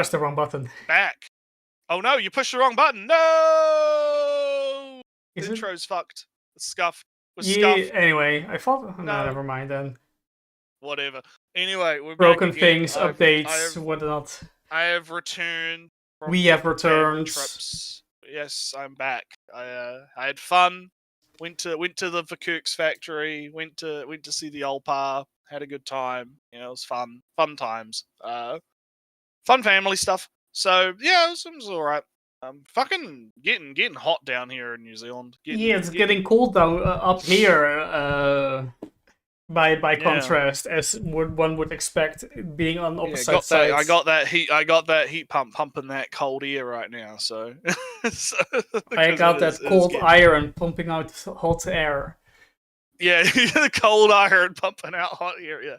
pressed the wrong button. Back. Oh no, you pushed the wrong button. No! Is the it? intro's fucked. It's scuffed. Yeah, Scuffed. anyway, I thought... No, No. never mind then. Whatever. Anyway, we're Broken back again. things, updates, whatnot. I have returned from We have family returned. trips. Yes, I'm back. I had fun. Went to the Verkirks factory. Went to see the old pa. Had a good time. You know, it was fun. Fun times. Fun family stuff. So yeah, it was all right. Fucking getting hot down here in New Zealand. It's getting cold down up here. By contrast, as one would expect, being on opposite sides. I got that heat pump pumping that cold air right now. So, I got that cold iron pumping out hot air. Yeah, the cold iron pumping out hot air. Yeah.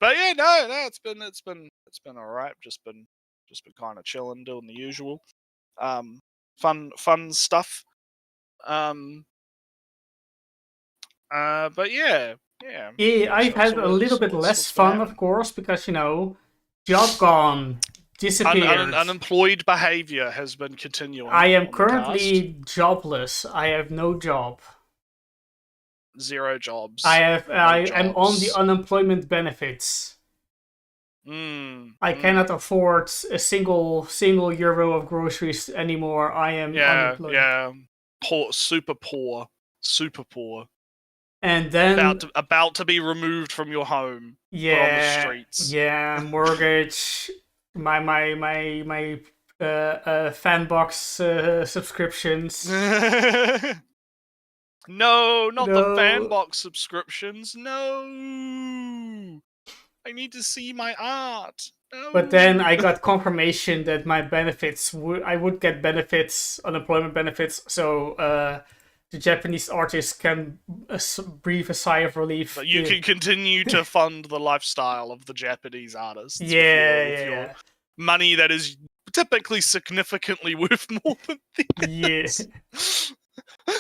But yeah, no, it's been all right. Just been kind of chilling, doing the usual, fun stuff. But yeah. Yeah, I've had a little bit less fun, of course, because job gone, disappeared. Unemployed behavior has been continuing. I am currently jobless. I have no job. 0 jobs. I'm on the unemployment benefits. I cannot afford a single euro of groceries anymore. I am unemployed. Yeah, poor, super poor. And then about to be removed from your home. Yeah, put on the streets. Yeah, mortgage, my Fanbox subscriptions. No, not the Fanbox subscriptions. No, I need to see my art. No. But then I got confirmation that my benefits I would get benefits, unemployment benefits. So the Japanese artists can breathe a sigh of relief. But you can continue to fund the lifestyle of the Japanese artists. With your money that is typically significantly worth more than this. Yeah.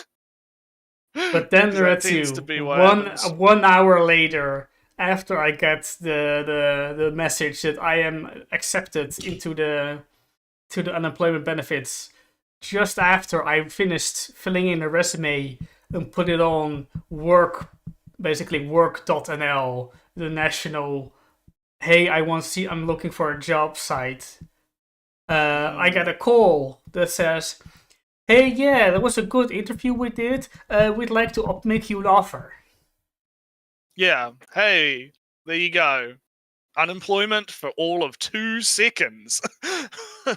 But then Retsu, 1 hour later, after I get the message that I am accepted into the unemployment benefits, just after I finished filling in a resume and put it on work.nl, the national, hey, I'm looking for a job site. I got a call that says, hey, yeah, that was a good interview we did. We'd like to make you an offer. Yeah, hey, there you go. Unemployment for all of 2 seconds.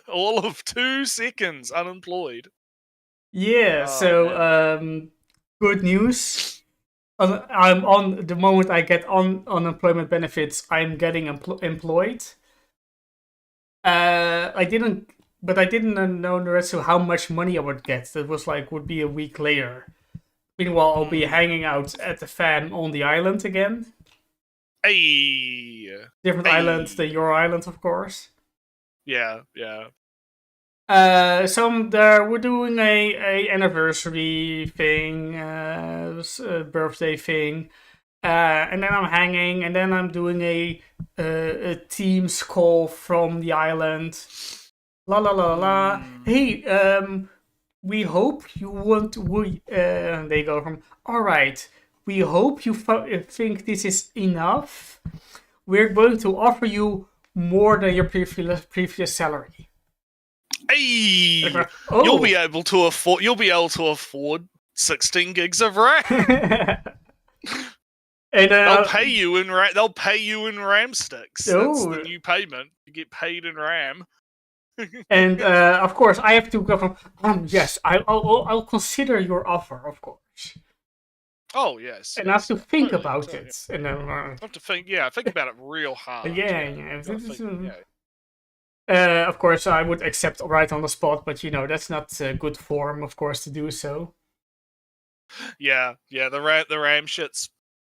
All of 2 seconds unemployed. Yeah, good news. I'm on the moment I get on unemployment benefits, I'm getting employed. I didn't know the rest of how much money I would get. That would be a week later. Meanwhile, I'll be hanging out at the fan on the island again. Hey. Different island than your island, of course. Yeah. We're doing a anniversary thing, birthday thing, and then I'm hanging, and then I'm doing a Teams call from the island. La la la la. Hey, we hope you want. They go from. All right. We hope you think this is enough. We're going to offer you more than your previous salary. Hey, you'll be able to afford 16 gigs of RAM. And they'll pay you in RAM sticks. That's the new payment. You get paid in RAM. And of course, I have to go from. Yes, I'll consider your offer, of course. Oh yes, and I have to think about it, and then I have to think. Yeah, think about it real hard. Yeah. Of course, I would accept right on the spot, but that's not a good form, of course, to do so. Yeah. The RAM shits.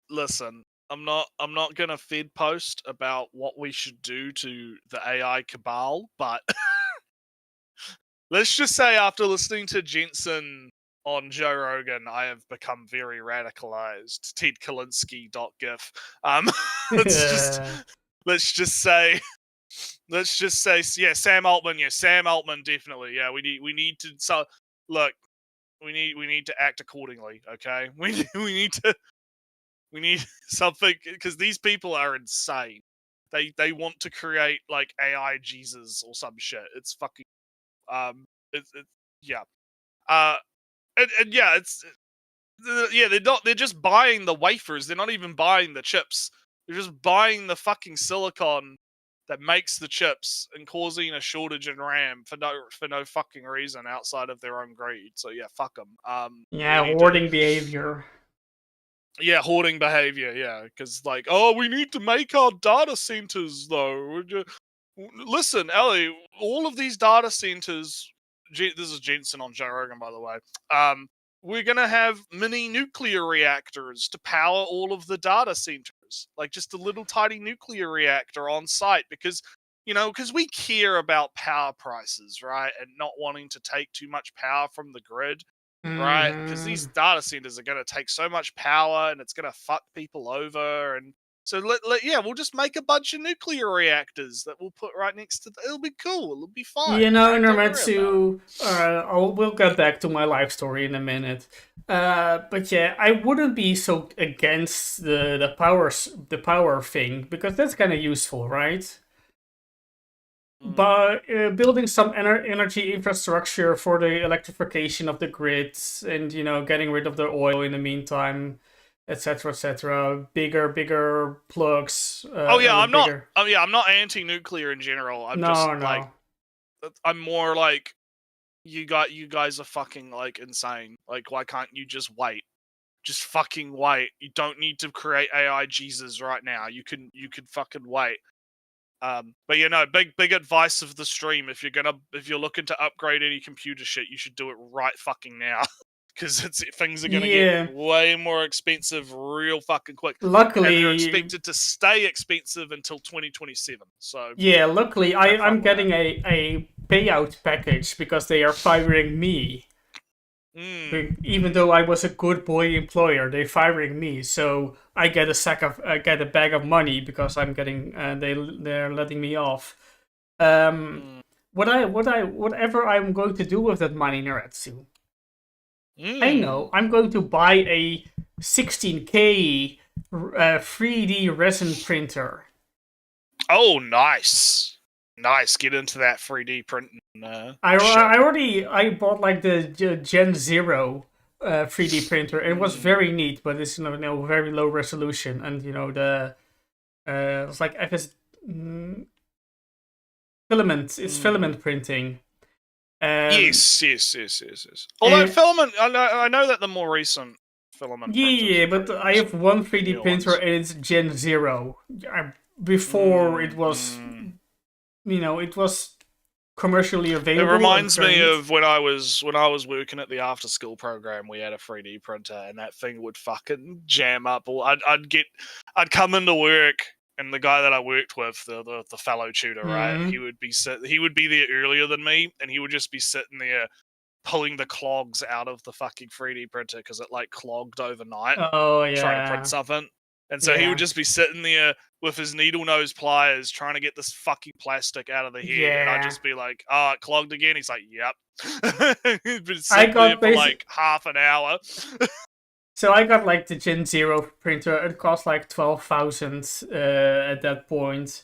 Listen, I'm not gonna feed post about what we should do to the AI cabal, but let's just say after listening to Jensen on Joe Rogan, I have become very radicalized. Ted Kalinske.gif. Let's just say Let's just say, yeah, Sam Altman. Yeah, Sam Altman, definitely. Yeah, we need to. So, look, we need to act accordingly. Okay, we need something, because these people are insane. They want to create like AI Jesus or some shit. It's fucking it yeah. Uh, and yeah, they're just buying the wafers. They're not even buying the chips. They're just buying the fucking silicon that makes the chips and causing a shortage in RAM for no fucking reason outside of their own greed. So yeah, fuck them. We Yeah, need to, hoarding behavior. yeah, hoarding behavior. Yeah, because like, oh, we need to make our data centers though. Listen, Ellie, all of these data centers. This is Jensen on Joe Rogan, by the way. We're gonna have mini nuclear reactors to power all of the data centers, like just a little tiny nuclear reactor on site, because because we care about power prices, right, and not wanting to take too much power from the grid, right? Because these Mhm. data centers are going to take so much power, and it's going to fuck people over. And so yeah, we'll just make a bunch of nuclear reactors that we'll put right next to. It'll be cool. It'll be fine. You know, Right? Don't worry about it. Normetsu, we'll get back to my life story in a minute. But yeah, I wouldn't be so against the power thing, because that's kind of useful, right? But building some energy infrastructure for the electrification of the grids, and getting rid of the oil in the meantime, etc., etc. Bigger plugs. Oh yeah, Bigger. I'm not anti-nuclear in general. I'm just No, like, no. I'm more like, you guys are fucking like insane. Like, why can't you just wait? Just fucking wait. You don't need to create AI Jesus right now. You can fucking wait. But big advice of the stream. If you're looking to upgrade any computer shit, you should do it right fucking now, because things are gonna get Yeah. way more expensive real fucking quick, and they're Luckily, expected to stay expensive until 2027. So yeah, luckily have fun I'm with that. getting a payout package because they are firing me. Even though I was a good boy employer, they're firing me, so I get I get a bag of money because I'm getting they're letting me off. Um, mm, whatever I'm going to do with that money, Naretsu, I know mm. I'm going to buy a 16K 3D resin printer. Oh, nice. Get into that 3D printing shit. I bought like the Gen Zero 3D printer. It was Mm, very neat, but it's very low resolution, and the it's like FS filament. It's mm. filament printing. Um, Yes. Although and filament, I know that the more recent filament printers yeah, are but pretty I have useful. one The 3D newer printer ones. and it's Gen Zero. Before it was, Mm. it was commercially It available and reminds very me neat. of when I was working at the after school program. We had a 3D printer, and that thing would fucking jam up. Or I'd come into work, and the guy that I worked with, the fellow tutor, right? Hmm. He would be there earlier than me, and he would just be sitting there pulling the clogs out of the fucking 3D printer because it like clogged overnight Oh trying to print yeah, something. And so he would yeah, just be sitting there with his needle nose pliers trying to get this fucking plastic out of the head. And I'd yeah. just be like, oh, it clogged again. He's like, yep. He'd been I sitting there got for basic. like half an hour. So I got like the Gen Zero printer. It cost like 12,000 at that point,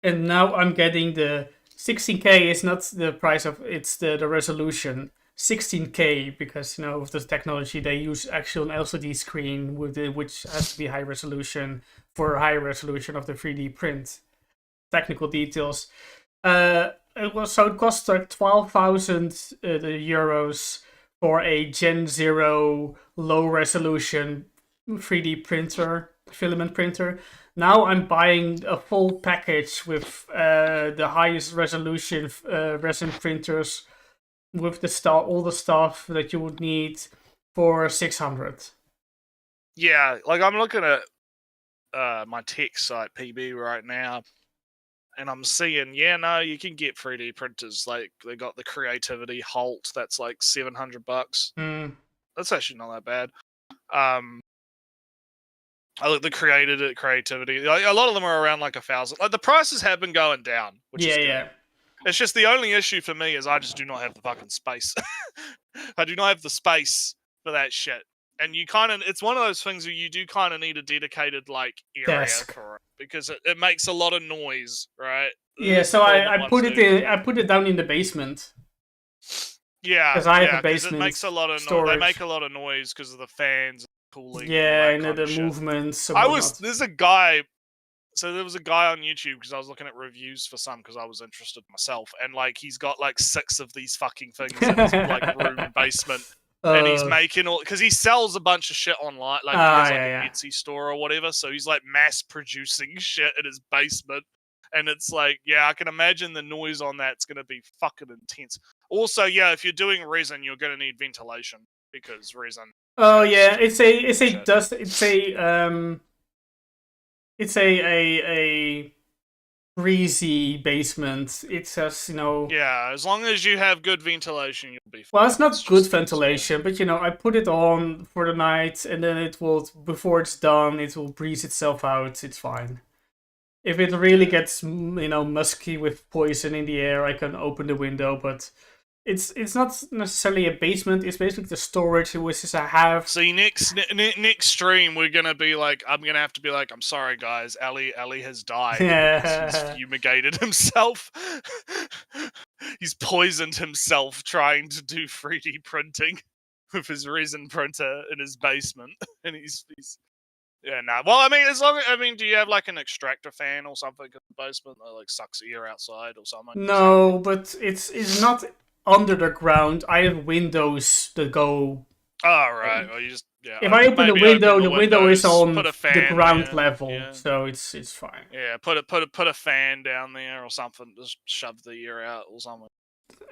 and now I'm getting the 16K. Is not the price of it's the resolution 16K, because with the technology they use actual LCD screen which has to be high resolution for high resolution of the 3D print. Technical details. It cost like 12,000 euros for a Gen Zero low resolution 3D printer, filament printer. Now I'm buying a full package with the highest resolution resin printers with all the stuff that you would need for 600. Yeah, like I'm looking at my tech site PB right now, and I'm seeing, you can get 3D printers. Like they got the Creativity Holt, that's like $700. Mm. That's actually not that bad. Um, I look the creativity. Like, a lot of them are around like 1,000. Like the prices have been going down, which is good. Yeah. It's just the only issue for me is I just do not have the fucking space. I do not have the space for that shit. And you kind of, it's one of those things where you do kind of need a dedicated like area Desk. for it because it makes a lot of noise, right? Yeah, so I put it down in the basement. Yeah, because I have a because basement. it makes a lot of noise. They make a lot of noise because of the fans, and cooling. Yeah, and the shit. movements. There's a guy. So there was a guy on YouTube because I was looking at reviews for some because I was interested myself, and like he's got like 6 of these fucking things in his like room basement, and he's making all because he sells a bunch of shit online, like he has like a Etsy store or whatever. So he's like mass producing shit in his basement, and it's like, yeah, I can imagine the noise on that's gonna be fucking intense. Also, yeah, if you're doing resin, you're gonna need ventilation because resin. Oh yeah, it's a breezy basement. It's just, Yeah, as long as you have good ventilation, you'll be fine. Well, it's not good ventilation, but I put it on for the night, and then it will, before it's done, it will breeze itself out. It's fine. If it really gets, musky with poison in the air, I can open the window, but it's not necessarily a basement. It's basically the storage, which is a half. See, next stream, we're gonna be like, I'm gonna have to be like, I'm sorry, guys, Ali has died. He's fumigated himself. He's poisoned himself trying to do 3D printing with his resin printer in his basement, and he's yeah, nah. Well, I mean, do you have like an extractor fan or something in the basement that like sucks air outside or something? No, but it's not under the ground. I have windows that go. Oh right. Well, you just If I open the window is on the ground level, so it's fine. Yeah, put a fan down there or something. Just shove the air out or something.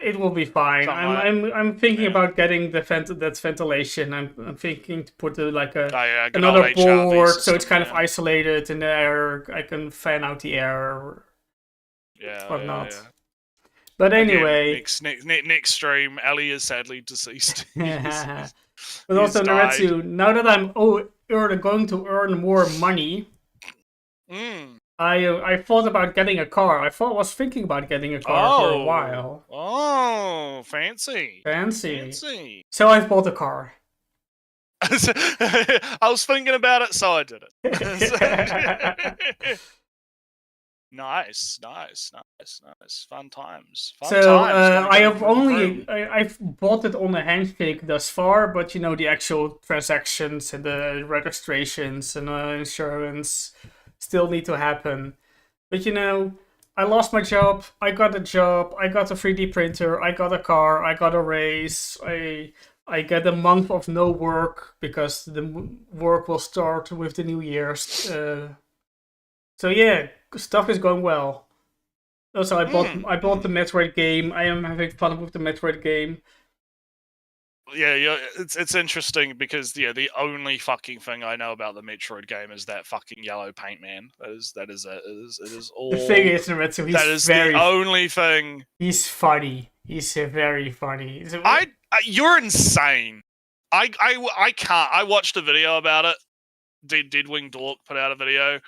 It will be fine. I'm thinking about getting that's ventilation. I'm thinking to put another board so it's kind of isolated in there. I can fan out the air. Whatnot. Yeah. But anyway, next stream, Ali is sadly deceased. But also, Naretsu, now that I'm going to earn more money, I thought about getting a car. I was thinking about getting a car for a while. Oh, fancy. So I bought a car. I was thinking about it, so I did it. Nice. Fun times. I've bought it on a handshake thus far, but the actual transactions and the registrations and insurance still need to happen. But I lost my job, I got a job, I got a 3D printer, I got a car, I got a raise, I get a month of no work because the work will start with the New Year's. So yeah, stuff is going well. Also, I bought the Metroid game. I am having fun with the Metroid game. Yeah, it's interesting because the only fucking thing I know about the Metroid game is that fucking yellow paint man. It is all. The thing is, Naretsu, the only thing. He's funny. He's very funny. You're insane. I can't. I watched a video about it. Did Wing Dork put out a video,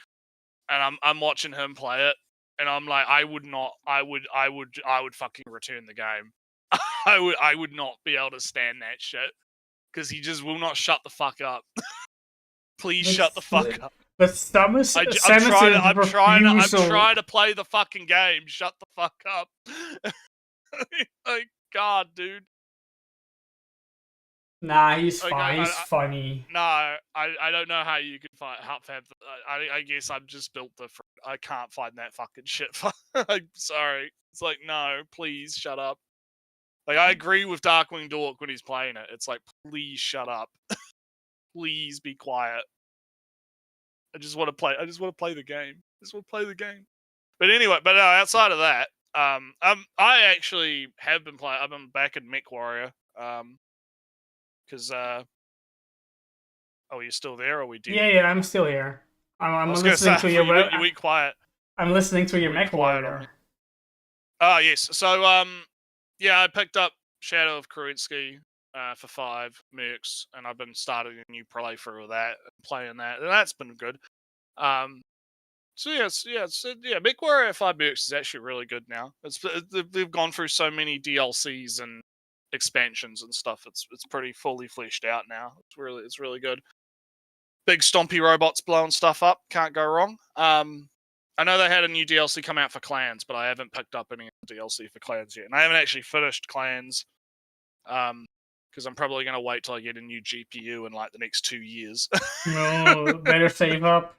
and I'm watching him play it, and I'm like, I would fucking return the game. I would not be able to stand that shit because he just will not shut the fuck up. Please shut the fuck up. But Samus, I'm trying to play the fucking game. Shut the fuck up. Like, God, dude. Nah, he's fine. He's funny. No, I don't know how you can find. I guess I'm just built different. I can't find that fucking shit. I'm sorry. It's like, no, please shut up. Like, I agree with Darkwing Dork when he's playing it. It's like, please shut up. Please be quiet. I just want to play the game. But anyway, outside of that, I actually have been playing. I've been back in MechWarrior. Because you're still there, or we do? Yeah, I'm still here. I'm listening to your. You went quiet. I'm listening to your MechWarrior. Oh yes. So yeah, I picked up Shadow of Kerensky. for 5 Mercs, and I've been starting a new playthrough of that, and playing that, and that's been good. So MechWarrior at 5 Mercs is actually really good now. They've gone through so many DLCs and expansions and stuff. It's pretty fully fleshed out now. It's really good. Big stompy robots blowing stuff up. Can't go wrong. I know they had a new DLC come out for Clans, but I haven't picked up any DLC for Clans yet, and I haven't actually finished Clans. Because I'm probably going to wait till I get a new GPU in like the next 2 years. No, better save up.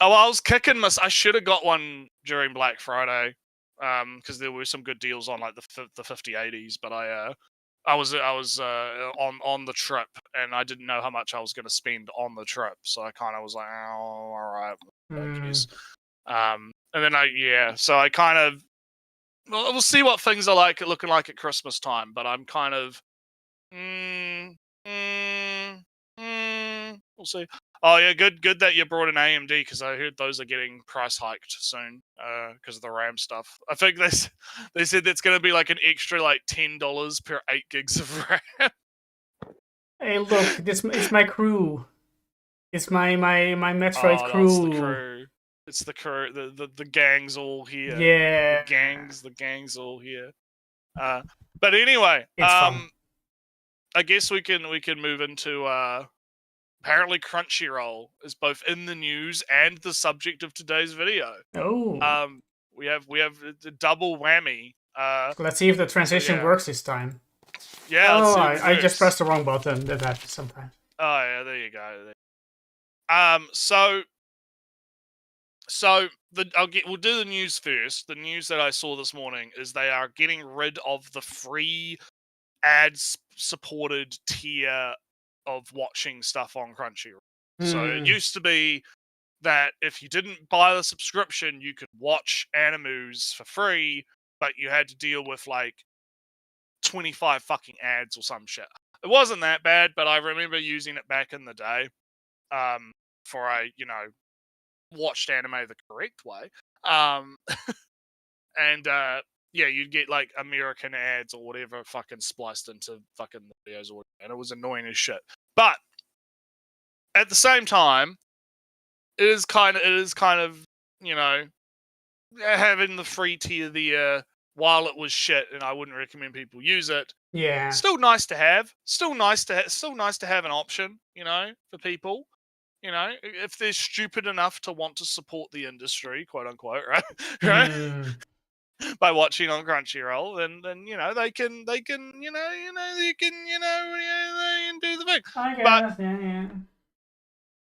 Oh, I was kicking I should have got one during Black Friday, because there were some good deals on like the 5080s, but I was on the trip, and I didn't know how much I was going to spend on the trip, so I kind of was like, oh, all right, I guess. And then so I kind of, we'll see what things are looking like at Christmas time, but I'm kind of, we'll see. Oh yeah, good that you brought an AMD, because I heard those are getting price hiked soon because of the RAM stuff. I think they said that's going to be like an extra like $10 per 8 gigs of RAM. Hey, look, it's my crew. It's my Metroid crew. That's the crew. It's the crew. The gang's all here. Yeah. The gang's all here. But anyway, it's fun. I guess we can move into apparently Crunchyroll is both in the news and the subject of today's video. Oh. We have the double whammy. Let's see if the transition works this time. Yeah. Oh, I just pressed the wrong button. That happens sometimes. Oh yeah, there you go. We'll do the news first. The news that I saw this morning is they are getting rid of the free ad-supported tier of watching stuff on Crunchyroll. So it used to be that if you didn't buy the subscription, you could watch animes for free, but you had to deal with like 25 fucking ads or some shit. It wasn't that bad, but I remember using it back in the day. For I, watched anime the correct way. And you'd get like American ads or whatever fucking spliced into fucking videos or whatever, and it was annoying as shit. But at the same time, it is kind of having the free tier there while it was shit, and I wouldn't recommend people use it. Yeah. Still nice to have. Still nice to have an option, for people. If they're stupid enough to want to support the industry, quote unquote, right? By watching on Crunchyroll, then they can they can do the thing. I guess, yeah.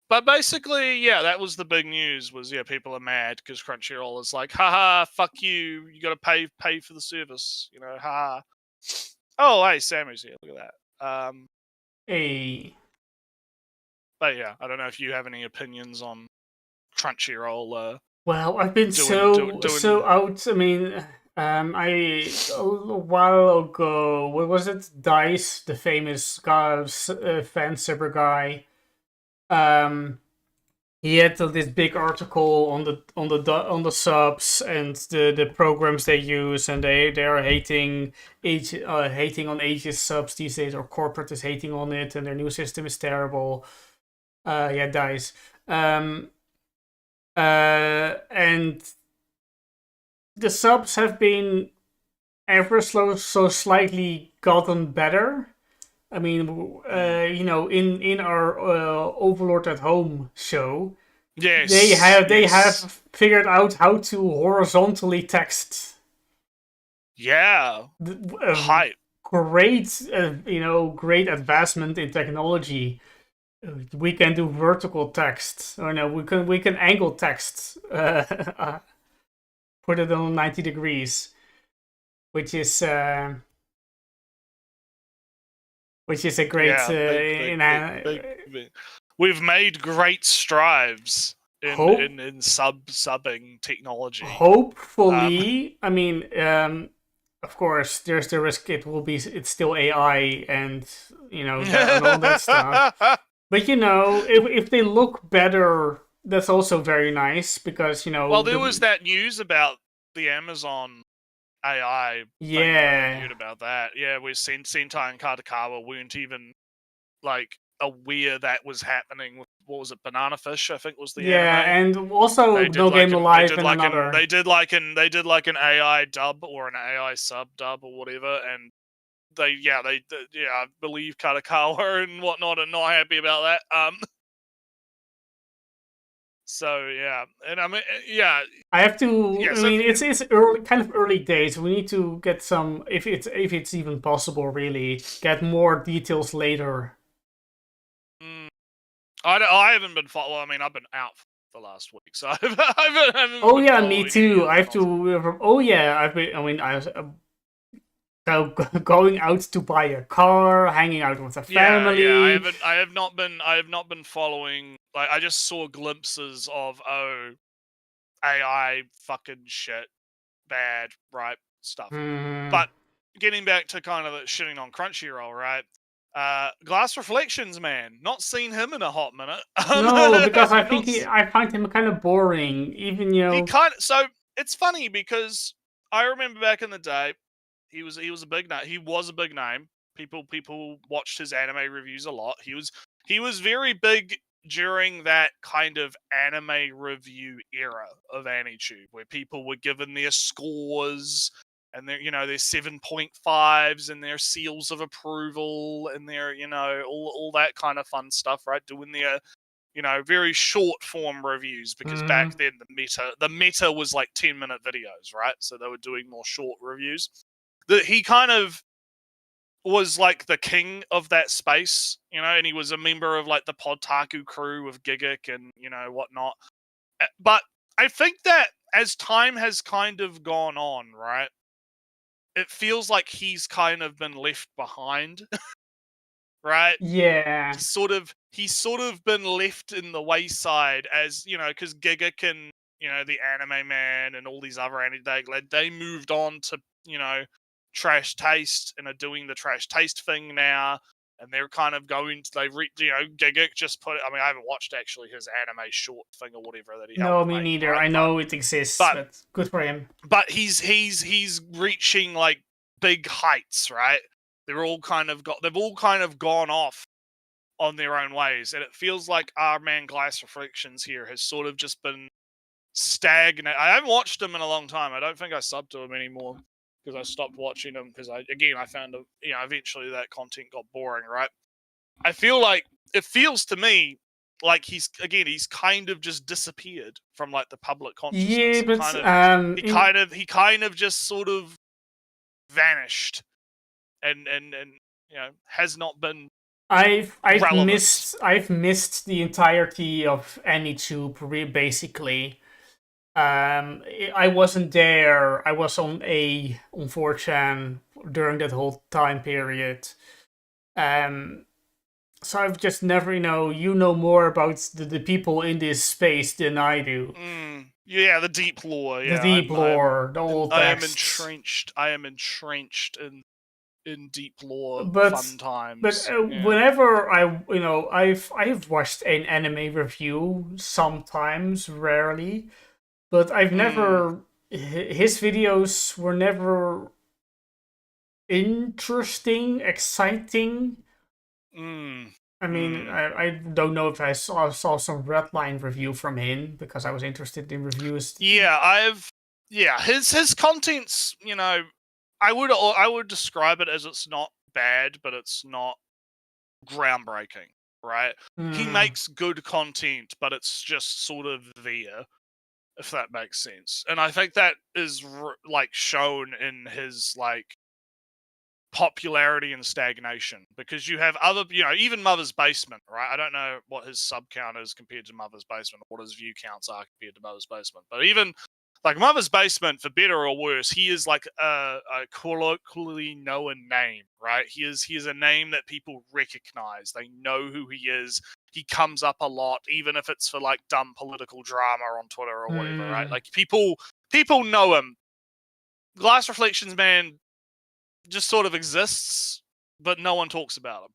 But basically, that was the big news. Was people are mad because Crunchyroll is like, haha, fuck you. You got to pay for the service. Haha. Oh, hey, Samu's here. Look at that. Hey. But yeah, I don't know if you have any opinions on Crunchyroll. Well, I've been so out. I mean, a while ago, what was it? Dice, the famous fan subber guy. He had this big article on the subs and the programs they use, and they are hating on Aegis subs these days, or corporate is hating on it, and their new system is terrible. Dice. And the subs have been ever so slightly gotten better. I mean, in our Overlord at Home show, yes, they have figured out how to horizontally text. Yeah, hype. Great, great advancement in technology. We can do vertical text, or no, we can angle text. Put it on 90 degrees, which is a great. We've made great strides in subbing technology. Hopefully, I mean, of course, there's the risk it's still AI and and all that stuff. But if they look better, that's also very nice because Well, there was that news about the Amazon AI thing that I reviewed about that. Yeah, where Sentai and Kadokawa weren't even like aware that was happening with, what was it, Banana Fish, I think was the anime. and also They did No like Game an Alive and another. they did like an AI dub or an AI sub dub or whatever, and I believe Kadokawa and whatnot are not happy about that. So yeah, and I mean, yeah, I have to. yeah. I So mean, it's early, kind of early days. We need to get some, if it's even possible, really get more details later. I haven't been well, I mean, I've been out for the last week, so I haven't Oh been yeah, me following any too. of I the have to. Oh yeah, I've been. I mean, I was going out to buy a car, hanging out with a Yeah. family. I have not been following. Like, I just saw glimpses of AI fucking shit, bad, right stuff. Hmm. But getting back to kind of the shitting on Crunchyroll, right? Glass Reflections, man, not seen him in a hot minute. No, because I think Not I find him kind of boring. Even he kind of so it's funny because I remember back in the day, he was a big name. He was a big name. People watched his anime reviews a lot. He was very big during that kind of anime review era of AniTube, where people were given their scores and their 7.5s and their seals of approval and their all that kind of fun stuff, right? Doing their very short form reviews, because back mm, then the meta was like 10-minute videos, right? So they were doing more short reviews. He kind of was like the king of that space, and he was a member of like the Podtaku crew with Gigic and whatnot. But I think that as time has kind of gone on, right, it feels like he's kind of been left behind, right? yeah. He's sort of been left in the wayside, as because Giga and the Anime Man and all these other they moved on to Trash Taste and are doing the Trash Taste thing now, and they're kind of going to Giga just put, I mean, I haven't watched actually his anime short thing or whatever that he helped No, me make, neither. right? I know it exists, But but good for him. but he's reaching like big heights, right? They've all kind of gone off on their own ways, and it feels like our man Glass Reflections here has sort of just been stagnant. I haven't watched him in a long time. I don't think I subbed to him anymore because I stopped watching him because I found eventually that content got boring, right? I feel like it feels to me like he's kind of just disappeared from like the public consciousness. Yeah, He but kind of just sort of vanished and has not been relevant. I've missed the entirety of AnyTube basically. I wasn't there. I was on 4chan during that whole time period. Um, so I've just never, you know more about the people in this space than I do. Yeah, the deep lore. The Yeah, deep lore, the old I am texts. entrenched. I am entrenched in deep lore But fun times. Yeah. whenever I've watched an anime review sometimes, rarely, but I've Mm, never. His videos were never interesting, exciting. mm, I mean, mm. I don't know if I saw some Redline review from him because I was interested in reviews. His content's, I would describe it as it's not bad, but it's not groundbreaking, right? He Hmm. makes good content, but it's just sort of there, if that makes sense. And I think that is like shown in his like popularity and stagnation, because you have other, even Mother's Basement, right? I don't know what his sub count is compared to Mother's Basement, or what his view counts are compared to Mother's Basement, but even like Mother's Basement, for better or worse, he is like a colloquially known name, right? He is a name that people recognize. They know who he is. He comes up a lot, even if it's for like dumb political drama on Twitter or whatever, right? Hmm. Like people know him. Glass Reflections, man, just sort of exists, but no one talks about him,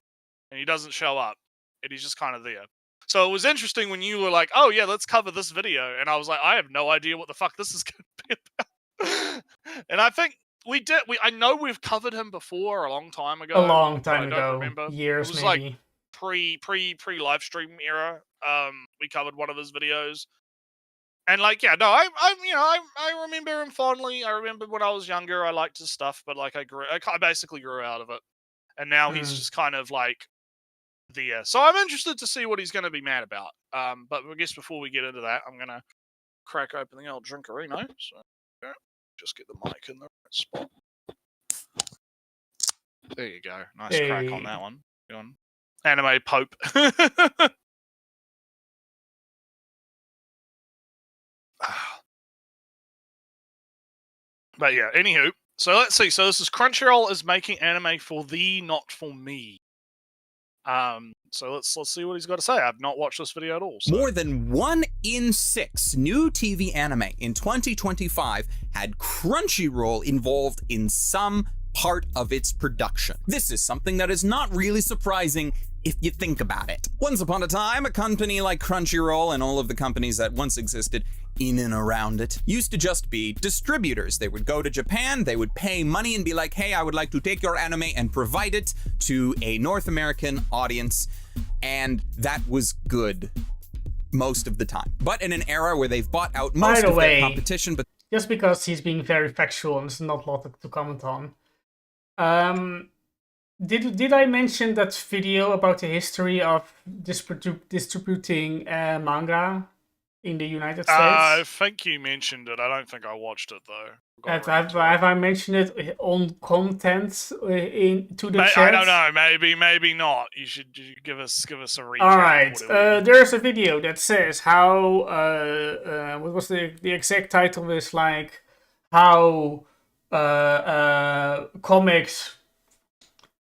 and he doesn't show up, and he's just kind of there. So it was interesting when you were like, "Oh yeah, let's cover this video," and I was like, "I have no idea what the fuck this is going to be about." And I think we did. I know we've covered him before a long time ago. A long but time I don't ago, remember. It years was like maybe. pre live stream era. We covered one of his videos, and like, yeah, no, I remember him fondly. I remember when I was younger, I liked his stuff, but like, I basically grew out of it, and now he's just kind of like the. So I'm interested to see what he's going to be mad about. But I guess before we get into that, I'm gonna crack open the old drinkerino. So yeah, just get the mic in the right spot. There you go. Nice crack on Hey. that one. Good on. Anime Pope. But yeah, anywho. So let's see. So this is Crunchyroll is making anime for thee, not for me. So let's see what he's got to say. I've not watched this video at all. So. More than 1 in 6 new TV anime in 2025 had Crunchyroll involved in some part of its production. This is something that is not really surprising if you think about it. Once upon a time, a company like Crunchyroll and all of the companies that once existed in and around it used to just be distributors. They would go to Japan, they would pay money and be like, hey, I would like to take your anime and provide it to a North American audience. And that was good most of the time. But in an era where they've bought out most of their competition, but just because he's being very factual and there's not a lot to comment on. Did I mention that video about the history of distributing manga in the United States? I think you mentioned it. I don't think I watched it though. Have I mentioned it on content to the chat? I don't know. Maybe not. You should give us a recap. All right. There's a video that says how what was the exact title is like how comics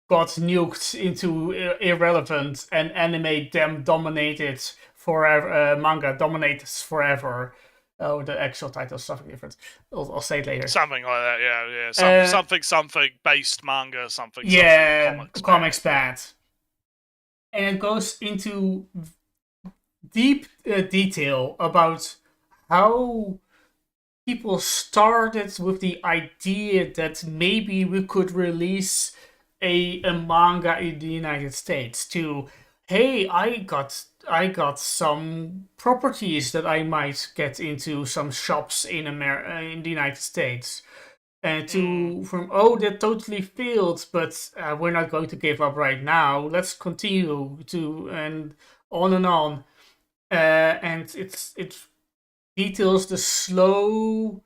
got nuked into irrelevant and anime them dominated forever. Manga dominates forever. Oh, the actual title is something different. I'll say it later. Something like that, yeah. Something based manga, something. Yeah, comics bad. And it goes into deep detail about how people started with the idea that maybe we could release a manga in the United States to, hey, I got some properties that I might get into some shops in in the United States. And that totally failed, but we're not going to give up right now. Let's continue to, and on. And it details the slow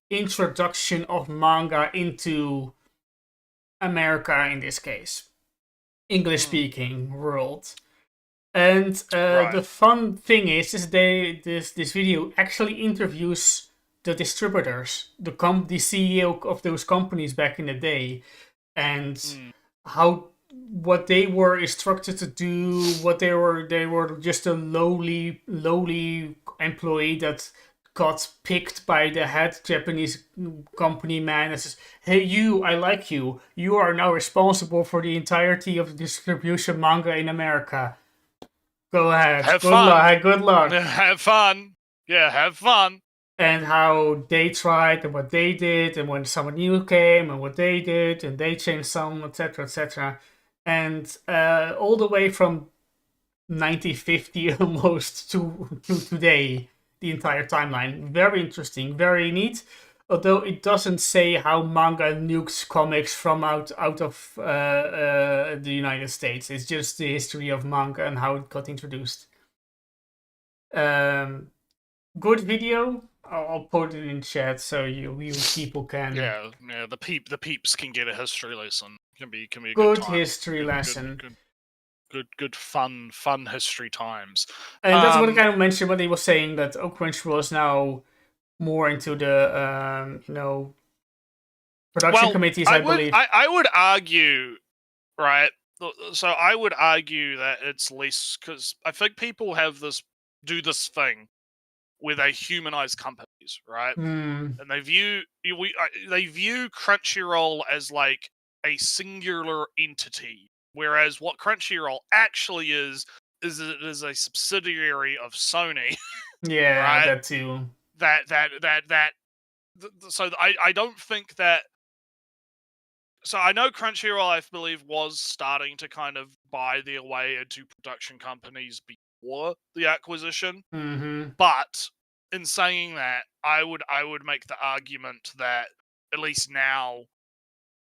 introduction of manga into America, in this case, English-speaking world. And the fun thing is this video actually interviews the distributors, the CEO of those companies back in the day, and what they were instructed to do, what they were just a lowly employee that got picked by the head Japanese company man and says, hey, I like you. You are now responsible for the entirety of the distribution manga in America. Go ahead. Good luck. Have fun. Yeah, have fun. And how they tried and what they did, and when someone new came and what they did, and they changed some, etc., etc. And all the way from 1950 almost to today, the entire timeline. Very interesting, very neat. Although it doesn't say how manga nukes comics from out of the United States. It's just the history of manga and how it got introduced. Good video. I'll put it in chat so you people can. Yeah. The peeps can get a history lesson. Can be a good time. History lesson. Good fun history times. And that's what I kind of mentioned when he was saying that Crunchyroll is now more into the production committees. I believe. I would argue, right? So I would argue that it's less, because I think people do this thing where they humanize companies, right? And they view Crunchyroll as like a singular entity, whereas what Crunchyroll actually is it is a subsidiary of Sony. Yeah, right? that too. That so I don't think that. So I know Crunchyroll, I believe, was starting to kind of buy their way into production companies before the acquisition. Mm-hmm. But in saying that, I would make the argument that at least now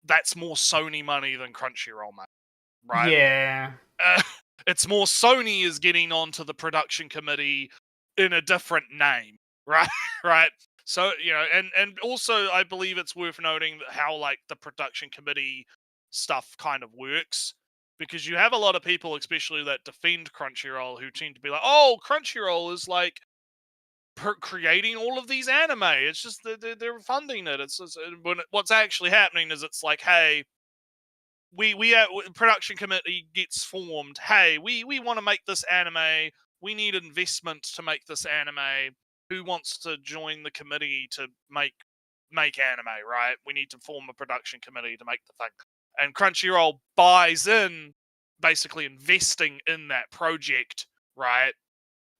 that's more Sony money than Crunchyroll money, right? Yeah. It's more Sony is getting onto the production committee in a different name, right? Right. So, and also I believe it's worth noting that how like the production committee stuff kind of works, because you have a lot of people, especially that defend Crunchyroll, who tend to be like, "Oh, Crunchyroll is like creating all of these anime. It's just they're funding it." When what's actually happening is it's like, hey, we production committee gets formed. Hey, we want to make this anime. We need investment to make this anime. Who wants to join the committee to make anime? Right? We need to form a production committee to make the thing. And Crunchyroll buys in, basically investing in that project, right?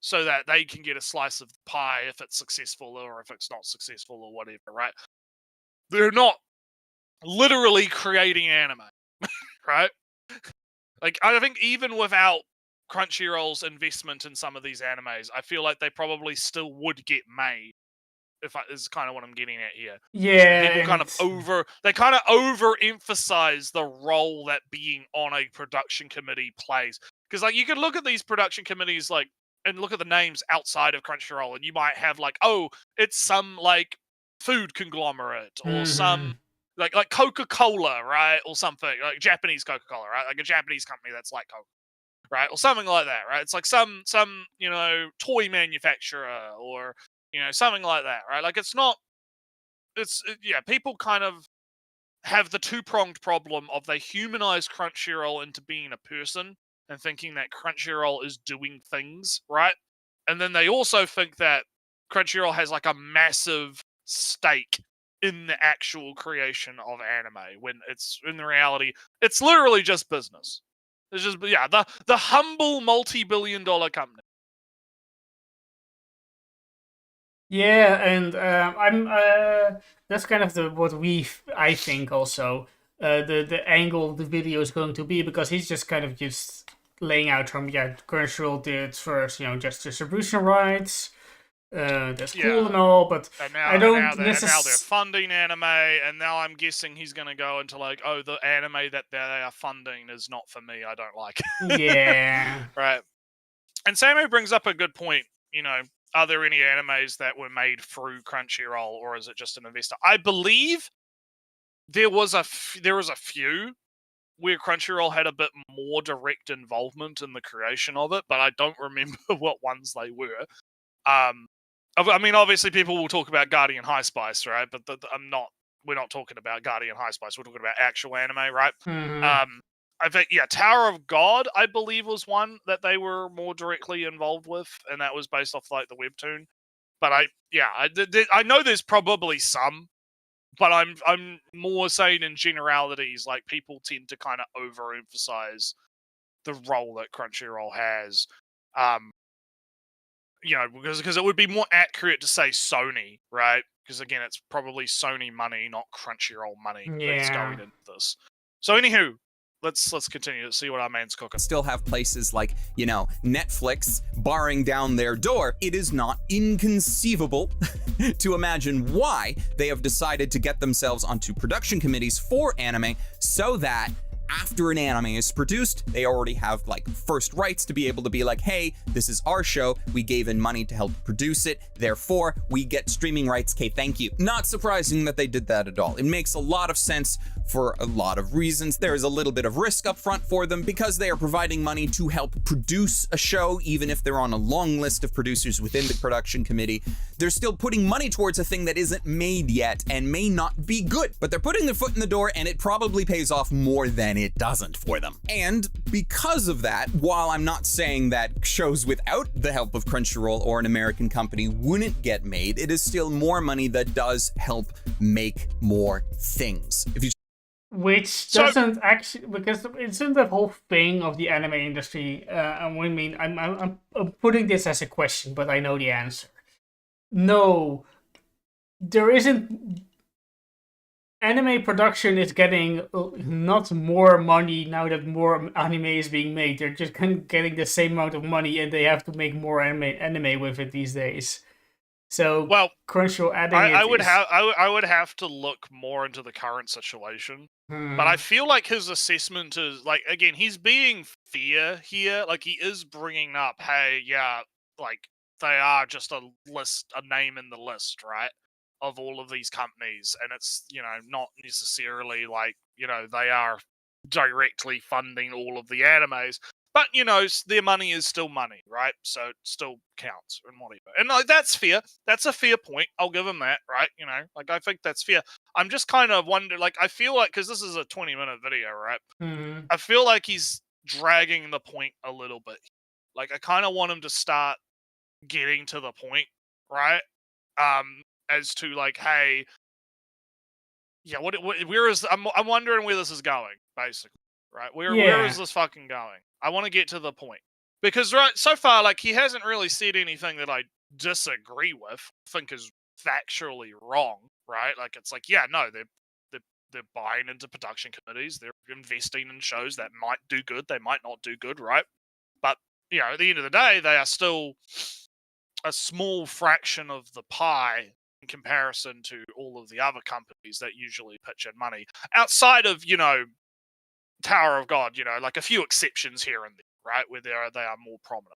So that they can get a slice of the pie if it's successful or if it's not successful or whatever, right? They're not literally creating anime, right? Like, I think even without Crunchyroll's investment in some of these animes, I feel like they probably still would get made. Is kind of what I'm getting at here. Yeah. People kind of overemphasize the role that being on a production committee plays. Because like you could look at these production committees like and look at the names outside of Crunchyroll, and you might have like, oh, it's some like food conglomerate or some like Coca-Cola, right? Or something like Japanese Coca-Cola, right? Like a Japanese company that's like Coca, right? Or something like that, right? It's like some toy manufacturer or something like that, right? Like people kind of have the two-pronged problem of they humanize Crunchyroll into being a person and thinking that Crunchyroll is doing things, right? And then they also think that Crunchyroll has like a massive stake in the actual creation of anime, when it's in the reality, it's literally just business. It's just the humble multi-billion-dollar company. Yeah, and I'm that's kind of I think also the angle of the video is going to be, because he's just kind of just laying out from Crunchyroll did first, just distribution rights. That's cool and all, but I don't now they're funding anime, and now I'm guessing he's gonna go into like, oh, the anime that they are funding is not for me. I don't like it. Yeah. Right. And Samu brings up a good point. Are there any animes that were made through Crunchyroll, or is it just an investor? I believe there was a few where Crunchyroll had a bit more direct involvement in the creation of it, but I don't remember what ones they were. I mean, obviously, people will talk about Guardian High Spice, right? But we're not talking about Guardian High Spice. We're talking about actual anime, right? I think, Tower of God, I believe, was one that they were more directly involved with, and that was based off like the webtoon. But I know there's probably some, but I'm more saying in generalities, like people tend to kind of overemphasize the role that Crunchyroll has. Because it would be more accurate to say Sony, right? Because again, it's probably Sony money, not Crunchyroll money that's going into this. So anywho, let's continue to see what our man's cooking. Still have places like, Netflix barring down their door. It is not inconceivable to imagine why they have decided to get themselves onto production committees for anime, so that after an anime is produced, they already have like first rights to be able to be like, hey, this is our show. We gave in money to help produce it. Therefore, we get streaming rights. Okay, thank you. Not surprising that they did that at all. It makes a lot of sense for a lot of reasons. There is a little bit of risk up front for them because they are providing money to help produce a show, even if they're on a long list of producers within the production committee. They're still putting money towards a thing that isn't made yet and may not be good, but they're putting their foot in the door, and it probably pays off more than it doesn't for them. And because of that, while I'm not saying that shows without the help of Crunchyroll or an American company wouldn't get made, it is still more money that does help make more things. Which doesn't actually, because it's in the whole thing of the anime industry. I'm putting this as a question, but I know the answer. No, there isn't. Anime production is getting not more money now that more anime is being made. They're just kind of getting the same amount of money, and they have to make more anime with it these days. So Well, Crunchyroll adding I it would is. I would have to look more into the current situation. But I feel like his assessment is like, again, he's being fair here. Like, he is bringing up, hey, yeah, like they are just a name in the list, right, of all of these companies, and it's, you know, not necessarily like, you know, they are directly funding all of the animes. But, you know, their money is still money, right? So it still counts and whatever. And like, that's fair. That's a fair point. I'll give him that, right? You know, like, I think that's fair. I'm just kind of wondering, like, I feel like, because this is a 20-minute video, right? I feel like he's dragging the point a little bit. Like, I kind of want him to start getting to the point, right? As to, like, hey, yeah, where is, I'm wondering where this is going, basically, right? Where is this fucking going? I want to get to the point. Because, right, so far, like, he hasn't really said anything that I disagree with, think is factually wrong, right? Like, it's like, yeah, no, they're buying into production committees, they're investing in shows that might do good, they might not do good, right? But, you know, at the end of the day, they are still a small fraction of the pie in comparison to all of the other companies that usually pitch in money. Outside of, you know, Tower of God, you know, like a few exceptions here and there, right, where they are more prominent.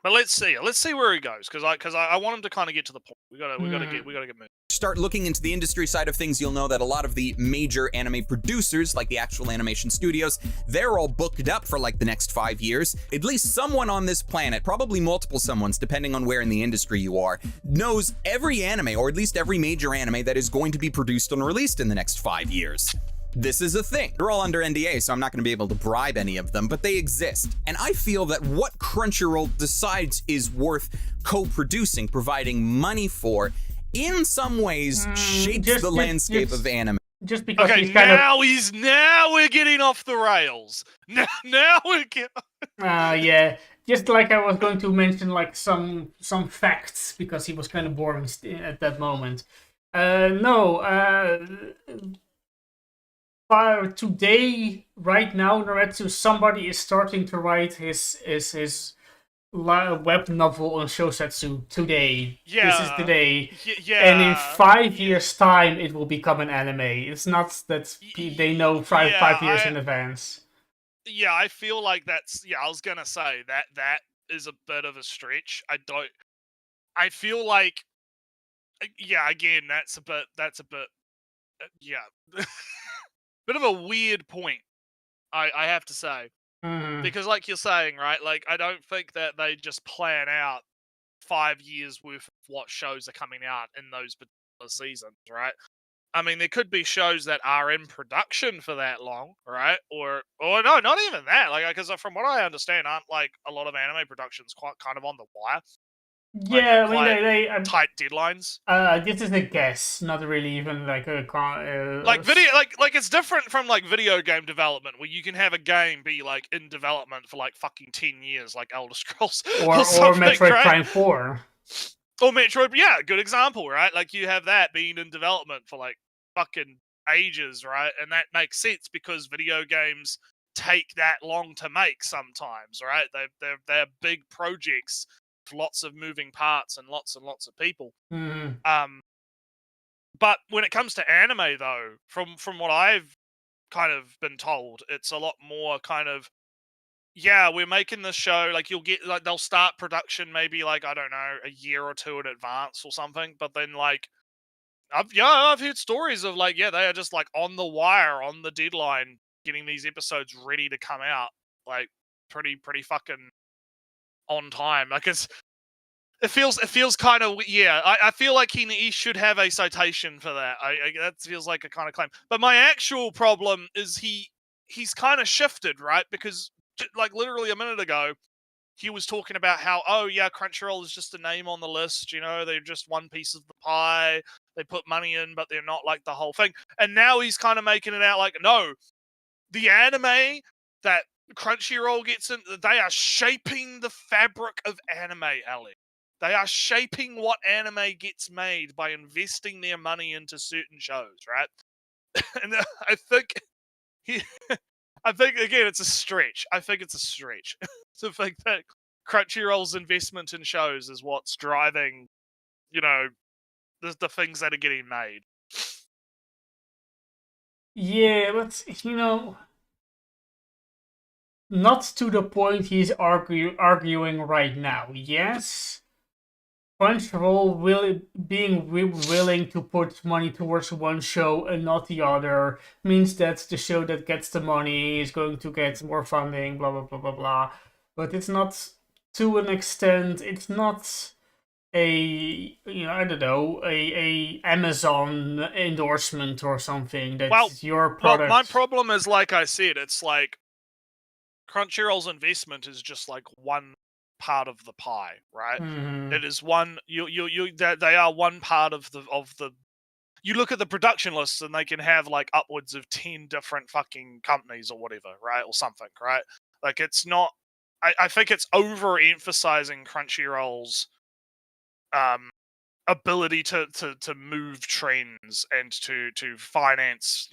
But let's see where he goes, because I want him to kind of get to the point. We gotta get moving. Start looking into the industry side of things, you'll know that a lot of the major anime producers, like the actual animation studios, they're all booked up for like the next 5 years. At least someone on this planet, probably multiple someones, depending on where in the industry you are, knows every anime, or at least every major anime that is going to be produced and released in the next 5 years. This is a thing. They're all under NDA, so I'm not going to be able to bribe any of them, but they exist. And I feel that what Crunchyroll decides is worth co-producing, providing money for, in some ways shapes the landscape of anime. Just because okay, he's kind now we're getting off the rails. Now we're getting. Yeah. Just like I was going to mention, like some facts because he was kind of boring at that moment. Today, right now, Naretsu, somebody is starting to write his web novel on Shosetsu today. Yeah. This is today. Yeah. And in 5 years' time, it will become an anime. It's not that they know five years in advance. Yeah, I feel like that's. Yeah, I was gonna say that is a bit of a stretch. I feel like. Yeah, again, that's a bit. Yeah. Bit of a weird point, I have to say. Because, like you're saying, right, like, I don't think that they just plan out 5 years worth of what shows are coming out in those particular seasons, right? I mean, there could be shows that are in production for that long, right? Or no, not even that. Like, because from what I understand, aren't like a lot of anime productions quite kind of on the wire? Yeah, like, I mean, they tight deadlines. This is a guess, not really even like a like video, like it's different from like video game development, where you can have a game be like in development for like fucking 10 years, like Elder Scrolls or Metroid right? Prime 4. Or Metroid, yeah, good example, right? Like, you have that being in development for like fucking ages, right? And that makes sense because video games take that long to make sometimes, right? They're big projects, lots of moving parts and lots of people. But when it comes to anime, though, from what I've kind of been told, it's a lot more kind of, yeah, we're making this show, like, you'll get, like, they'll start production maybe, like, I don't know, a year or two in advance or something, but then, like, I've heard stories of, like, yeah, they are just, like, on the wire, on the deadline, getting these episodes ready to come out, like, pretty fucking on time. Like, it feels kind of, yeah. I feel like he should have a citation for that. That feels like a kind of claim. But my actual problem is he's kind of shifted, right? Because like literally a minute ago, he was talking about how, oh yeah, Crunchyroll is just a name on the list. You know, they're just one piece of the pie. They put money in, but they're not like the whole thing. And now he's kind of making it out like, no, the anime that Crunchyroll gets in, they are shaping the fabric of anime, Ali. They are shaping what anime gets made by investing their money into certain shows, right? And I think, I think again, it's a stretch. I think it's a stretch to think that Crunchyroll's investment in shows is what's driving, the things that are getting made. Yeah, but not to the point he's arguing right now. Yes, Crunchyroll being willing to put money towards one show and not the other means that the show that gets the money is going to get more funding, blah blah blah blah blah. But it's not, to an extent, it's not a I don't know, a Amazon endorsement or something. That's your product. Well, my problem is, like I said, it's like Crunchyroll's investment is just like one part of the pie, right? Mhm. It is one. They are one part of the. You look at the production lists, and they can have like upwards of 10 different fucking companies or whatever, right, or something, right? Like, it's not. I think it's overemphasizing Crunchyroll's ability to move trends and to finance,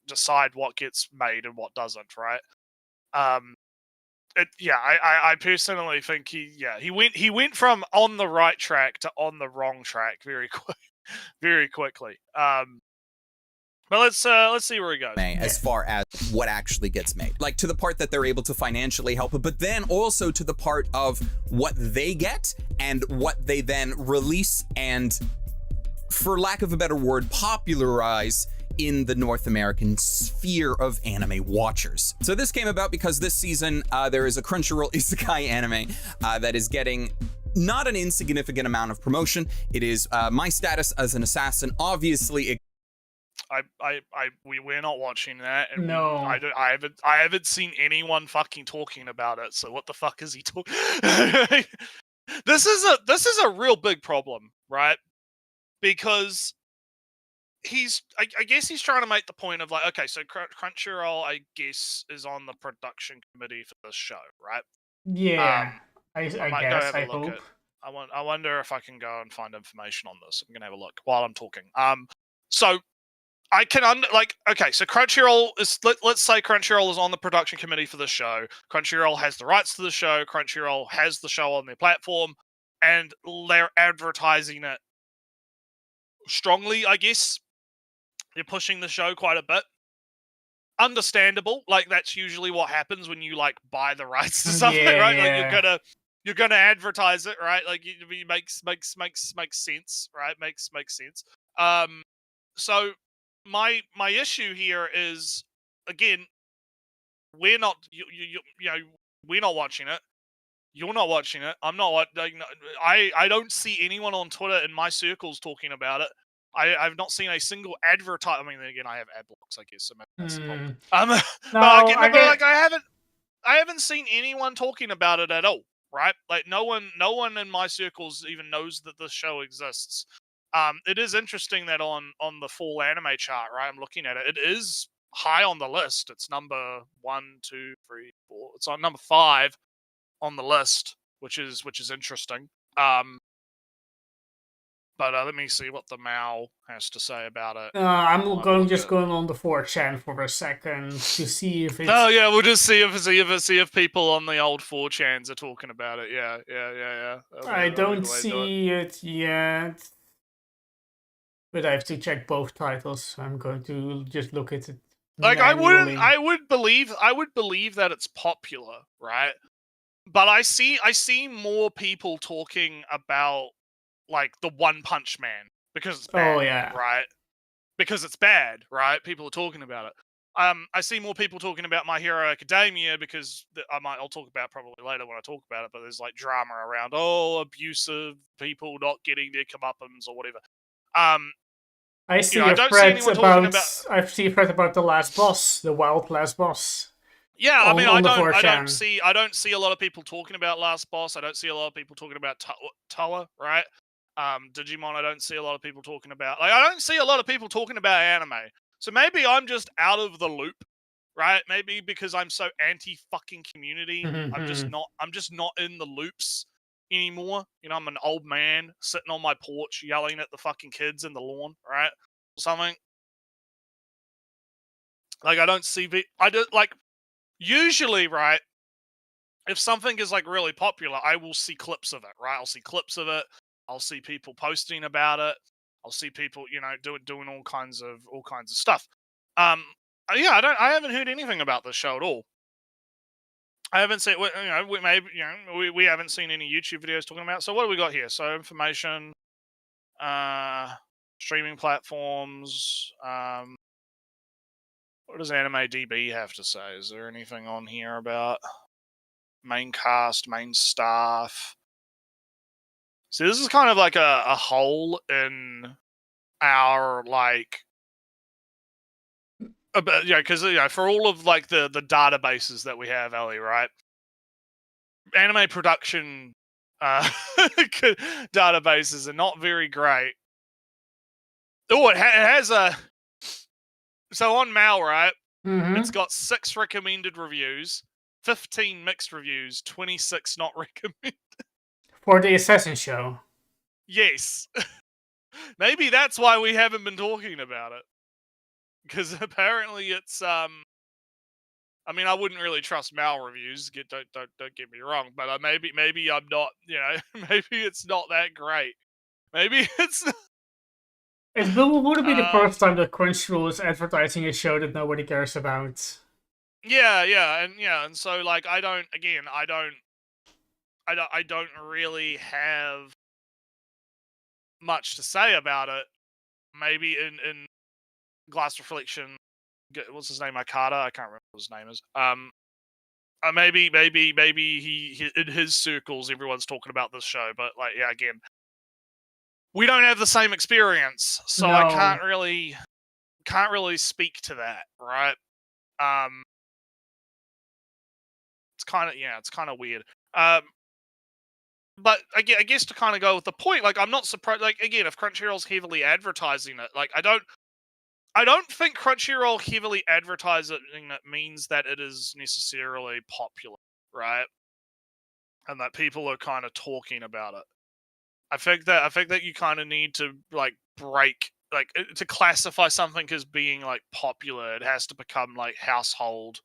decide what gets made and what doesn't, right? I personally think he went from on the right track to on the wrong track very quickly. But let's see where he goes. As far as what actually gets made, like to the part that they're able to financially help it, but then also to the part of what they get and what they then release and, for lack of a better word, popularize in the North American sphere of anime watchers. So this came about because this season there is a Crunchyroll isekai anime that is getting not an insignificant amount of promotion. It is My Status as an Assassin. Obviously, we're not watching that. And No. I haven't seen anyone fucking talking about it. So what the fuck is he talking? This is a real big problem, right? Because I guess he's trying to make the point of like, okay, so Crunchyroll, I guess, is on the production committee for this show, right? Yeah, I might go guess. have a I look hope. at. I wonder if I can go and find information on this. I'm gonna have a look while I'm talking. So I can okay, so Crunchyroll is, let's say Crunchyroll is on the production committee for this show. Crunchyroll has the rights to the show. Crunchyroll has the show on their platform, and they're advertising it strongly, I guess. They're pushing the show quite a bit. Understandable. Like, that's usually what happens when you like buy the rights to something, right? Yeah. Like, you're gonna advertise it, right? Like, it makes sense, right? Makes sense. So my issue here is, again, we're not we're not watching it. You're not watching it. I'm not. I don't see anyone on Twitter in my circles talking about it. I've not seen a single advertise. I mean, again, I have ad blocks, I guess. So maybe that's the problem. But I haven't seen anyone talking about it at all. Right? Like, no one in my circles even knows that this show exists. It is interesting that on the fall anime chart, right? I'm looking at it. It is high on the list. It's number 1, 2, 3, 4. It's on number 5 on the list, which is interesting. But let me see what the Mao has to say about it. I'm going on the 4chan for a second to see if it's. Oh yeah, we'll just see if people on the old 4chans are talking about it. Yeah. I don't see it yet, but I have to check both titles. So I'm going to just look at it. Like, manually. I would believe that it's popular, right? But I see more people talking about, like, the One Punch Man because it's bad, right? Because it's bad, right? People are talking about it. I see more people talking about My Hero Academia because I'll talk about it probably later when I talk about it. But there's like drama around abusive people not getting their comeuppance or whatever. I see a thread about the last boss, the wild last boss. Yeah, I mean, I don't see a lot of people talking about Last Boss. I don't see a lot of people talking about Toa, right? Digimon, I don't see a lot of people talking about. Like, I don't see a lot of people talking about anime. So maybe I'm just out of the loop, right? Maybe because I'm so anti fucking community, I'm just not in the loops anymore. You know, I'm an old man sitting on my porch yelling at the fucking kids in the lawn, right? Or something. Like, I don't see I do, like, usually, right, if something is like really popular, I will see clips of it, right? I'll see clips of it. I'll see people posting about it. I'll see people, you know, doing all kinds of stuff. Yeah, I haven't heard anything about this show at all. I haven't seen, you know, we haven't seen any YouTube videos talking about it. So what do we got here? So information, streaming platforms. What does AnimeDB have to say? Is there anything on here about main cast, main staff? So this is kind of like a hole in our, like, because for all of like the databases that we have, Ellie, right? Anime production databases are not very great. Oh, it has a. So on Mal, right? Mm-hmm. It's got 6 recommended reviews, 15 mixed reviews, 26 not recommended. For the Assassin show. Yes. Maybe that's why we haven't been talking about it. Because apparently it's I mean, I wouldn't really trust Mal reviews. Don't get me wrong, but maybe I'm not. You know, maybe it's not that great. Maybe it's. It wouldn't be the first time that Crunchyroll is advertising a show that nobody cares about. Yeah, and so like I don't really have much to say about it. Maybe in Glass Reflection, what's his name? Akata? I can't remember what his name is. Maybe he in his circles everyone's talking about this show, but like, yeah, again, we don't have the same experience, so No. I can't really speak to that, right? It's kind of weird. But I guess to kind of go with the point, like, I'm not surprised. Like, again, if Crunchyroll's heavily advertising it, like, I don't think Crunchyroll heavily advertising it means that it is necessarily popular, right? And that people are kind of talking about it. I think that you kind of need to like break, like, to classify something as being like popular, it has to become like household,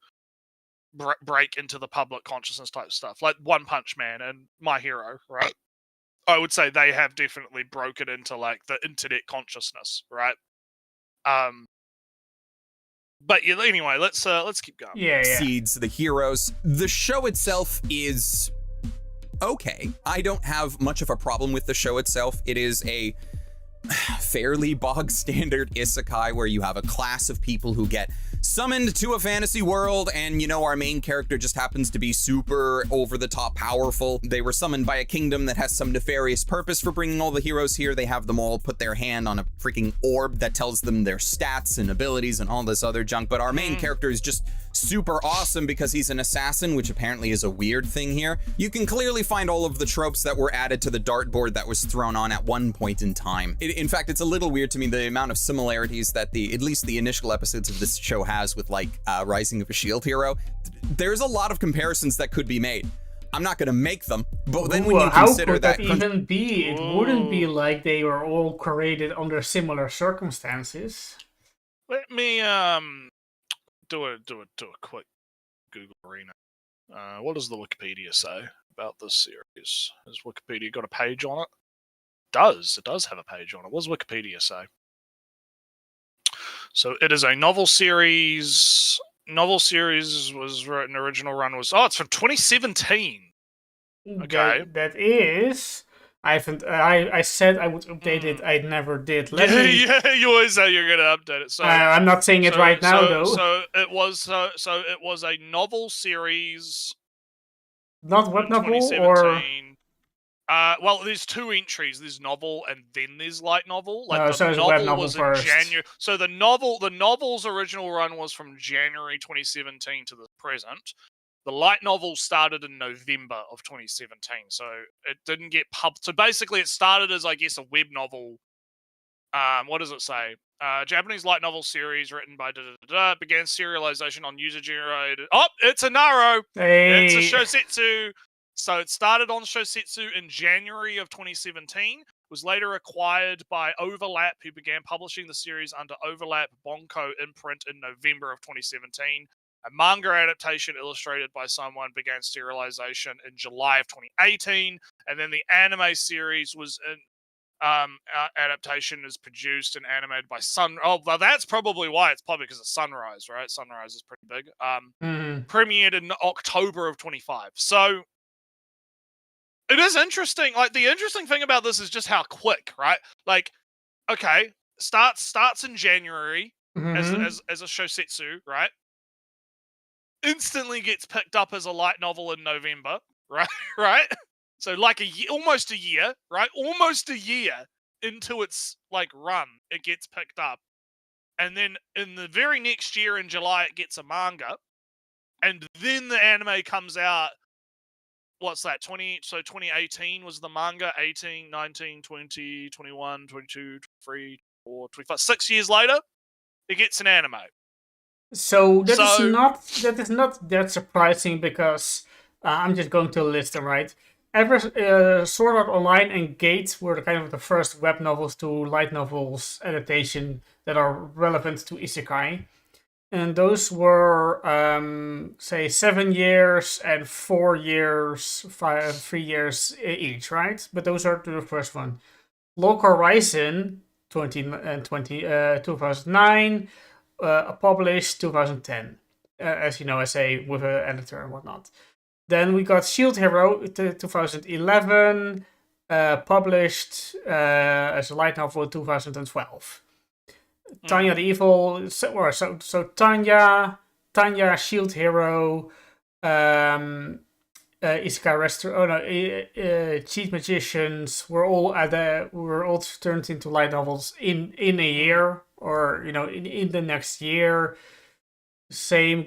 break into the public consciousness type stuff, like One Punch Man and My Hero, right? I would say they have definitely broken into like the internet consciousness, right? But yeah, anyway, let's keep going. Yeah. Seeds the heroes. The show itself is okay. I don't have much of a problem with the show itself. It is a fairly bog standard isekai where you have a class of people who get summoned to a fantasy world, and you know, our main character just happens to be super over the top powerful. They were summoned by a kingdom that has some nefarious purpose for bringing all the heroes here. They have them all put their hand on a freaking orb that tells them their stats and abilities and all this other junk, but our main character is just super awesome because he's an assassin, which apparently is a weird thing here. You can clearly find all of the tropes that were added to the dartboard that was thrown on at one point in time. In fact, it's a little weird to me the amount of similarities that at least the initial episodes of this show has with like Rising of a Shield Hero. There's a lot of comparisons that could be made. I'm not going to make them, but then when you consider how could that even be? It wouldn't be like they were all created under similar circumstances. Let me do a quick Google arena. What does the Wikipedia say about this series? Has Wikipedia got a page on it? It does have a page on it. What does Wikipedia say? So it is a novel series. Novel series was written. Original run was it's from 2017. Okay, that is. I said I would update it. I never did. Yeah, you always say you're gonna update it. So I'm not saying it right now, though. So it was a novel series. Not what novel or. Well, there's 2 entries. There's novel and then there's light novel. Like so the web novel was first. in January. So the novel's original run was from January 2017 to the present. The light novel started in November of 2017, so it didn't get published. So basically, it started as, I guess, a web novel. What does it say? Japanese light novel series written by began serialization on user-generated. Oh, it's a Naro! Hey. It's a Shosetsu! So it started on Shosetsu in January of 2017, was later acquired by Overlap, who began publishing the series under Overlap Bonko imprint in November of 2017. A manga adaptation illustrated by someone began serialization in July of 2018, and then the anime series was in adaptation is produced and animated by Sun. Oh, well, that's probably why. It's probably because of Sunrise, right? Sunrise is pretty big. Premiered in October of 25. So it is interesting. Like, the interesting thing about this is just how quick, right? Like, okay, starts in January as a Shosetsu, right? Instantly gets picked up as a light novel in November, right? Right? So like almost a year, right? Almost a year into its like run, it gets picked up. And then in the very next year in July, it gets a manga. And then the anime comes out. What's that? 2018 was the manga, 18, 19, 20, 21, 22, 23, 24, 25. 6 years later, it gets an anime. So that is not that surprising, because I'm just going to list them, right. Sword Art Online and Gate were kind of the first web novels to light novels adaptation that are relevant to isekai. And those were, say, 7 years and 4 years, 3 years each, right? But those are the first one. Log Horizon, 2009, published 2010, as you know, I say, with an editor and whatnot. Then we got Shield Hero, 2011, published as a light novel in 2012. Tanya the Evil, so Tanya, Shield Hero, Isekai Restaurant, Cheat Magicians were all turned into light novels in a year, or in the next year. Same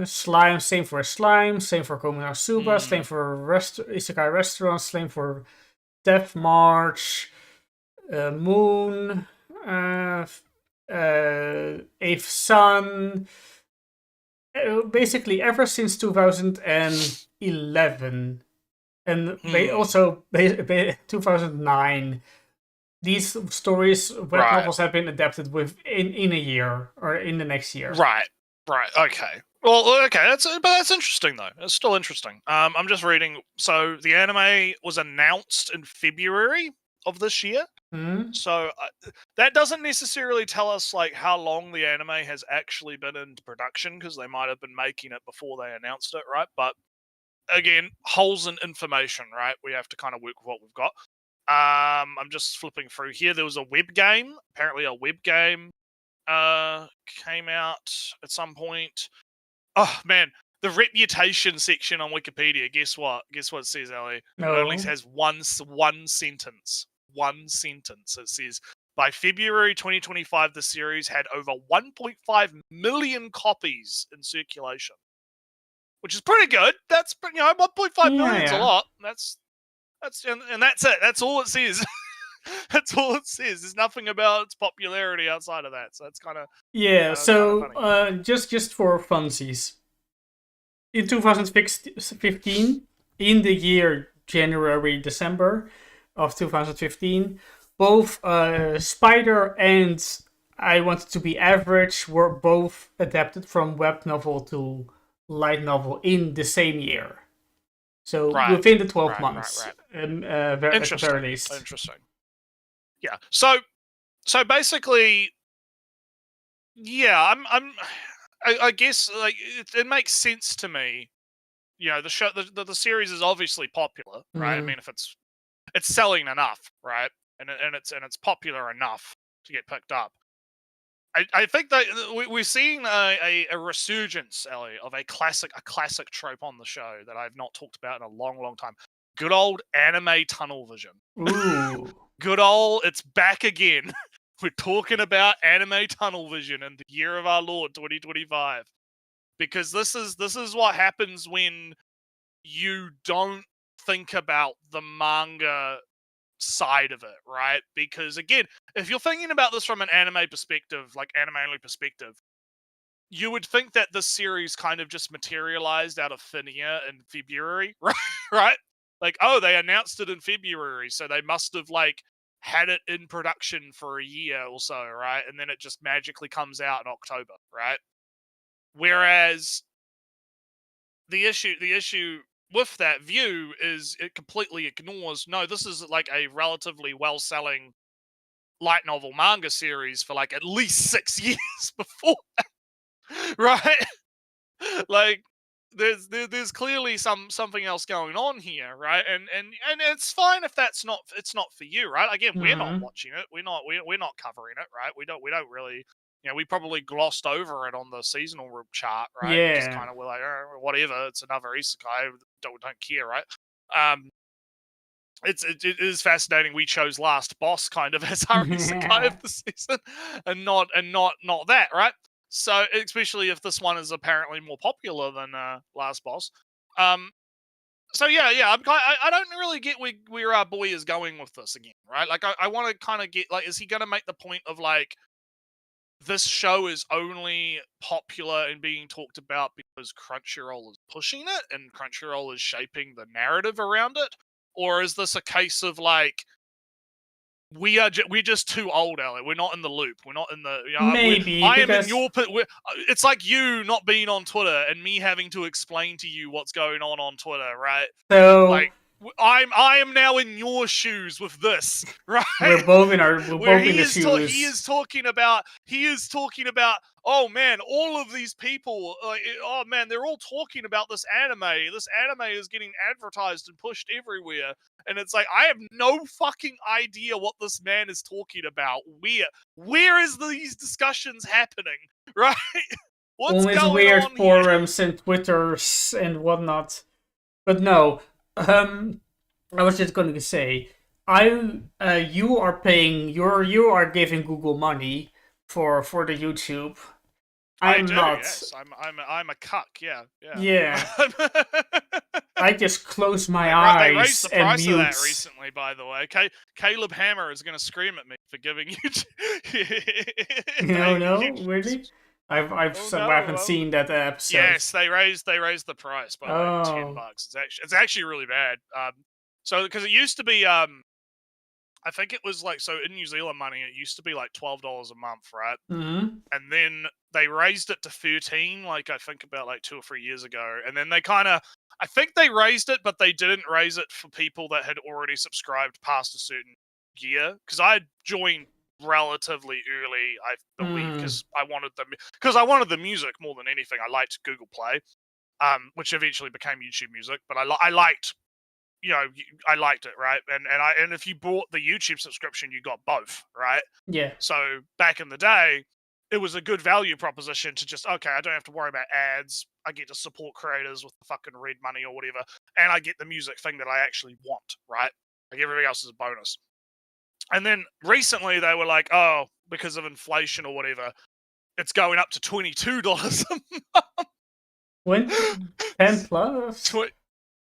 Slime, same for Slime, same for Konosuba, same for Isekai Restaurant, same for Death March, Moon, Eighth Sun. Basically, ever since 2011, and also 2009. These stories, web novels, have been adapted in a year or in the next year. Right. Okay. Well, okay. That's interesting though. It's still interesting. I'm just reading. So the anime was announced in February of this year. So that doesn't necessarily tell us like how long the anime has actually been in production, because they might have been making it before they announced it, right? But again, holes in information, right? We have to kind of work with what we've got. I'm just flipping through here. There was a web game. Apparently a web game came out at some point. Oh, man. The reputation section on Wikipedia, guess what? Guess what it says, Ellie? No. It only has one sentence. One sentence. It says, by February 2025, the series had over 1.5 million copies in circulation. Which is pretty good. That's, 1.5 million is a lot. That's and that's it. That's all it says. That's all it says. There's nothing about its popularity outside of that. So that's kind of just for funsies. In 2015, in the year January-December of 2015, both Spider and I Want to Be Average were both adapted from web novel to light novel in the same year. So within the 12 months, at the very least. Interesting. Yeah. So basically, yeah. I guess like it makes sense to me. The show, the series is obviously popular, right? I mean, if it's selling enough, right, and it's popular enough to get picked up. I think that we're seeing a resurgence, Ellie, of a classic trope on the show that I've not talked about in a long, long time. Good old anime tunnel vision. Ooh. Good old, it's back again. We're talking about anime tunnel vision in the year of our Lord 2025. Because this is what happens when you don't think about the manga side of it, right? Because again, if you're thinking about this from an anime perspective, like anime only perspective, you would think that this series kind of just materialized out of thin air in February, right? Right? Like, oh, they announced it in February, so they must have like had it in production for a year or so, right? And then it just magically comes out in October, right? Whereas the issue with that view is it completely ignores, no, this is like a relatively well-selling light novel manga series for like at least 6 years before that, right? Like there's clearly something else going on here, right? And it's fine if it's not for you, right? Again, we're not Mhm. watching it. We're not covering it, right? We don't really, we probably glossed over it on the seasonal chart, right? And just Yeah. kind of were like, whatever, it's another isekai, don't care, right? Um it is fascinating we chose Last Boss kind of as our isekai of the season and not that, right? So especially if this one is apparently more popular than Last Boss. Um so yeah, I don't really get where our boy is going with this again, right? Like I want to kind of get like, is he going to make the point of like this show is only popular and being talked about because Crunchyroll is pushing it and Crunchyroll is shaping the narrative around it? Or is this a case of like, we're just too old, Elliot. We're not in the loop. We're not in the. Maybe I am in because your. It's like you not being on Twitter and me having to explain to you what's going on Twitter, right? so Like I am now in your shoes with this, right? we're both in Where the shoes. he is talking about oh man, all of these people, oh man, they're all talking about this anime. This anime is getting advertised and pushed everywhere, and it's like I have no fucking idea what this man is talking about. Where is these discussions happening, right? What's On his going weird on here? forums and Twitters and whatnot. But no, I was just going to say, you are paying, you are giving Google money for the YouTube. I'm not. Yes, I'm a cuck. Yeah. Yeah. I just close my They raised eyes the and price of mute. that recently, by the way. Caleb Hammer is going to scream at me for giving you. No, really? I haven't no. seen that episode. Yes, they raised the price by like $10. It's actually really bad. So because it used to be I think it was like, so in New Zealand money it used to be like $12 a month, right? Mm-hmm. And then they raised it to 13, like I think about like 2 or 3 years ago. And then they kind of, I think they raised it, but they didn't raise it for people that had already subscribed past a certain year. Because I joined relatively early, I believe, because I wanted the music more than anything. I liked Google Play, which eventually became YouTube Music. But I liked, I liked it, right? And if you bought the YouTube subscription, you got both, right? Yeah. So back in the day, it was a good value proposition to just, okay, I don't have to worry about ads. I get to support creators with the fucking red money or whatever. And I get the music thing that I actually want, right? Like everything else is a bonus. And then recently they were like, oh, because of inflation or whatever, it's going up to $22 a month. 10 plus?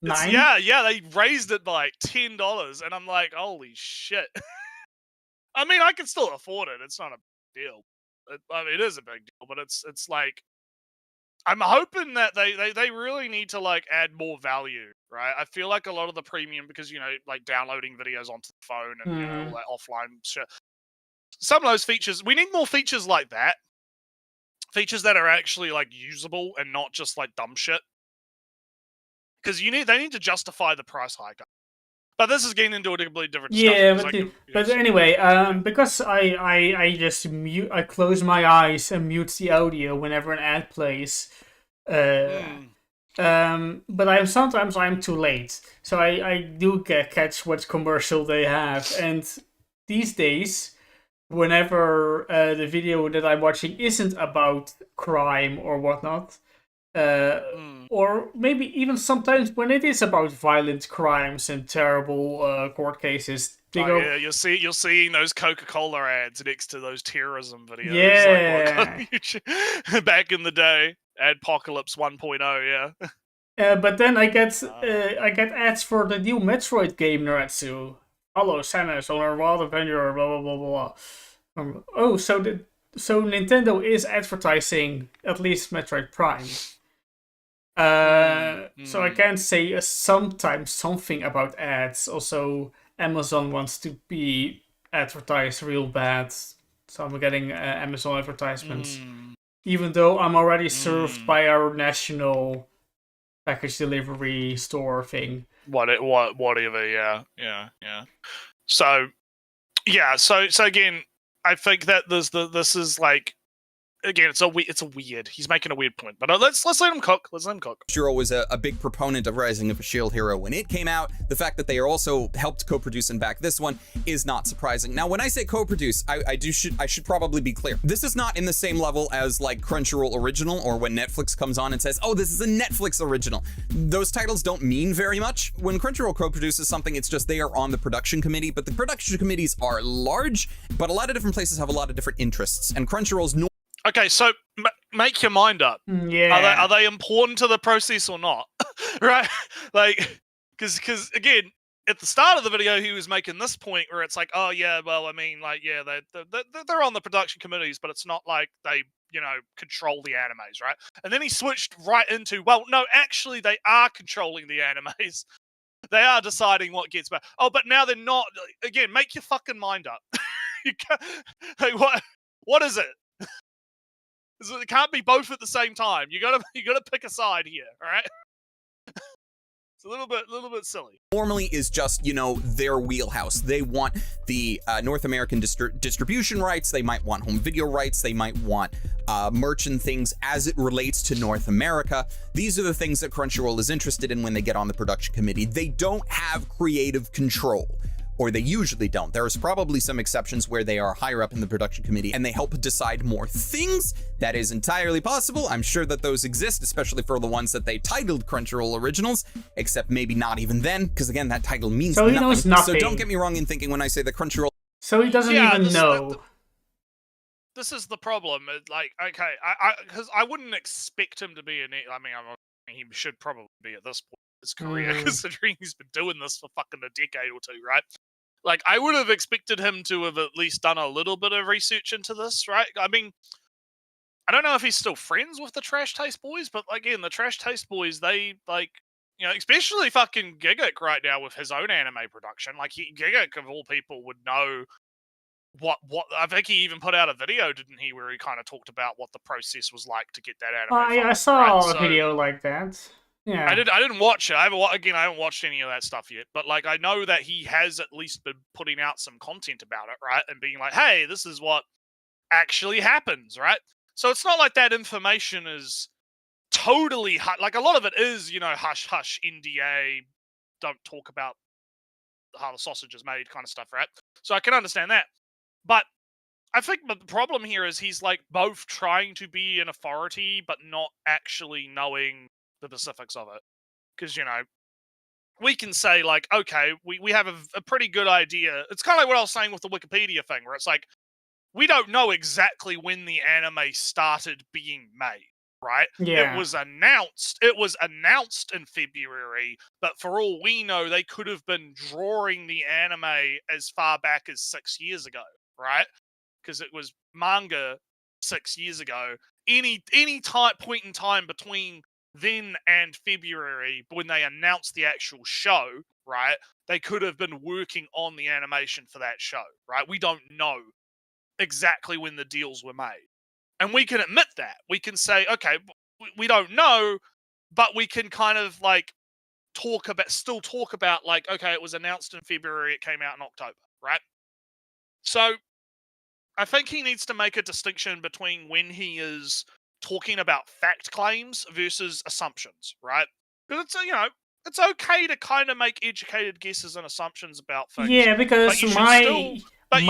9? Yeah, they raised it by like $10. And I'm like, holy shit. I mean, I can still afford it. It's not a big deal. I mean, it is a big deal, but it's like, I'm hoping that they really need to like add more value, right? I feel like a lot of the premium, because like downloading videos onto the phone and all that offline shit. Some of those features, we need more features like that. Features that are actually like usable and not just like dumb shit. Because they need to justify the price hike. But this is getting into a completely different discussion. But anyway, because I just I close my eyes and mute the audio whenever an ad plays. But sometimes I'm too late, so I do catch what commercial they have. And these days, whenever the video that I'm watching isn't about crime or whatnot, or maybe even sometimes when it is about violent crimes and terrible court cases, yeah, you're seeing those Coca-Cola ads next to those terrorism videos. Yeah, like back in the day, Adpocalypse 1.0. Yeah. But then I get ads for the new Metroid game, Naretsu. Follow Samus on her wild adventure. Blah blah blah blah. So so Nintendo is advertising at least Metroid Prime. So I can say sometimes something about ads. Also, Amazon wants to be advertised real bad, so I'm getting Amazon advertisements. Even though I'm already served by our national package delivery store thing. Whatever, yeah. So again, I think that this is like, again, it's a weird. He's making a weird point, but let's let him cook. Crunchyroll was a big proponent of Rising of a Shield Hero when it came out. The fact that they are also helped co-produce and back this one is not surprising. Now, when I say co-produce, I should probably be clear. This is not in the same level as like Crunchyroll original, or when Netflix comes on and says, "Oh, this is a Netflix original." Those titles don't mean very much. When Crunchyroll co-produces something, it's just they are on the production committee. But the production committees are large, but a lot of different places have a lot of different interests, and Crunchyroll's Okay, so make your mind up. Yeah. Are they important to the process or not? Right? Like, because again, at the start of the video, he was making this point where it's like, oh yeah, well, I mean, like, yeah, they're on the production committees, but it's not like they, control the animes, right? And then he switched right into, well, no, actually, they are controlling the animes. They are deciding what gets back. Oh, but now they're not. Again, make your fucking mind up. You can't, like, what is it? It can't be both at the same time. You gotta pick a side here, all right? It's a little bit silly. Normally is just, their wheelhouse. They want the North American distribution rights. They might want home video rights. They might want merch and things as it relates to North America. These are the things that Crunchyroll is interested in when they get on the production committee. They don't have creative control. Or they usually don't. There's probably some exceptions where they are higher up in the production committee and they help decide more things. That is entirely possible. I'm sure that those exist, especially for the ones that they titled Crunchyroll Originals, except maybe not even then, because again, that title means so he knows nothing. So don't get me wrong in thinking when I say that Crunchyroll... So he doesn't even know. This is the problem. Like, okay, because I wouldn't expect him to be he should probably be at this point in his career, considering he's been doing this for fucking a decade or two, right? Like, I would have expected him to have at least done a little bit of research into this, right? I mean, I don't know if he's still friends with the Trash Taste Boys, but again, the Trash Taste Boys, they, like, especially fucking Gigguk right now with his own anime production. Like, Gigguk, of all people, would know what I think he even put out a video, didn't he, where he kind of talked about what the process was like to get that anime. I saw a video like that. Yeah, I didn't watch it. I haven't watched any of that stuff yet. But like, I know that he has at least been putting out some content about it, right? And being like, "Hey, this is what actually happens," right? So it's not like that information is totally like, a lot of it is, hush hush NDA, don't talk about how the sausage is made kind of stuff, right? So I can understand that, but I think the problem here is he's like both trying to be an authority but not actually knowing the specifics of it. Because, we can say like, okay, we have a pretty good idea. It's kind of like what I was saying with the Wikipedia thing, where it's like, we don't know exactly when the anime started being made, right? Yeah. It was announced in February, but for all we know, they could have been drawing the anime as far back as 6 years ago, right? Because it was manga 6 years ago. Any point in time between then and February, when they announced the actual show, right, they could have been working on the animation for that show, right? We don't know exactly when the deals were made. And we can admit that. We can say, okay, we don't know, but we can kind of like talk about like, okay, it was announced in February, it came out in October, right? So I think he needs to make a distinction between when he is talking about fact claims versus assumptions, right? Because it's, it's okay to kind of make educated guesses and assumptions about things. Yeah, because but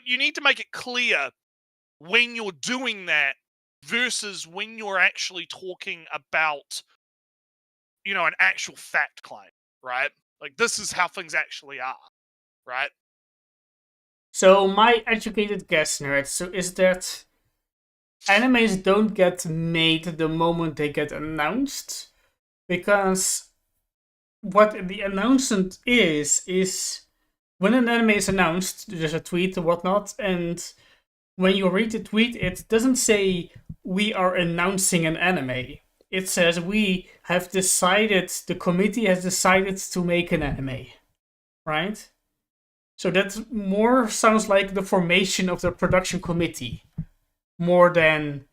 you need to make it clear when you're doing that versus when you're actually talking about, an actual fact claim, right? Like, this is how things actually are, right? So my educated guess, Nerd, is that animes don't get made the moment they get announced, because what the announcement is when an anime is announced, there's a tweet or whatnot, and when you read the tweet, it doesn't say we are announcing an anime. It says we have decided, the committee has decided to make an anime, right? So that more sounds like the formation of the production committee, more than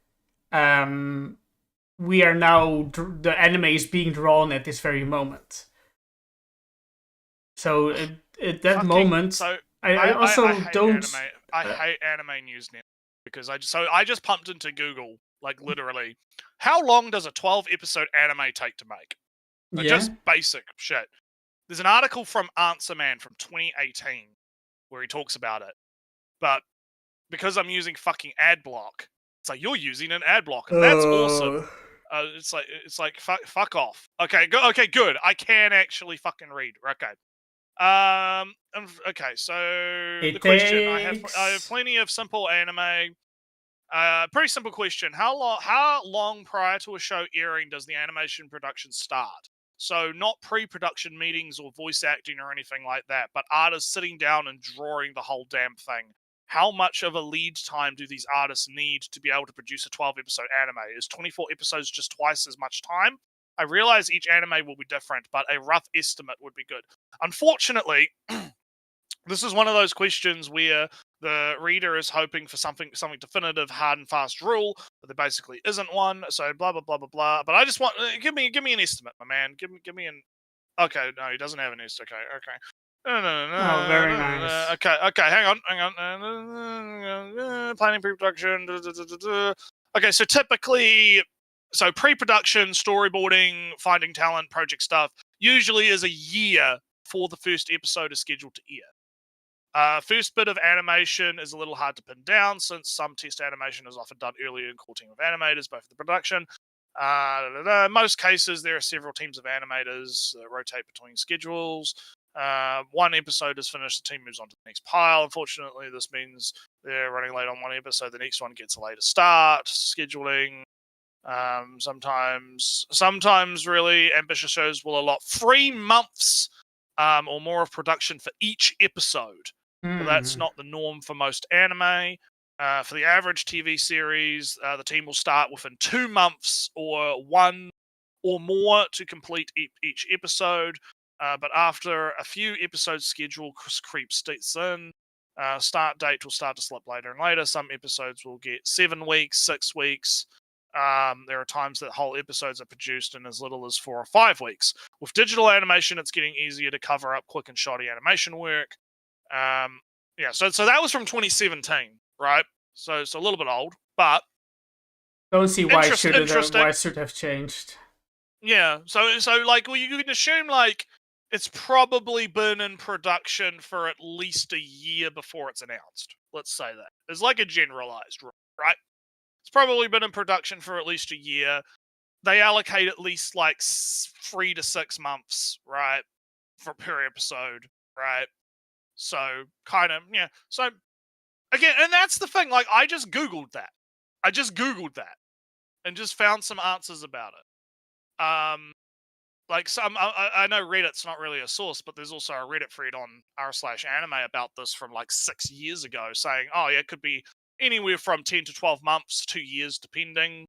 we are now, the anime is being drawn at this very moment. So at that moment, So I also hate don't. Anime. I hate Anime News now because I just pumped into Google, like literally, how long does a 12-episode anime take to make? Like, Yeah. just basic shit. There's an article from Answer Man from 2018 where he talks about it, but because I'm using fucking ad block, it's like you're using an ad block, and that's awesome. It's like fuck off. Okay, okay, good. I can actually fucking read. Okay. Okay. So the question I have plenty of simple anime. Pretty simple question. How long prior to a show airing does the animation production start? So not pre-production meetings or voice acting or anything like that, but artists sitting down and drawing the whole damn thing. How much of a lead time do these artists need to be able to produce a 12-episode anime? Is 24 episodes just twice as much time? I realize each anime will be different, but a rough estimate would be good. Unfortunately, this is one of those questions where the reader is hoping for something definitive, hard and fast rule, but there basically isn't one. So blah blah blah blah blah. But I just want give me an estimate, my man. Give me an. Okay, no, he doesn't have an estimate. Okay. Oh, very nice. Okay, hang on. Planning pre-production. Okay, so typically, pre-production, storyboarding, finding talent, project stuff usually is a year before the first episode is scheduled to air. First bit of animation is a little hard to pin down since some test animation is often done earlier in core team of animators, both for the production. In most cases, there are several teams of animators that rotate between schedules. One episode is finished, the team moves on to the next pile. Unfortunately, this means they're running late on one episode, the next one gets a later start. Scheduling. Sometimes really ambitious shows will allot 3 months or more of production for each episode. But that's not the norm for most anime. For the average TV series, the team will start within 2 months or 1 or more to complete each episode. But after a few episodes, schedule creeps in. Start date will start to slip later and later. Some episodes will get 7 weeks, 6 weeks. There are times that whole episodes are produced in as little as 4 or 5 weeks. With digital animation, it's getting easier to cover up quick and shoddy animation work. So that was from 2017, right? So it's a little bit old, but don't see why it should have changed. Yeah, so like, well, you can assume like it's probably been in production for at least a year before it's announced. Let's say that. It's like a generalized rule, right? It's probably been in production for at least a year. They allocate at least like 3 to 6 months, right, per episode, right? So kind of, yeah. So again, and that's the thing. Like, I just googled that, and just found some answers about it. Like I know Reddit's not really a source, but there's also a Reddit thread on r/anime about this from like 6 years ago, saying, oh yeah, it could be anywhere from 10 to 12 months, 2 years, depending,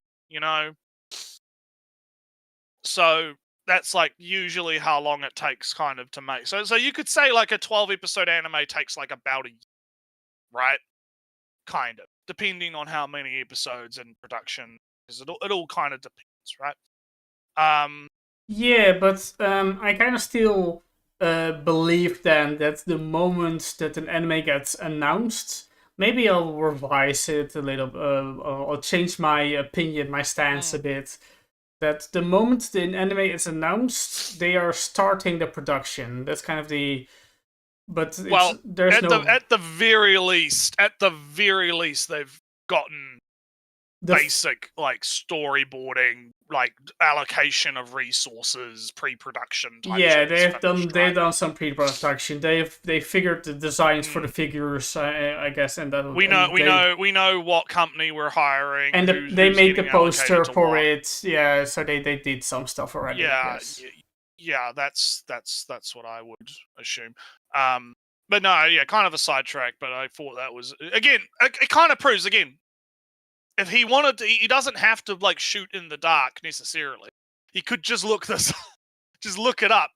So that's like usually how long it takes kind of to make. So you could say like a 12-episode anime takes like about a year, right? Kind of, depending on how many episodes in production, because it all kind of depends, right? Yeah, but I kind of still believe then that the moment that an anime gets announced, maybe I'll revise it a little. I'll change my opinion, my stance a bit. That the moment the anime is announced, they are starting the production. That's kind of the. But at the very least, they've gotten basic like storyboarding, like allocation of resources, pre-production type. Yeah, they've done some pre-production. They figured the designs for the figures, I guess, and that we know what company we're hiring, and they made the poster for it. Yeah, so they did some stuff already. Yeah, that's what I would assume. But no, yeah, kind of a sidetrack. But I thought that was again. It kind of proves again. If he wanted to, he doesn't have to like shoot in the dark necessarily. He could just look this, just look it up,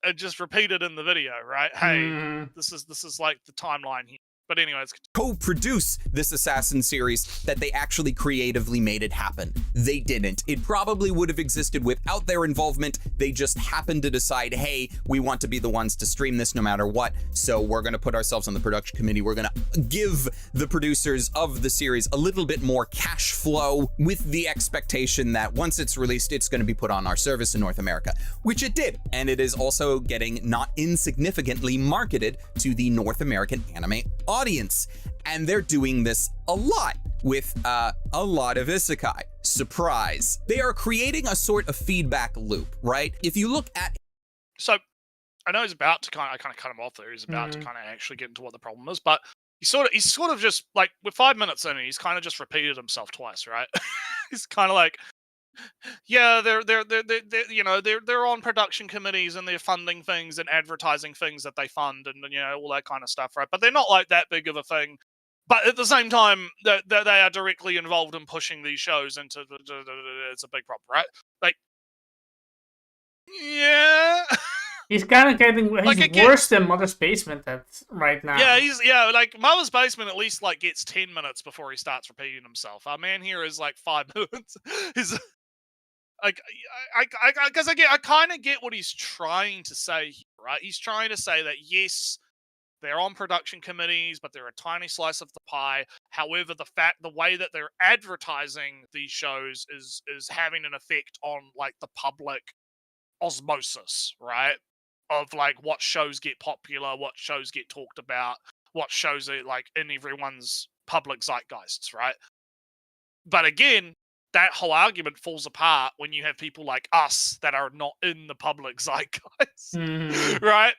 and just repeat it in the video, right? Hey, this is like the timeline here. But anyways, co-produce this Assassin series that they actually creatively made it happen. They didn't. It probably would have existed without their involvement. They just happened to decide, hey, we want to be the ones to stream this no matter what, so we're going to put ourselves on the production committee. We're going to give the producers of the series a little bit more cash flow with the expectation that once it's released, it's going to be put on our service in North America, which it did. And it is also getting not insignificantly marketed to the North American anime audience. And they're doing this a lot with a lot of isekai. Surprise. They are creating a sort of feedback loop, right? If you look at... So, I know he's about to I kind of cut him off there. He's about to kind of actually get into what the problem is, but he's sort of just, like, we're 5 minutes in and he's kind of just repeated himself twice, right? He's kind of like, yeah, they're you know, they're on production committees and they're funding things and advertising things that they fund and, you know, all that kind of stuff, right? But they're not like that big of a thing. But at the same time, they are directly involved in pushing these shows into it's a big problem, right? Like, yeah. He's kind of getting Like, worse than Mother's Basement right now. Yeah, like Mother's Basement at least like gets 10 minutes before he starts repeating himself. Our man here is like 5 minutes. He's like, because I kind of get what he's trying to say here, right? He's trying to say that yes, they're on production committees, but they're a tiny slice of the pie. However, the way that they're advertising these shows is having an effect on like the public osmosis, right? Of like what shows get popular, what shows get talked about, what shows are like in everyone's public zeitgeists, right? But again, that whole argument falls apart when you have people like us that are not in the public zeitgeist, right?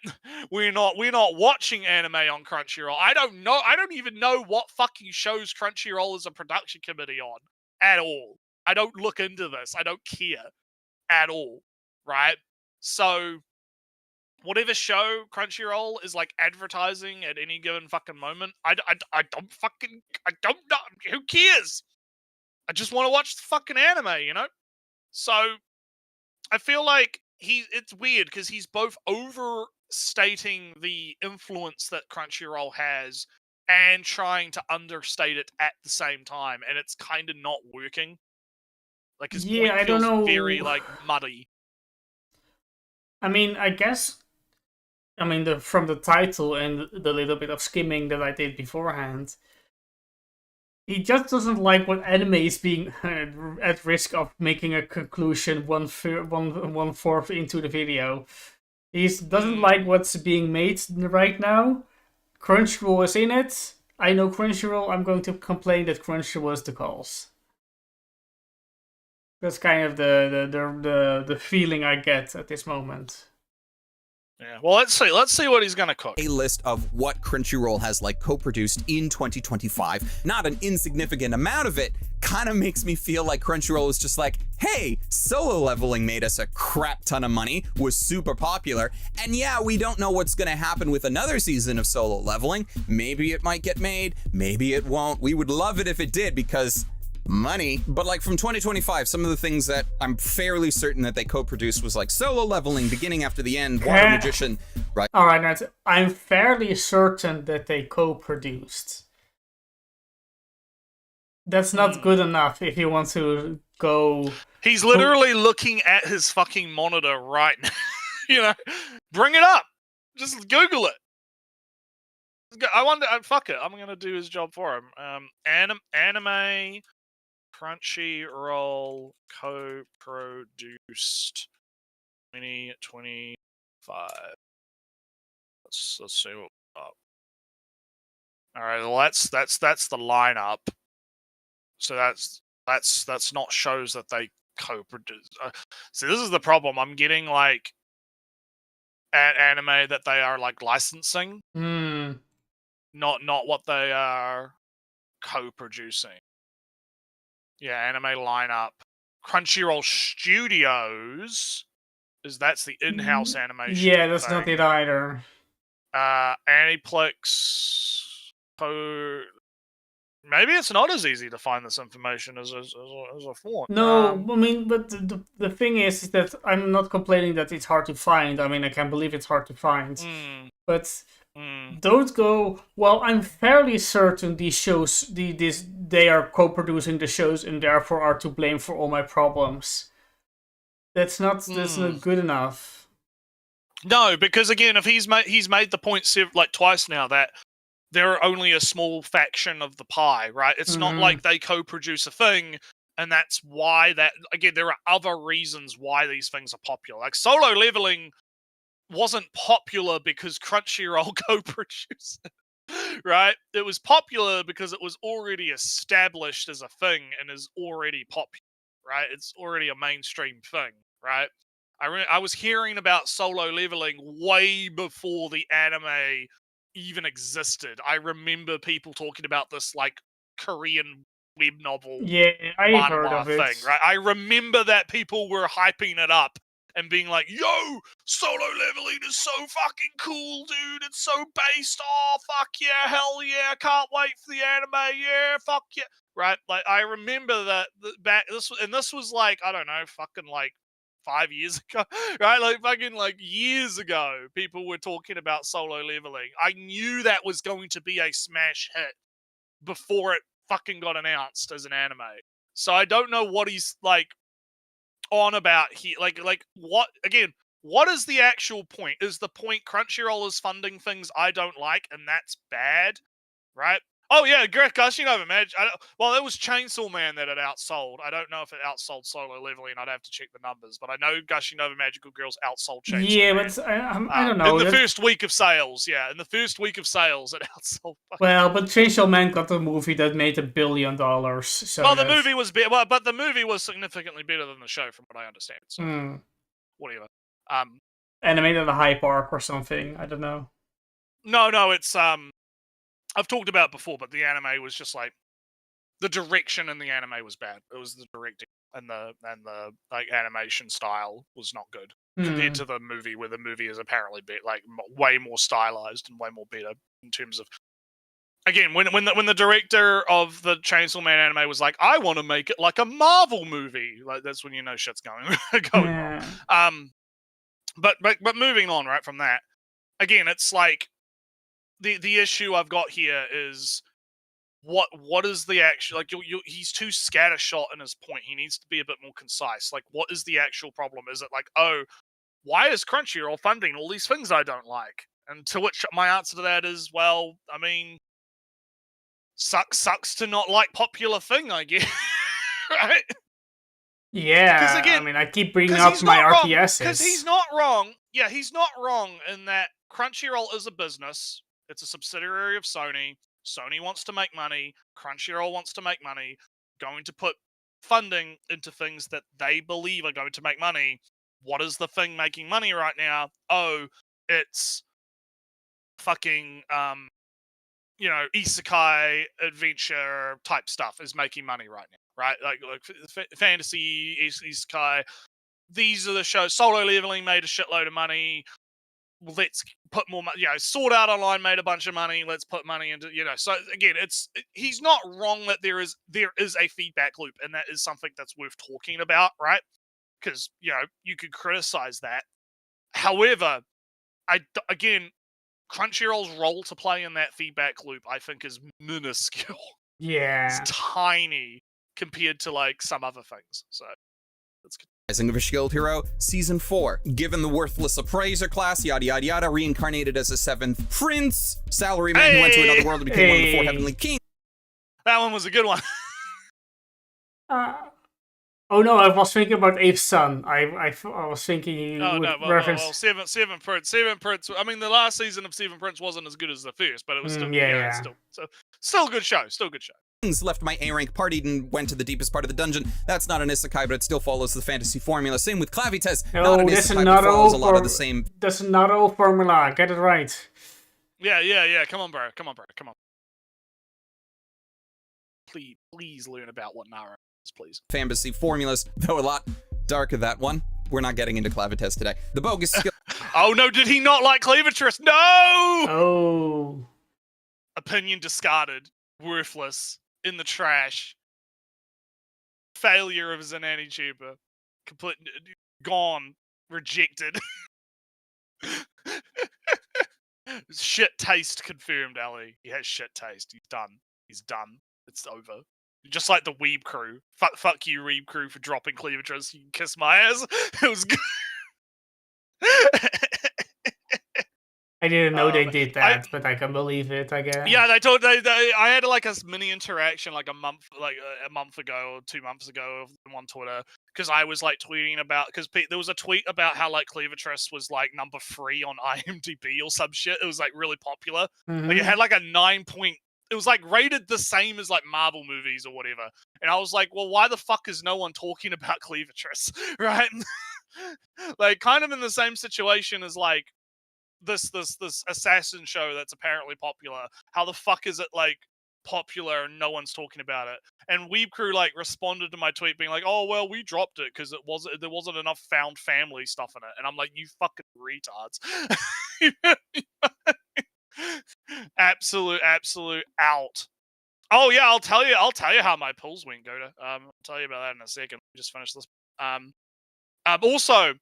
We're not watching anime on Crunchyroll. I don't even know what fucking shows Crunchyroll is a production committee on at all. I don't look into this. I don't care at all, right? So whatever show Crunchyroll is like advertising at any given fucking moment, I don't know. Who cares? I just want to watch the fucking anime, you know? So I feel like it's weird because he's both overstating the influence that Crunchyroll has and trying to understate it at the same time, and it's kind of not working. Like his point I feels don't know. very like muddy. I mean, from the title and the little bit of skimming that I did beforehand, he just doesn't like what anime is being at risk of making a conclusion one fourth into the video. He doesn't like what's being made right now. Crunchyroll is in it. I know Crunchyroll. I'm going to complain that Crunchyroll is the cause. That's kind of the feeling I get at this moment. Yeah, well, let's see what he's gonna cook. A list of what Crunchyroll has like co-produced in 2025. Not an insignificant amount of it. Kind of makes me feel like Crunchyroll is just like, hey, Solo Leveling made us a crap ton of money, was super popular, and yeah, we don't know what's gonna happen with another season of Solo Leveling. Maybe it might get made, maybe it won't. We would love it if it did because money. But like from 2025, some of the things that I'm fairly certain that they co-produced was like Solo Leveling, Beginning After the End, Water Magician, right? All right, I'm fairly certain that they co-produced. That's not good enough if you want to go... He's literally looking at his fucking monitor right now. You know, bring it up. Just Google it. I wonder, fuck it, I'm gonna do his job for him. Anime Crunchyroll co-produced 2025. Let's see what up. All right, well that's the lineup. So that's not shows that they co-produce. See, this is the problem. I'm getting like anime that they are like licensing, not what they are co-producing. Yeah, anime lineup. Crunchyroll Studios that's the in-house animation. Yeah, that's not it either. Aniplex. Maybe it's not as easy to find this information as I thought. No, I mean, but the thing is that I'm not complaining that it's hard to find. I mean, I can't believe it's hard to find. But don't go, well, I'm fairly certain these shows, they are co-producing the shows and therefore are to blame for all my problems. That's not good enough. No, because again, if he's made the point like twice now that they're only a small faction of the pie, right? It's not like they co-produce a thing, and that's why again, there are other reasons why these things are popular. Like Solo Leveling wasn't popular because Crunchyroll co-produced it, right? It was popular because it was already established as a thing and is already popular, right? It's already a mainstream thing, right? I was hearing about Solo Leveling way before the anime even existed. I remember people talking about this like Korean web novel I heard of it. thing, right? I remember that people were hyping it up and being like, yo, Solo Leveling is so fucking cool, dude. It's so based. Oh, fuck yeah, hell yeah. Can't wait for the anime. Yeah, fuck yeah. Right? Like, I remember that this was like, I don't know, fucking like 5 years ago, right? Like fucking like years ago, people were talking about Solo Leveling. I knew that was going to be a smash hit before it fucking got announced as an anime. So I don't know what he's like on about here. Like what again? What is the actual point? Is the point Crunchyroll is funding things I don't like and that's bad, right? Oh yeah, Gushing Over Magic. Well, it was Chainsaw Man that it outsold. I don't know if it outsold Solo Leveling. I'd have to check the numbers, but I know Gushing Over Magical Girls outsold Chainsaw Man. Yeah, but I don't know. In the first week of sales, it outsold. Well, but Chainsaw Man got a movie that made $1 billion. So well, the movie was but the movie was significantly better than the show, from what I understand. So whatever. Animated a High Park or something. I don't know. No, it's I've talked about it before, but the anime was just like the direction in the anime was bad. It was the directing and the like animation style was not good compared to the movie, where the movie is apparently like way more stylized and way more better in terms of. Again, when the director of the Chainsaw Man anime was like, I want to make it like a Marvel movie, like that's when you know shit's going wrong. But moving on right from that, again, it's like. The issue I've got here is what is the actual, like he's too scattershot in his point. He needs to be a bit more concise. Like, what is the actual problem? Is it like, oh, why is Crunchyroll funding all these things I don't like? And to which my answer to that is, well, I mean, sucks to not like popular thing, I guess. Right? Yeah, again, I mean, I keep bringing up my RPSs. Because he's not wrong. Yeah, he's not wrong in that Crunchyroll is a business. It's a subsidiary of Sony. Sony wants to make money. Crunchyroll wants to make money. Going to put funding into things that they believe are going to make money. What is the thing making money right now? Oh, it's fucking, isekai adventure type stuff is making money right now, right? Like fantasy, isekai. These are the shows. Solo Leveling made a shitload of money. Let's put more money. Sword Art Online made a bunch of money. Let's put money into, So again, he's not wrong that there is a feedback loop, and that is something that's worth talking about, right? Because you could criticize that. However, Crunchyroll's role to play in that feedback loop, I think, is minuscule. Yeah, it's tiny compared to like some other things. So that's good. Rising of a Shield Hero, Season 4. Given the worthless appraiser class, yada yada yada, reincarnated as a 7th prince, salaryman who went to another world and became one of the 4 heavenly kings. That one was a good one. Oh no, I was thinking about 8th Son. I was thinking you would reference... Well, 7th Prince. 7th Prince, I mean, the last season of 7th Prince wasn't as good as the first, but it was still, still a good show. Still a good show. Left my A-rank partied and went to the deepest part of the dungeon. That's not an isekai, but it still follows the fantasy formula. Same with Clavites. Not an isekai, but follows a lot of the same... That's a Naruto formula. Get it right. Yeah. Come on, bro. Come on. Please learn about what Naruto is, please. Fantasy formulas, though a lot darker, that one. We're not getting into Clavites today. The bogus skill... Oh no, did he not like Cleavertress? No! Oh. Opinion discarded. Worthless. In the trash. Failure as an anti-tuber. Complete. Gone. Rejected. Shit taste confirmed, Ali. He has shit taste. He's done. He's done. It's over. Just like the Weeb crew. Fuck you, Weeb crew, for dropping Cleavertress. You can kiss my ass. It was good. I didn't know they did that, but I can believe it, I guess. Yeah, I had like a mini interaction like a month ago or 2 months ago on Twitter, because I was like tweeting about, because there was a tweet about how like Cleavertress was like number 3 on IMDb or some shit. It was like really popular. Like it had like a 9 point. It was like rated the same as like Marvel movies or whatever. And I was like, well, why the fuck is no one talking about Cleavertress, right? Like kind of in the same situation as like this assassin show that's apparently popular. How the fuck is it like popular and no one's talking about it? And Weeb Crew like responded to my tweet being like, oh well, we dropped it because there wasn't enough found family stuff in it. And I'm like, you fucking retards. absolute out. Oh yeah, I'll tell you how my pulls went, Goda. I'll tell you about that in a second. Just finish this. Also,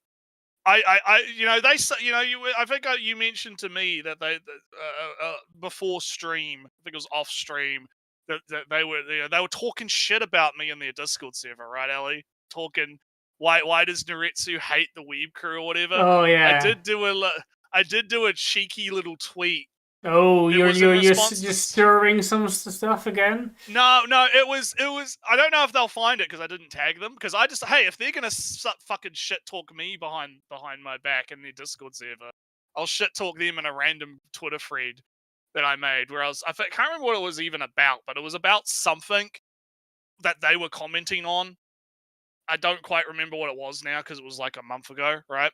I you know, they say, you know, I think you mentioned to me that they before stream, I think it was off stream, that they were talking shit about me in their Discord server, right, Ellie? Talking why does Naretsu hate the Weeb Crew or whatever? Oh yeah. I did do a cheeky little tweet. Oh, you're stirring some stuff again? No, it was. I don't know if they'll find it because I didn't tag them. Because I just, hey, if they're gonna fucking shit talk me behind my back in their Discord server, I'll shit talk them in a random Twitter thread that I made. Where I can't remember what it was even about, but it was about something that they were commenting on. I don't quite remember what it was now because it was like a month ago, right?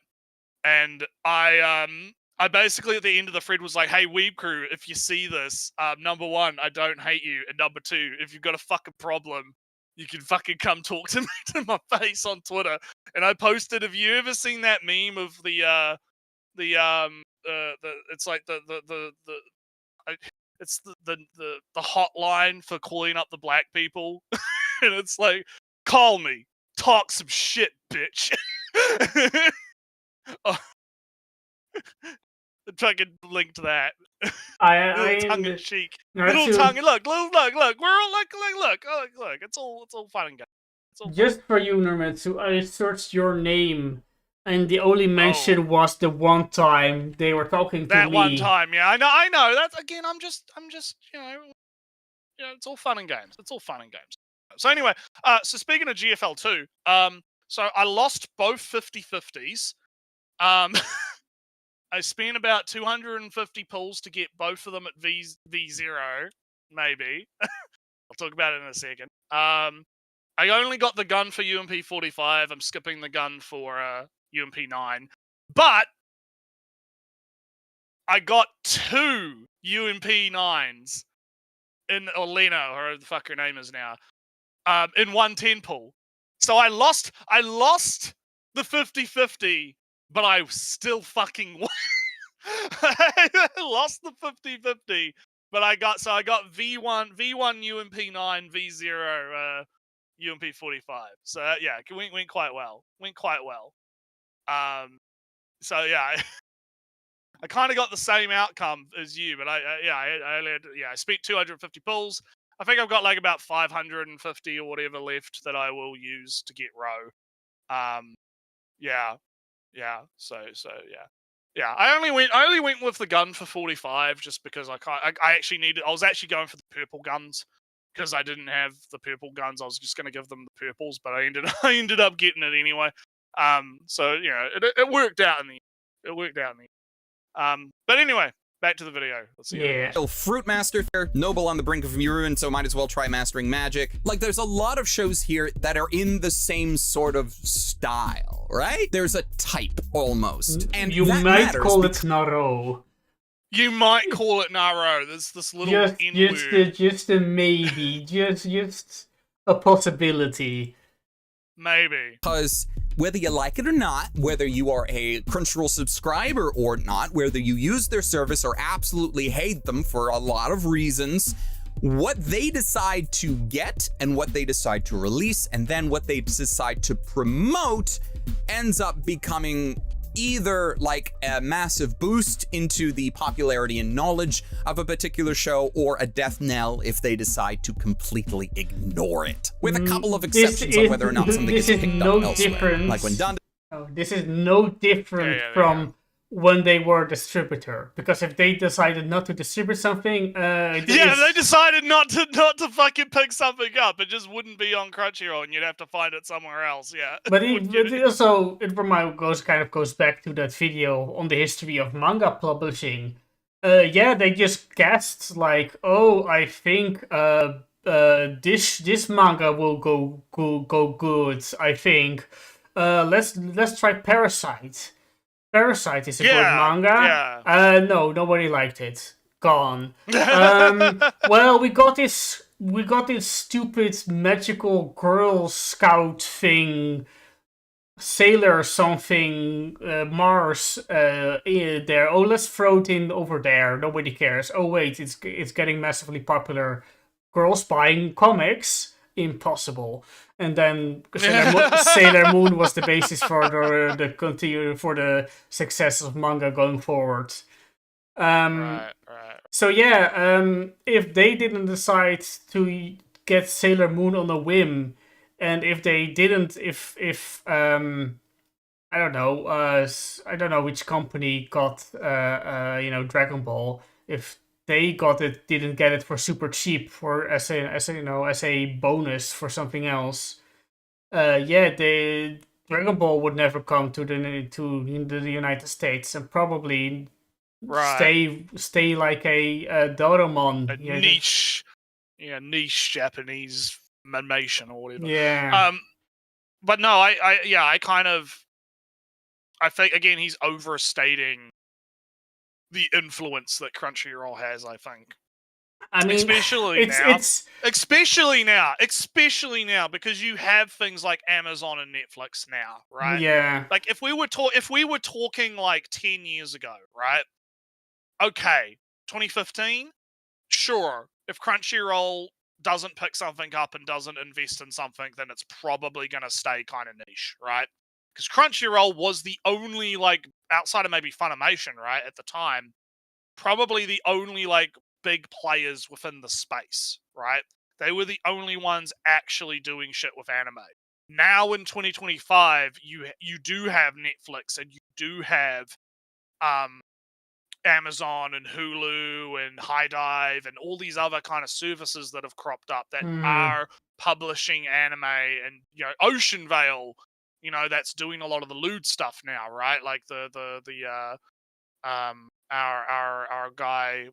And I basically at the end of the thread was like, hey, Weeb Crew, if you see this, number 1, I don't hate you. And number 2, if you've got a fucking problem, you can fucking come talk to me to my face on Twitter. And I posted, have you ever seen that meme of it's like it's the hotline for calling up the black people. And it's like, call me, talk some shit, bitch. Oh. Fucking link to that. Little tongue in cheek. Little tongue. Look. We're all look. Oh, look. It's all fun and games. Just for you, Naretsu, I searched your name, and the only mention was the one time they were talking to me. That one time, yeah. I know. That's again. I'm just. You know, it's all fun and games. So anyway, so speaking of GFL 2, so I lost both 50-50s. I spent about 250 pulls to get both of them at V0, maybe. I'll talk about it in a second. I only got the gun for UMP 45. I'm skipping the gun for UMP 9. But I got 2 UMP 9s in Olena, or whatever the fuck her name is now, in 110 pull. So I lost the 50-50. But I still fucking won. I lost the 50-50, but I got V1 UMP 9, V0 UMP 45. So yeah, it went quite well. So yeah, I kind of got the same outcome as you, but I spent 250 pulls. I think I've got like about 550 or whatever left that I will use to get row. So yeah. I only went with the gun for 45 just because I was actually going for the purple guns because I didn't have the purple guns. I was just going to give them the purples, but I ended up getting it anyway. So you know, it worked out in the end. But anyway, back to the video. Let's see. Yeah. Fruit Master there, Noble on the brink of ruin, so might as well try mastering magic. Like, there's a lot of shows here that are in the same sort of style, right? There's a type, almost. And you might call it Naro. You might call it Naro. There's this little N-word. Just a maybe. just a possibility. Maybe. Because whether you like it or not, whether you are a Crunchyroll subscriber or not, whether you use their service or absolutely hate them for a lot of reasons, what they decide to get and what they decide to release and then what they decide to promote ends up becoming either like a massive boost into the popularity and knowledge of a particular show or a death knell if they decide to completely ignore it. With a couple of exceptions on whether or not something gets picked up elsewhere. Like when done. This is no different from when they were a distributor, because if they decided not to distribute something, they decided not to fucking pick something up. It just wouldn't be on Crunchyroll, and you'd have to find it somewhere else. Yeah, but it also goes back to that video on the history of manga publishing. They just guessed like, oh, I think this manga will go good. I think let's try Parasite. Parasite is a good manga. No, nobody liked it. Gone. Well, we got this stupid magical Girl Scout thing, Sailor something, Mars there. Oh, let's throw it in over there. Nobody cares. Oh wait, it's getting massively popular. Girls buying comics. Impossible. And then Sailor Moon was the basis for the success of manga going forward. Right. So if they didn't decide to get Sailor Moon on a whim, and if they didn't, I don't know which company got Dragon Ball, if they didn't get it for super cheap as a bonus for something else. Dragon Ball would never come to the United States and probably stay like a Doraemon, niche Japanese animation or whatever. Yeah. But no, I think again he's overstating the influence that Crunchyroll has, I think. I mean, especially now, because you have things like Amazon and Netflix now, right? Yeah. Like if we were talking like 10 years ago, right? Okay, 2015, sure. If Crunchyroll doesn't pick something up and doesn't invest in something, then it's probably going to stay kind of niche, right? Because Crunchyroll was the only, like, outside of maybe Funimation, right, at the time, probably the only, like, big players within the space, right? They were the only ones actually doing shit with anime. Now in 2025, you do have Netflix and you do have Amazon and Hulu and HiDive and all these other kind of services that have cropped up that are publishing anime, and Ocean Vale, that's doing a lot of the lewd stuff now, right? Like our guy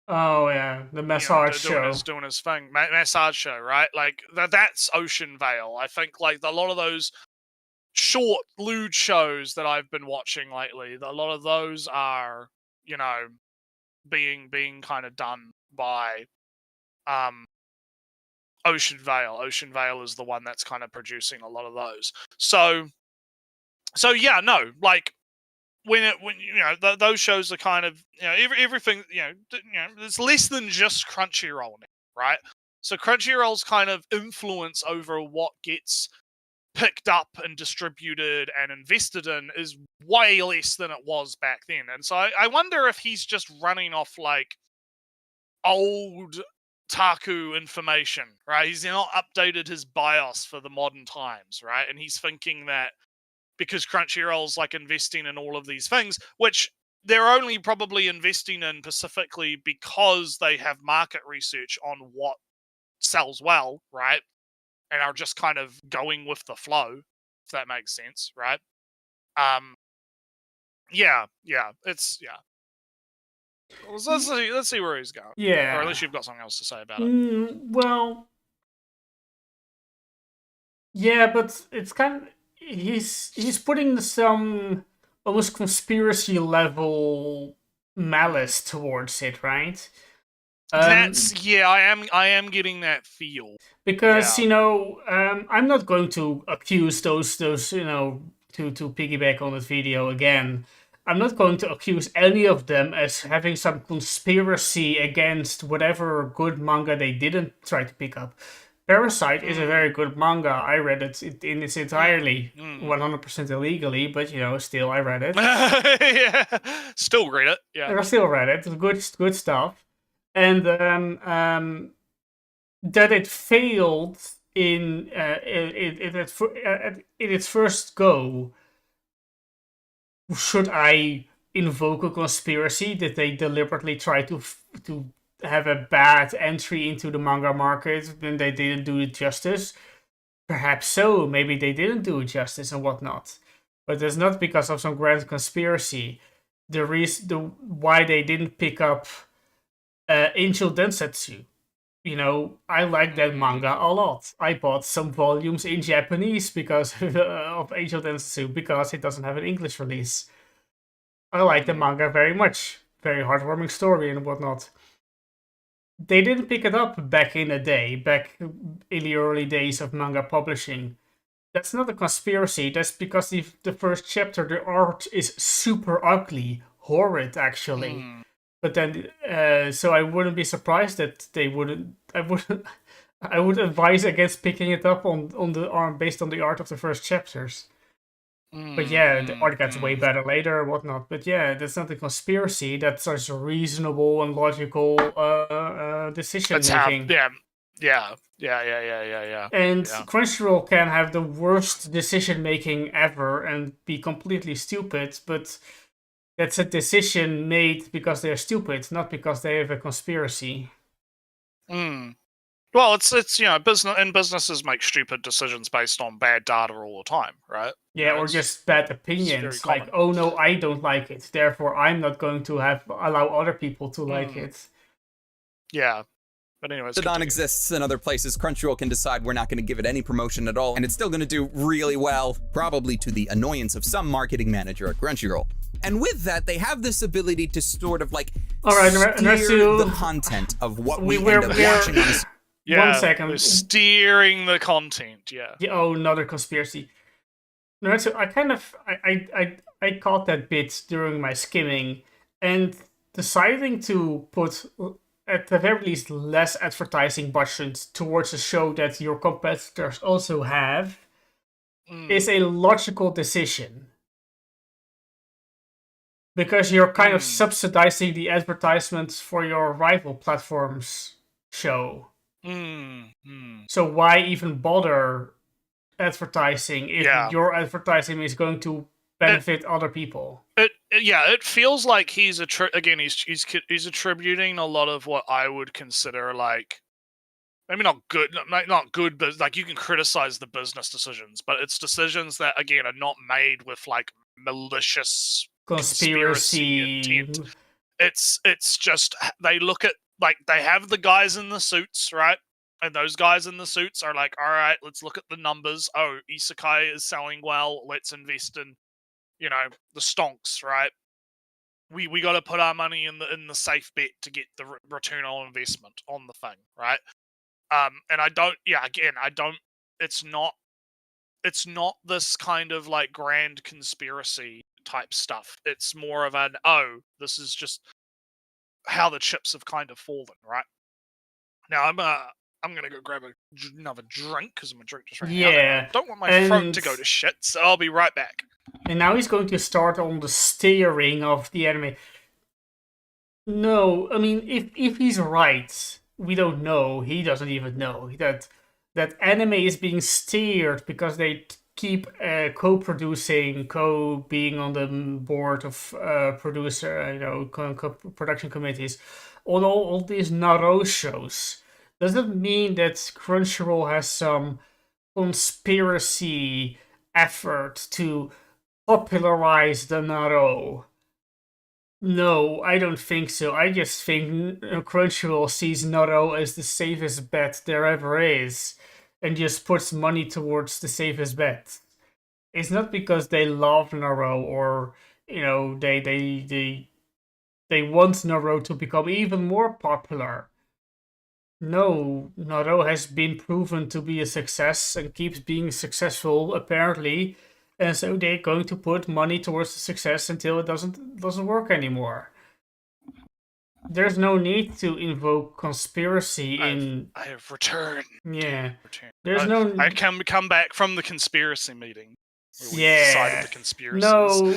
the massage show doing his thing, massage show, right? Like that's Ocean Vale. I think like a lot of those short lewd shows that I've been watching lately, a lot of those are being kind of done by Ocean Vale. Ocean Vale is the one that's kind of producing a lot of those. So yeah, no, like when those shows are kind of everything it's less than just Crunchyroll now, right? So Crunchyroll's kind of influence over what gets picked up and distributed and invested in is way less than it was back then. And so I wonder if he's just running off like old Taku information, right? He's not updated his BIOS for the modern times, right? And he's thinking that because Crunchyroll's like investing in all of these things, which they're only probably investing in specifically because they have market research on what sells well, right? And are just kind of going with the flow, if that makes sense, right? Let's see where he's going. Yeah. Or unless you've got something else to say about it. Well, yeah, but it's kind of he's putting some almost conspiracy level malice towards it, right? That's I am getting that feel. Because Yeah. you know, I'm not going to accuse those you know, to piggyback on that video again. I'm not going to accuse any of them as having some conspiracy against whatever good manga they didn't try to pick up. Parasite is a very good manga. I read it in its entirely, 100% illegally, but you know, still I read it. Yeah. Still read it. Yeah. I still read it. Good stuff. And that it failed in its first go. Should I invoke a conspiracy that they deliberately try to have a bad entry into the manga market and they didn't do it justice? Perhaps so. Maybe they didn't do it justice and whatnot. But it's not because of some grand conspiracy. The reason why they didn't pick up Angel Densetsu. You know, I like that manga a lot. I bought some volumes in Japanese because of Angel Densetsu because it doesn't have an English release. I like the manga very much. Very heartwarming story and whatnot. They didn't pick it up back in the day, back in the early days of manga publishing. That's not a conspiracy. That's because the first chapter, the art is super ugly, horrid actually. But then, so I wouldn't be surprised that they wouldn't. I would advise against picking it up on the art based on the art of the first chapters. But yeah, the art gets way better later or whatnot. But yeah, that's not a conspiracy. That's just a reasonable and logical decision making. Yeah. And Crunchyroll can have the worst decision making ever and be completely stupid, but that's a decision made because they're stupid, not because they have a conspiracy. Well, it's you know, businesses make stupid decisions based on bad data all the time, right? Yeah, or just bad opinions. Like, oh no, I don't like it, therefore I'm not going to allow other people to like it. Yeah. But anyways, Don exists in other places. Crunchyroll can decide we're not going to give it any promotion at all, and it's still going to do really well, probably to the annoyance of some marketing manager at Crunchyroll. And with that, they have this ability to sort of like steer the content of what we end up watching on this. Yeah, 1 second. they're steering the content, yeah. Oh, another conspiracy. Naruto, I caught that bit during my skimming, and deciding to put, at the very least, less advertising budgets towards a show that your competitors also have is a logical decision. Because you're kind of subsidizing the advertisements for your rival platform's show. So why even bother advertising if your advertising is going to benefit other people? It feels like he's attributing a lot of what I would consider like, maybe not good, but like you can criticize the business decisions, but it's decisions that again are not made with like malicious conspiracy intent. It's just they look at, like, they have the guys in the suits, right? And those guys in the suits are like, all right, let's look at the numbers. Oh, Isekai is selling well. Let's invest in, you know, the stonks, right? We got to put our money in the safe bet to get the return on investment on the thing, right? And I don't. It's not this kind of like grand conspiracy type stuff. It's more of an, this is just how the chips have kind of fallen, right? Now I'm gonna go grab another drink because my drink just ran out. I don't want my throat to go to shit, so I'll be right back. And now he's going to start on the steering of the anime. No, I mean, if he's right, we don't know. He doesn't even know that anime is being steered because they keep co-producing, being on the board of producer, production committees on all these Naro shows. Does that mean that Crunchyroll has some conspiracy effort to popularize the Naro? No, I don't think so. I just think Crunchyroll sees Naro as the safest bet there ever is, and just puts money towards the safest bet. It's not because they love Naro or they want Naro to become even more popular. No, Naruto has been proven to be a success and keeps being successful apparently, and so they're going to put money towards the success until it doesn't work anymore. There's no need to invoke conspiracy in. I have returned. Yeah, Returned. there's no. I can come back from the conspiracy meeting. Where we Yeah. decided the conspiracies. No.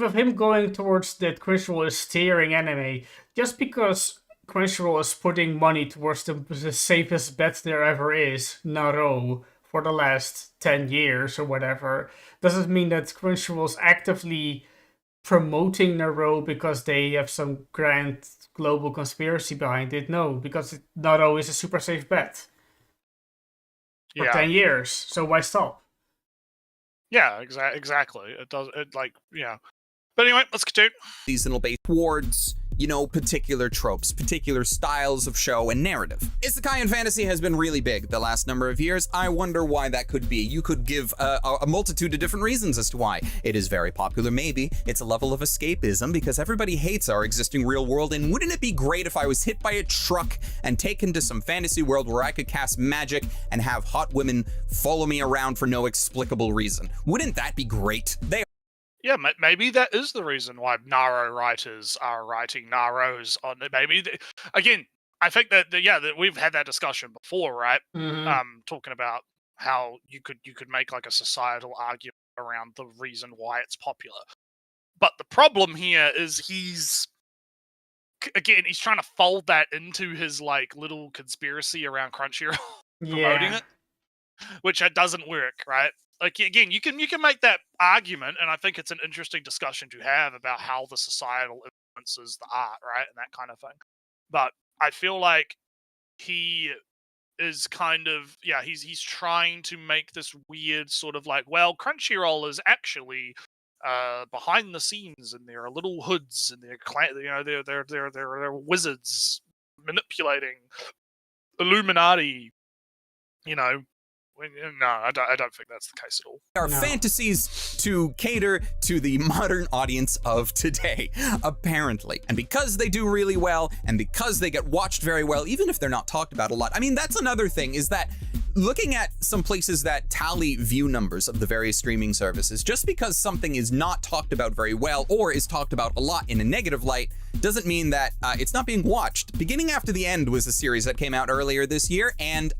With him going towards that Crunchyroll is steering anime, just because Crunchyroll is putting money towards the safest bet there ever is, Naruto, for the last 10 years or whatever, doesn't mean that Crunchyroll's actively promoting Naruto because they have some grand global conspiracy behind it. No, because Naruto is a super safe bet for 10 years, so why stop? Yeah, exactly. It does. But anyway, let's continue. Seasonal based towards, particular tropes, particular styles of show and narrative. Isekai and fantasy has been really big the last number of years. I wonder why that could be. You could give a multitude of different reasons as to why. It is very popular, maybe. It's a level of escapism because everybody hates our existing real world, and wouldn't it be great if I was hit by a truck and taken to some fantasy world where I could cast magic and have hot women follow me around for no explicable reason? Wouldn't that be great? Yeah, maybe that is the reason why Naro writers are writing Naros on it. Again, I think that we've had that discussion before, right? Talking about how you could make like a societal argument around the reason why it's popular. But the problem here is he's trying to fold that into his like little conspiracy around Crunchyroll promoting it, which doesn't work, right? Like again, you can make that argument, and I think it's an interesting discussion to have about how the societal influences the art, right, and that kind of thing. But I feel like he is kind of he's trying to make this weird sort of like, well, Crunchyroll is actually behind the scenes, and there are little hoods, and they're wizards manipulating Illuminati, No, I don't think that's the case at all. Are fantasies to cater to the modern audience of today, apparently. And because they do really well, and because they get watched very well, even if they're not talked about a lot. I mean, that's another thing, is that looking at some places that tally view numbers of the various streaming services, just because something is not talked about very well or is talked about a lot in a negative light doesn't mean that it's not being watched. Beginning After the End was a series that came out earlier this year, and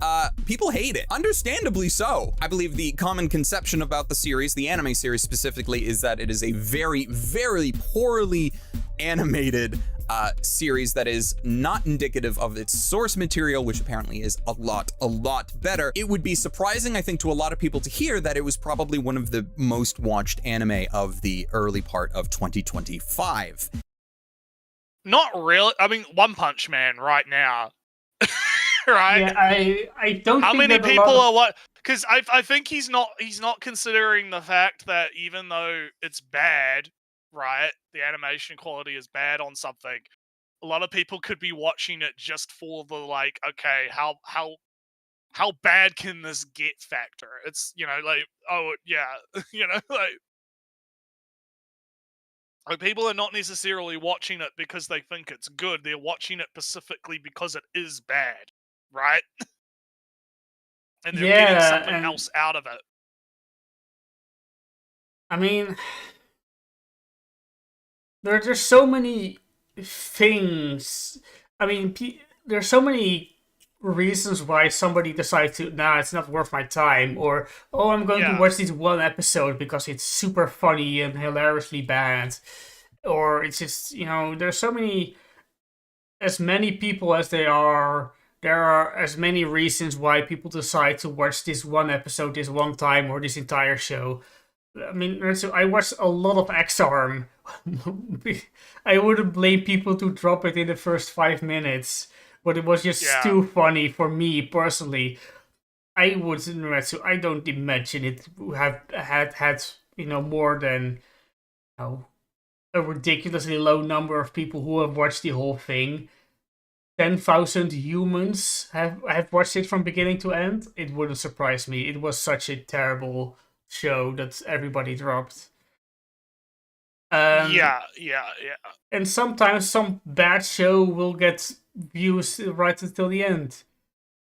people hate it. Understandably so. I believe the common conception about the series, the anime series specifically, is that it is a very, very poorly animated series that is not indicative of its source material, which apparently is a lot better. It would be surprising, I think, to a lot of people to hear that it was probably one of the most watched anime of the early part of 2025. Not really. I mean, One Punch Man right now, right? Yeah, I don't. How think many that a people lot are what? Because I think he's not considering the fact that even though it's bad, right, the animation quality is bad on something, a lot of people could be watching it just for the like, okay, how bad can this get factor? It's like, oh yeah, like people are not necessarily watching it because they think it's good. They're watching it specifically because it is bad, right? And they're getting something else out of it. I mean, there's so many things. I mean, there's so many reasons why somebody decides to, it's not worth my time, or, oh, I'm going to watch this one episode because it's super funny and hilariously bad, or it's just, there's so many, as many people as there are as many reasons why people decide to watch this one episode this one time or this entire show. I mean, I watched a lot of X-Arm. I wouldn't blame people to drop it in the first 5 minutes, but it was just too funny for me personally. I don't imagine it had more than a ridiculously low number of people who have watched the whole thing. 10,000 humans have watched it from beginning to end. It wouldn't surprise me. It was such a terrible show that everybody dropped. And sometimes some bad show will get views right until the end.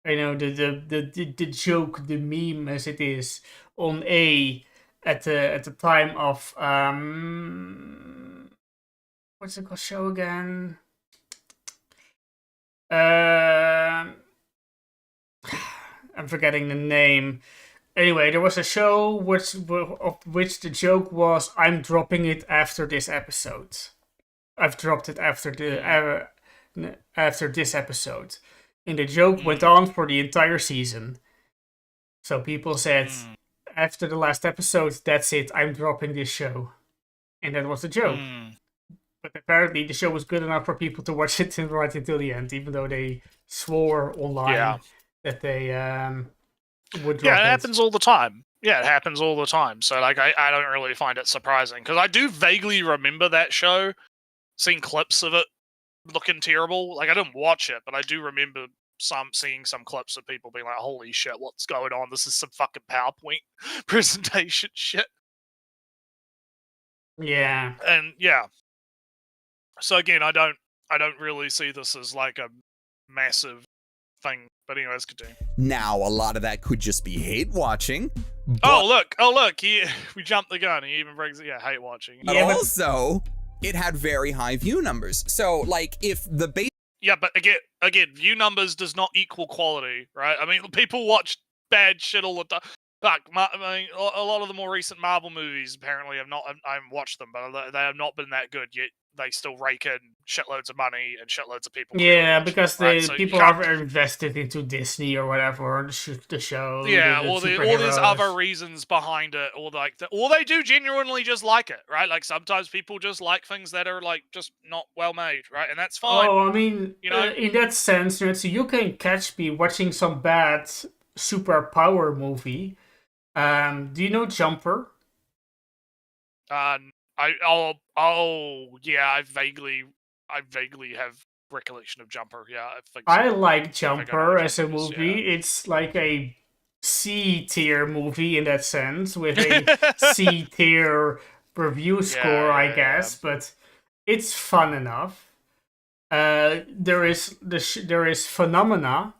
I know the joke, the meme as it is on A at the time of what's it called show again? I'm forgetting the name. Anyway, there was a show of which the joke was, "I'm dropping it after this episode. I've dropped it after this episode," and the joke went on for the entire season. So people said, after the last episode, "That's it. I'm dropping this show," and that was the joke. But apparently, the show was good enough for people to watch it right until the end, even though they swore online that they would drop it it. happens all the time. Yeah, it happens all the time. So, like, I don't really find it surprising. Because I do vaguely remember that show, seeing clips of it looking terrible. Like, I didn't watch it, but I do remember seeing some clips of people being like, "Holy shit, what's going on? This is some fucking PowerPoint presentation shit." Yeah. And, yeah. So, again, I don't really see this as, like, a massive thing. But anyways, continue. Now, a lot of that could just be hate watching. Oh look! We jumped the gun. He even brings it. Yeah, hate watching. But also, it had very high view numbers. So, like, if the base. Yeah, but again, view numbers does not equal quality, right? I mean, people watch bad shit all the time. Fuck, I mean, a lot of the more recent Marvel movies apparently have not. I haven't watched them, but they have not been that good yet. They still rake in shitloads of money and shitloads of people. Yeah, because right? So people are invested into Disney or whatever, or the show. Yeah, or there's other reasons behind it, or or they do genuinely just like it, right? Like sometimes people just like things that are like just not well made, right? And that's fine. Oh, I mean, in that sense, so you can catch me watching some bad superpower movie. Do you know Jumper? I vaguely have recollection of Jumper. Yeah, I like Jumper as a movie. Yeah. It's like a C tier movie in that sense, with a C tier review score, I guess. But it's fun enough. There is Phenomena,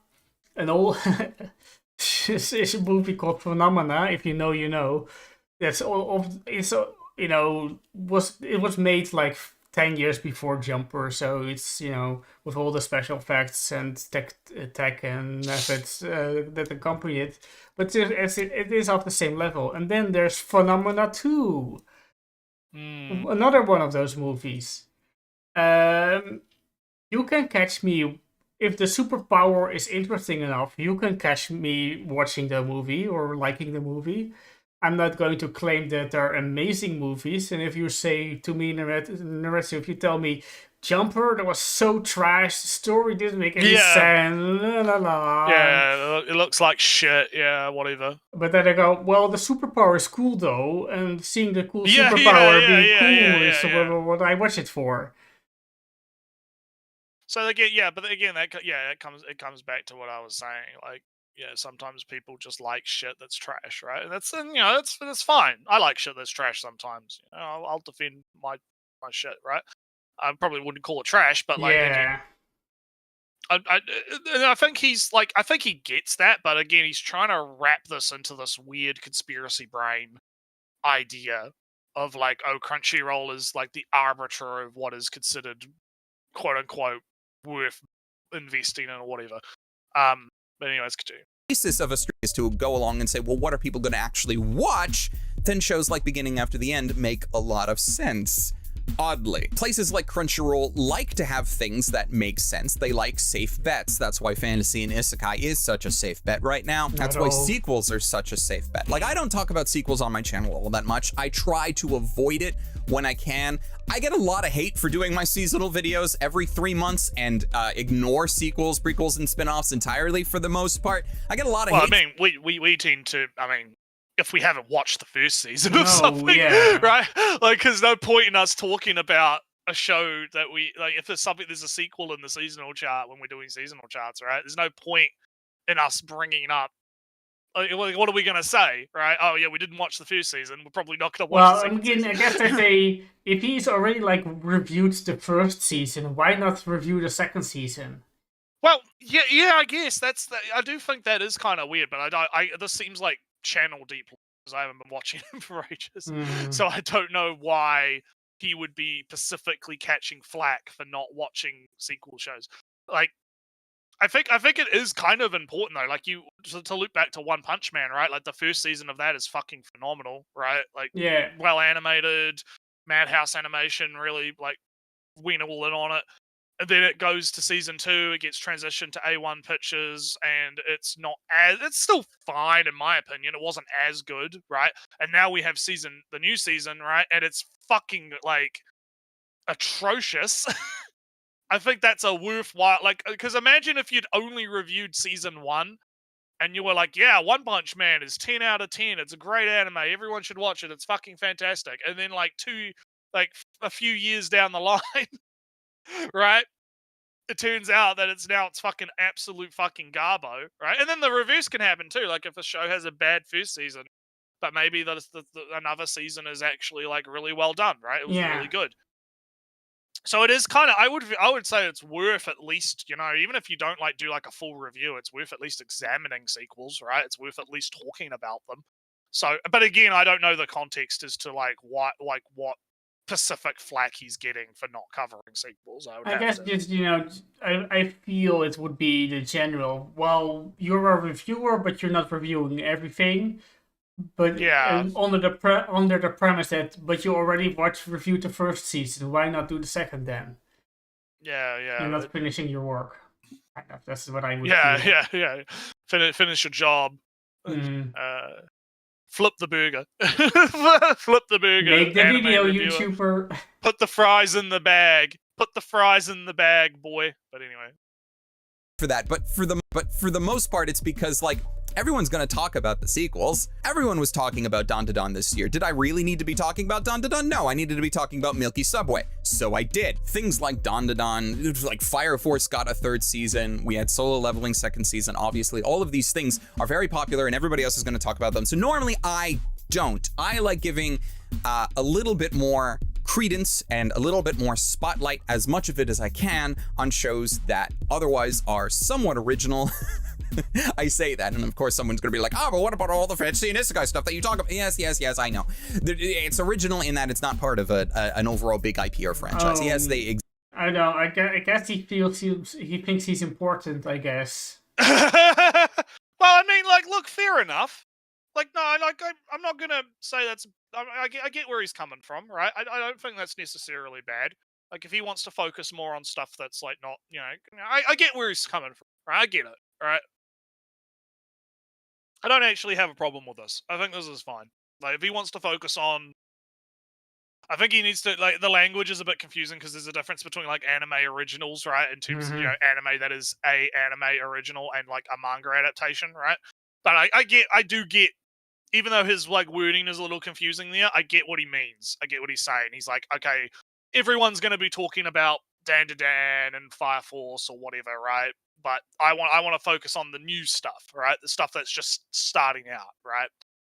an old it's a movie called Phenomena. If you know, you know. That's all. It was made like 10 years before Jumper, so it's with all the special effects and tech and methods that accompany it. But it is of the same level. And then there's Phenomena 2, another one of those movies. You can catch me. If the superpower is interesting enough, you can catch me watching the movie or liking the movie. I'm not going to claim that they're amazing movies. And if you say to me, Naretsu, if you tell me, Jumper, that was so trash, the story didn't make any sense, Yeah, it looks like shit, yeah, whatever. But then I go, well, the superpower is cool, though, and seeing the cool superpower being cool is what I watch it for. So again, it comes back to what I was saying. Like, yeah, sometimes people just like shit that's trash, right? And that's fine. I like shit that's trash sometimes. I'll defend my shit, right? I probably wouldn't call it trash, but like, again, I think I think he gets that, but again, he's trying to wrap this into this weird conspiracy brain idea of like, oh, Crunchyroll is like the arbiter of what is considered quote unquote worth investing in or whatever. But anyways, continue. The basis of a stream is to go along and say, well, what are people going to actually watch? Then shows like Beginning After the End make a lot of sense. Oddly, places like Crunchyroll like to have things that make sense. They like safe bets. That's why fantasy and isekai is such a safe bet right now. That's why sequels are such a safe bet. Like, I don't talk about sequels on my channel all that much. I try to avoid it when I can. I get a lot of hate for doing my seasonal videos every 3 months and ignore sequels, prequels, and spin-offs entirely for the most part. I get a lot of hate. I mean, we tend to, if we haven't watched the first season of something, right? Like, there's no point in us talking about a show that we, like, if there's a sequel in the seasonal chart when we're doing seasonal charts, right? There's no point in us bringing up, like, what are we going to say, right? Oh, yeah, we didn't watch the first season. We're probably not going to watch the second season. I guess if he's already, like, reviewed the first season, why not review the second season? Well, yeah, I guess I do think that is kind of weird, but this seems like channel deep because I haven't been watching him for ages, so I don't know why he would be specifically catching flack for not watching sequel shows. Like, I think it is kind of important though. Like to loop back to One Punch Man, right? Like the first season of that is fucking phenomenal, right? Like Yeah. well animated, Madhouse animation really like went all in on it. And then it goes to season 2, it gets transitioned to A1 Pictures, and it's still fine in my opinion. It wasn't as good, right? And now we have the new season, right? And it's fucking like atrocious. I think that's a worthwhile, like, because imagine if you'd only reviewed season 1 and you were like, yeah, One Punch Man is 10 out of 10. It's a great anime. Everyone should watch it. It's fucking fantastic. And then like a few years down the line, right? It turns out that it's fucking absolute fucking garbo, right? And then the reverse can happen too. Like if a show has a bad first season, but maybe another season is actually like really well done, right? It was really good. So it is kind of, I would say it's worth at least, even if you don't like do like a full review, it's worth at least examining sequels, right? It's worth at least talking about them. So, but again, I don't know the context as to what specific flack he's getting for not covering sequels. I guess just, I feel it would be the general, well, you're a reviewer, but you're not reviewing everything. But under the premise that, but you already reviewed the first season, why not do the second then? Yeah. You're not finishing your work. That's what I would feel. Yeah. Finish your job. Flip the burger. Flip the burger. Make the video, YouTuber. Put the fries in the bag. Put the fries in the bag, boy. But anyway. For that, but for the most part, it's because like everyone's gonna talk about the sequels. Everyone was talking about Dandadan this year. Did I really need to be talking about Dandadan? No, I needed to be talking about Milky Subway. So I did. Things like Dandadan, like Fire Force got a 3rd season. We had Solo Leveling 2nd season. Obviously, all of these things are very popular and everybody else is gonna talk about them. So normally I don't. I like giving a little bit more credence and a little bit more spotlight, as much of it as I can, on shows that otherwise are somewhat original. I say that, and of course someone's going to be like, oh, but what about all the fantasy and isekai stuff that you talk about? Yes, I know. It's original in that it's not part of an overall big IP or franchise. Yes, they I know, I guess he thinks he's important, I guess. Well, I mean, like, look, fair enough. Like, no, like, I'm not going to say that's... I get where he's coming from, right? I don't think that's necessarily bad. Like, if he wants to focus more on stuff that's, like, not, I get where he's coming from, right? I get it, right? I don't actually have a problem with this. I think this is fine. Like, if he wants to focus on... I think he needs to... Like, the language is a bit confusing because there's a difference between, like, anime originals, right? In terms of, anime that is a anime original and, like, a manga adaptation, right? But I do get... Even though his like wording is a little confusing there, I get what he means. I get what he's saying. He's like, okay, everyone's going to be talking about Dandadan and Fire Force or whatever, right? But I want to focus on the new stuff, right? The stuff that's just starting out, right?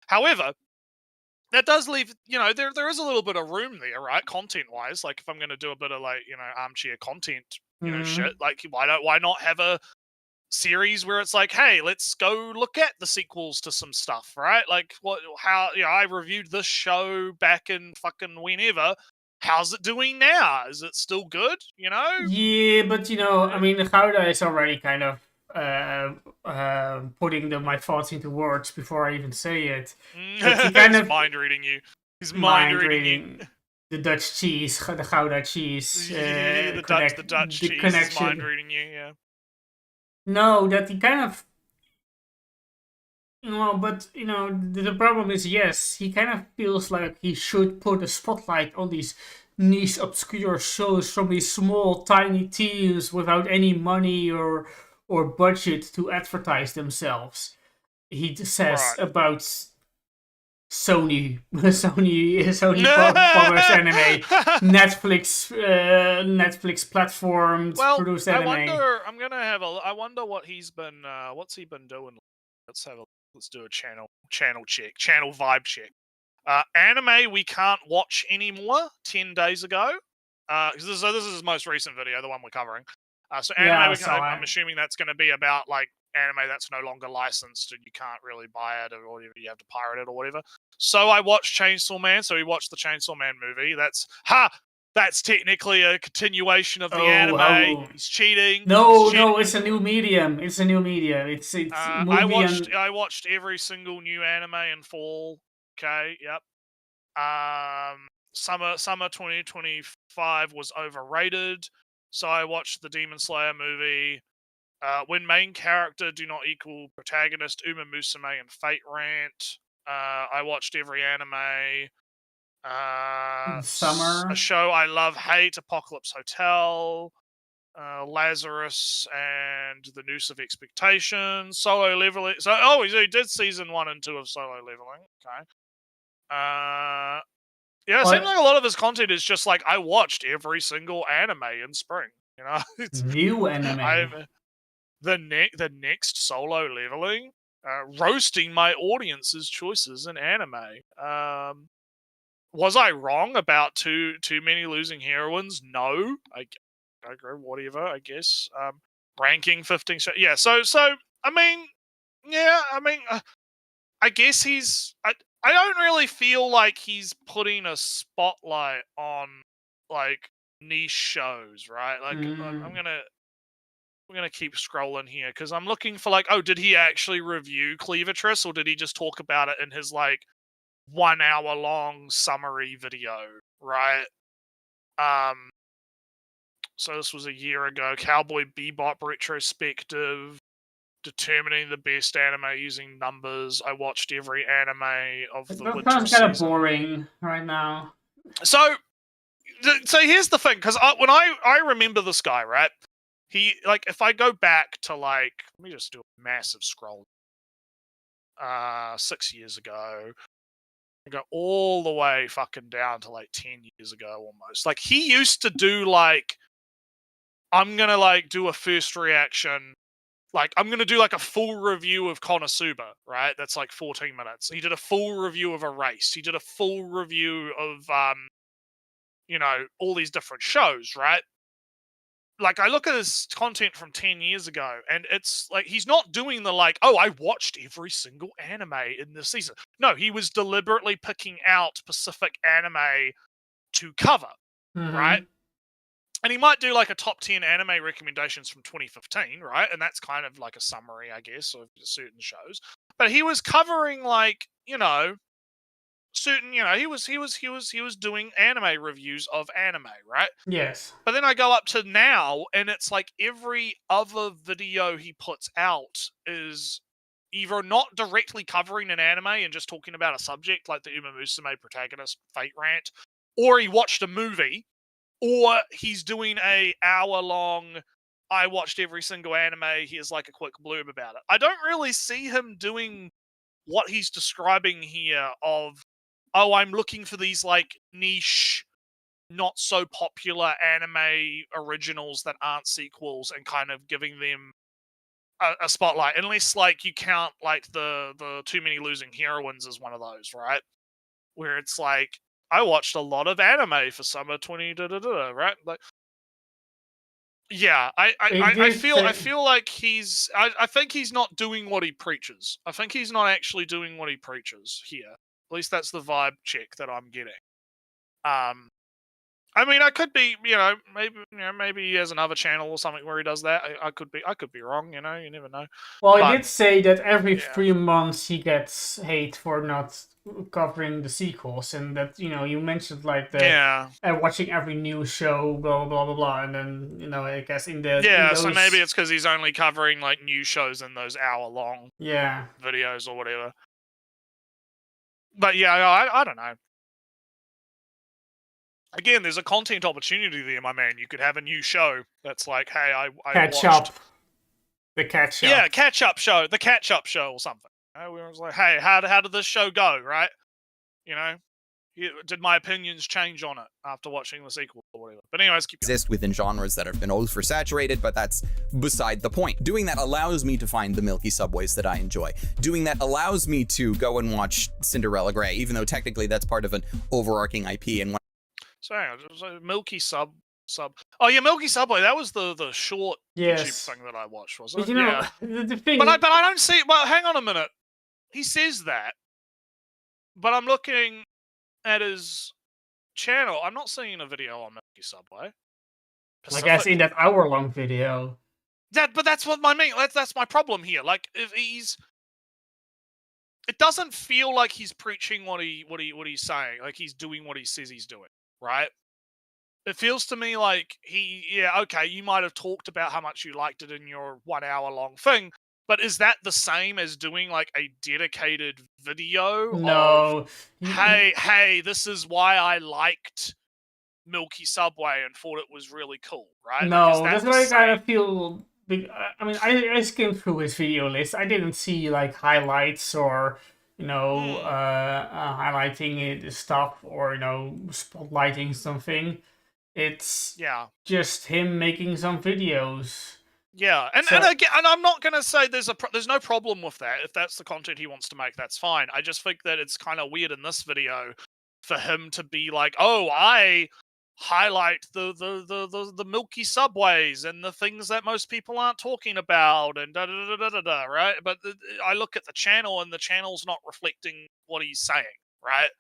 However, that does leave, there is a little bit of room there, right? Content-wise, like if I'm going to do a bit of like, armchair content, shit, like why not have a series where it's like, hey, let's go look at the sequels to some stuff, right? Like I reviewed this show back in fucking whenever. How's it doing now? Is it still good? Yeah, but I mean, Gouda is already kind of putting my thoughts into words before I even say it. He's kind of mind reading you. He's mind reading you. The Dutch cheese, the Gouda cheese. The Dutch cheese is mind reading you. Yeah. No, that he kind of... but, the problem is, yes, he kind of feels like he should put a spotlight on these niche, obscure shows from these small, tiny teams without any money or budget to advertise themselves. He says about Sony published anime, Netflix platform produced anime. I wonder what he's been, what's he been doing? Let's do a channel check, channel vibe check. Anime we can't watch anymore. 10 days ago. This is his most recent video, the one we're covering. So Yeah, I anime, saw I'm it. assuming that's going to be about like anime that's no longer licensed and you can't really buy it or whatever, you have to pirate it or whatever. So I watched Chainsaw Man. So we watched the Chainsaw Man movie. That's technically a continuation of the anime. Oh. He's cheating. No, He's cheating. no, it's a new medium. It's a new medium. It's movie and I watched every single new anime in fall. Okay, yep. Summer 2025 was overrated, so I watched the Demon Slayer movie. When main character do not equal protagonist, Uma Musume and Fate Rant. I watched every anime. A Summer. show I love, hate, Apocalypse Hotel. Lazarus and the Noose of Expectation, Solo Leveling. So, he did season 1 and 2 of Solo Leveling. Okay. Yeah, it seems like a lot of his content is just like I watched every single anime in spring. You know, New anime. The next Solo Leveling, roasting my audience's choices in anime. Was I wrong about too many losing heroines? No, I agree. Whatever, I guess. Ranking 15. Yeah. So I mean, yeah. I mean, I guess he's. I don't really feel like he's putting a spotlight on like niche shows, right? Like I'm gonna keep scrolling here because I'm looking for like, did he actually review Cleavertress or did he just talk about it in his like 1 hour long summary video, right? So this was a year ago. Cowboy Bebop retrospective, determining the best anime using numbers. I watched every anime of the That winter sounds kind of season. boring right now. So here's the thing, because when I remember this guy, right? He like if I go back to like, let me just do a massive scroll. 6 years ago. I go all the way fucking down to like 10 years ago almost. Like he used to do like, I'm gonna like do a first reaction. Like I'm gonna do like a full review of Konosuba, right? That's like 14 minutes. He did a full review of Erased. He did a full review of all these different shows, right? Like I look at his content from 10 years ago and it's like he's not doing the like, I watched every single anime in this season. No, he was deliberately picking out specific anime to cover, right? And he might do like a top 10 anime recommendations from 2015, right? And that's kind of like a summary, I guess, of certain shows. But he was covering like, certain, he was doing anime reviews of anime, right? Yes. But then I go up to now and it's like every other video he puts out is either not directly covering an anime and just talking about a subject like the Uma Musume protagonist Fate Rant, or he watched a movie, or he's doing a hour-long, I watched every single anime, here's like a quick blurb about it. I don't really see him doing what he's describing here of, I'm looking for these like niche, not so popular anime originals that aren't sequels and kind of giving them a spotlight. Unless like you count like the Too Many Losing Heroines as one of those, right? Where it's like, I watched a lot of anime for summer 20 right? Like, yeah, I feel like I think he's not doing what he preaches. I think he's not actually doing what he preaches here. At least that's the vibe check that I'm getting. I mean, I could be, maybe he has another channel or something where he does that. I could be wrong. You never know. Well, he did say that every 3 months he gets hate for not covering the sequels, and that you mentioned like the watching every new show, blah blah blah blah blah, and then I guess in those... so maybe it's because he's only covering like new shows in those hour-long videos or whatever. But yeah, I don't know. Again, there's a content opportunity there, my man. You could have a new show that's like, hey, I catch watched... up. The catch up. Yeah, catch-up show. The catch-up show or something. Where it was like, hey, how did this show go, right? Did my opinions change on it after watching the sequel or whatever? But anyways, keep going. Exist within genres that have been oversaturated, but that's beside the point. Doing that allows me to find the milky subways that I enjoy. Doing that allows me to go and watch Cinderella Grey, even though technically that's part of an overarching IP. And So, milky sub Sub. Oh yeah, Milky Subway. That was the short YouTube Yes. thing that I watched, was it? But you know, Yeah. the thing. But I don't see. Well, hang on a minute. He says that, but I'm looking at his channel. I'm not seeing a video on Milky Subway. Like as in that hour-long video. But that's what I mean. That's my problem here. Like, if he's, it doesn't feel like he's preaching what he's saying. Like he's doing what he says he's doing, right? It feels to me like okay, you might have talked about how much you liked it in your 1 hour long thing, but is that the same as doing like a dedicated video? No. Of, hey, this is why I liked Milky Subway and thought it was really cool, right? No, like, that's what I kind of feel. I mean, I skimmed through his video list. I didn't see like highlights or highlighting stuff or spotlighting something. It's just him making some videos. Yeah, and again, and I'm not gonna say there's no problem with that. If that's the content he wants to make, that's fine. I just think that it's kind of weird in this video for him to be like, "Oh, I highlight the Milky Subways and the things that most people aren't talking about," and da da da da da da. Right? But I look at the channel, and the channel's not reflecting what he's saying. Right?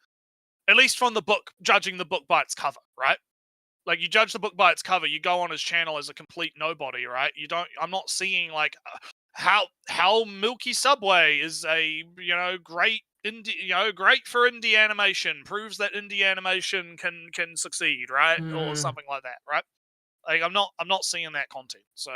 At least from the book, judging the book by its cover. Right? Like, you judge the book by its cover, you go on his channel as a complete nobody, right? I'm not seeing like how Milky Subway is a great great for indie animation, proves that indie animation can succeed, right? Or something like that, right? Like, I'm not seeing that content, so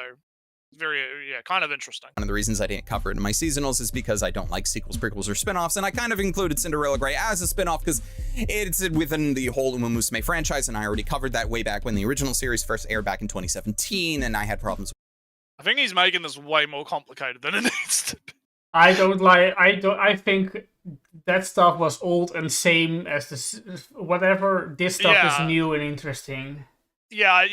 very kind of interesting. One of the reasons I didn't cover it in my seasonals is because I don't like sequels, prequels, or spin-offs, and I kind of included Cinderella Grey as a spin-off because it's within the whole Uma Musume franchise, and I already covered that way back when the original series first aired back in 2017, and I had problems. I think he's making this way more complicated than it needs to be. I think that stuff was old and same as this. Whatever, this stuff is new and interesting. Yeah,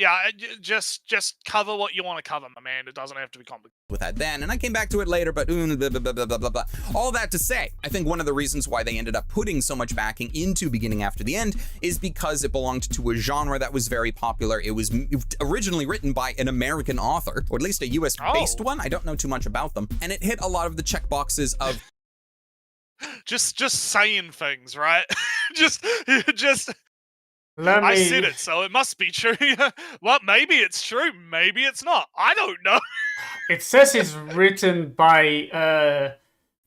just cover what you want to cover, my man. It doesn't have to be complicated. With that then, and I came back to it later, but blah, blah, blah, blah, blah, blah. All that to say, I think one of the reasons why they ended up putting so much backing into Beginning After the End is because it belonged to a genre that was very popular. It was originally written by an American author, or at least a US-based one. I don't know too much about them. And it hit a lot of the checkboxes of just saying things, right? just I said it, so it must be true. Well, maybe it's true, maybe it's not. I don't know. It says it's written by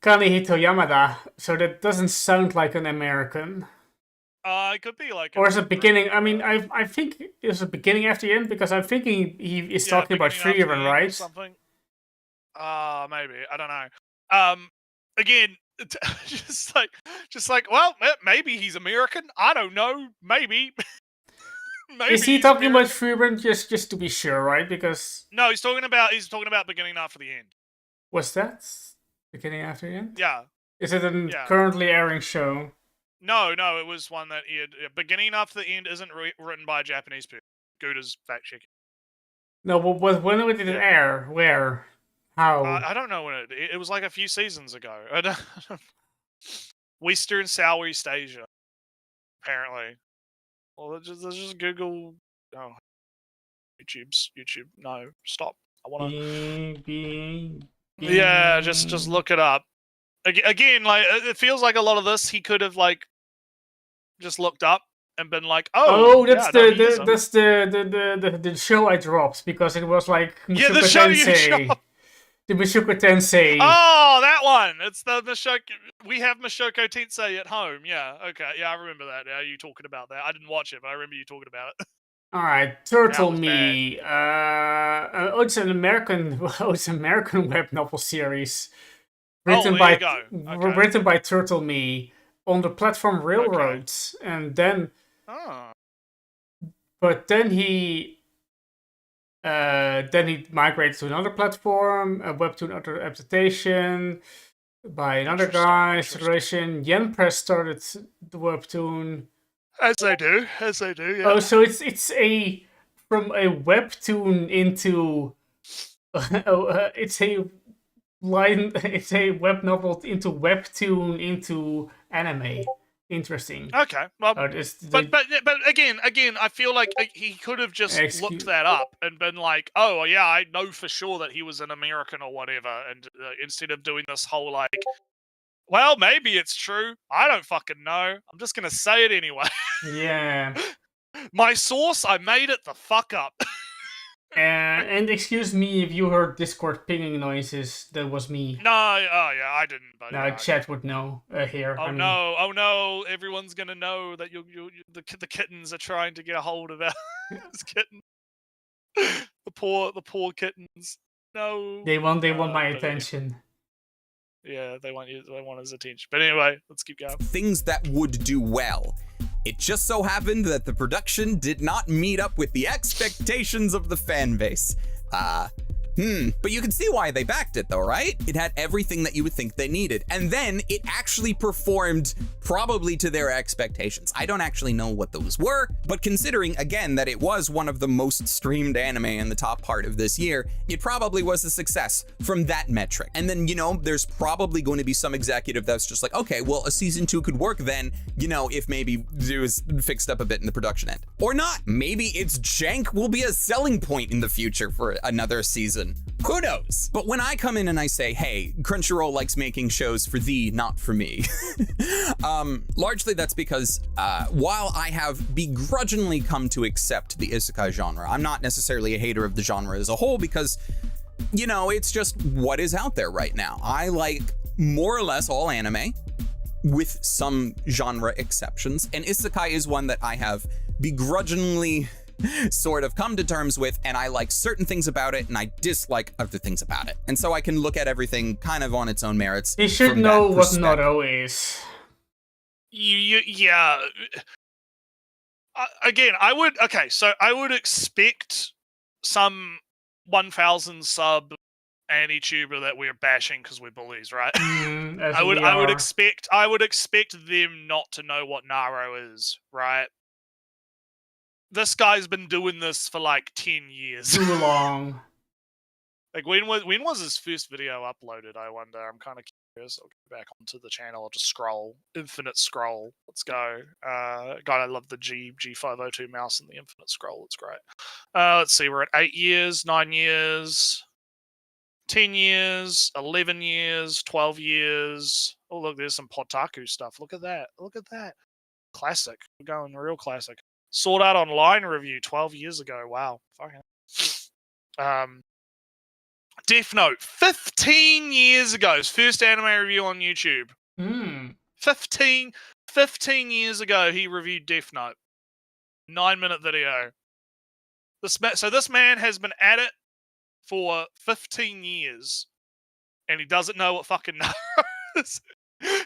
Kanehito Yamada, so that doesn't sound like an American. It could be like... Or is it beginning... I mean, I think it's a beginning after the end, because I'm thinking he is talking about Frieren, right? Something. Maybe. I don't know. Again... just like, well, maybe he's American. I don't know. Maybe. Maybe is he talking about Frieren just to be sure, right? Because no, he's talking about Beginning After the End. What's that? Beginning After the End? Yeah. Is it a currently airing show? No, it was one that Beginning After the End isn't written by a Japanese person. Gouda's fact checking. No, but when did it air? Where? How? I don't know when it was like a few seasons ago. Western Southeast Asia, apparently. Well, let's just Google. Oh, YouTube. No, stop. I want to. Yeah, just look it up. Again, like, it feels like a lot of this he could have like just looked up and been like, that's the show I dropped because it was like the show you dropped. The Mushoku Tensei. Oh, that one! It's the Mushoku. We have Mushoku Tensei at home. Yeah, okay. Yeah, I remember that. Yeah, you talking about that. I didn't watch it, but I remember you talking about it. Alright, Turtle Me. It's an American web novel series. Written by Turtle Me on the platform Railroads. Okay. And then... But then he migrated to another platform, a webtoon adaptation by another guy, Federation. Yen Press started the webtoon. As they do, yeah. Oh, so it's from a webtoon into it's a web novel into webtoon into anime. Interesting. Okay, well, But but again, I feel like he could have just looked that up and been like, oh yeah, I know for sure that he was an American or whatever, and instead of doing this whole like, well, maybe it's true, I don't fucking know, I'm just gonna say it anyway. yeah. My source, I made it the fuck up. And excuse me if you heard Discord pinging noises. That was me. No, oh yeah, I didn't. But Now chat would know here. Oh no! Everyone's gonna know that the kittens are trying to get a hold of this kitten. The poor kittens. No. They want my attention. Yeah, they want his attention. But anyway, let's keep going. Things that would do well. It just so happened that the production did not meet up with the expectations of the fan base. But you can see why they backed it though, right? It had everything that you would think they needed. And then it actually performed probably to their expectations. I don't actually know what those were, but considering again that it was one of the most streamed anime in the top part of this year, it probably was a success from that metric. And then, you know, there's probably going to be some executive that's just like, okay, well, a season 2 could work then, you know, if maybe it was fixed up a bit in the production end. Or not. Maybe its jank will be a selling point in the future for another season. Who knows? But when I come in and I say, hey, Crunchyroll likes making shows for thee, not for me, largely that's because while I have begrudgingly come to accept the isekai genre, I'm not necessarily a hater of the genre as a whole because, you know, it's just what is out there right now. I like more or less all anime, with some genre exceptions, and isekai is one that I have begrudgingly sort of come to terms with, and I like certain things about it and I dislike other things about it. And so I can look at everything kind of on its own merits. You should know what Noro is. Yeah. Again, I would expect some 1,000 sub anti-tuber that we're bashing because we're bullies, right? I would expect them not to know what Naro is, right? This guy's been doing this for like 10 years. Too long. Like when was his first video uploaded? I wonder. I'm kind of curious. I'll go back onto the channel. I'll just scroll. Infinite scroll. Let's go. God, I love the G502 mouse and the infinite scroll. It's great. Let's see. We're at 8 years, 9 years, 10 years, 11 years, 12 years. Oh look, there's some Potaku stuff. Look at that. Look at that. Classic. We're going real classic. Sword Art Online review 12 years ago. Wow. Fucking. Death Note 15 years ago. His first anime review on YouTube. 15 years ago he reviewed Death Note. 9-minute video. This man has been at it for 15 years and he doesn't know what fucking Naruto is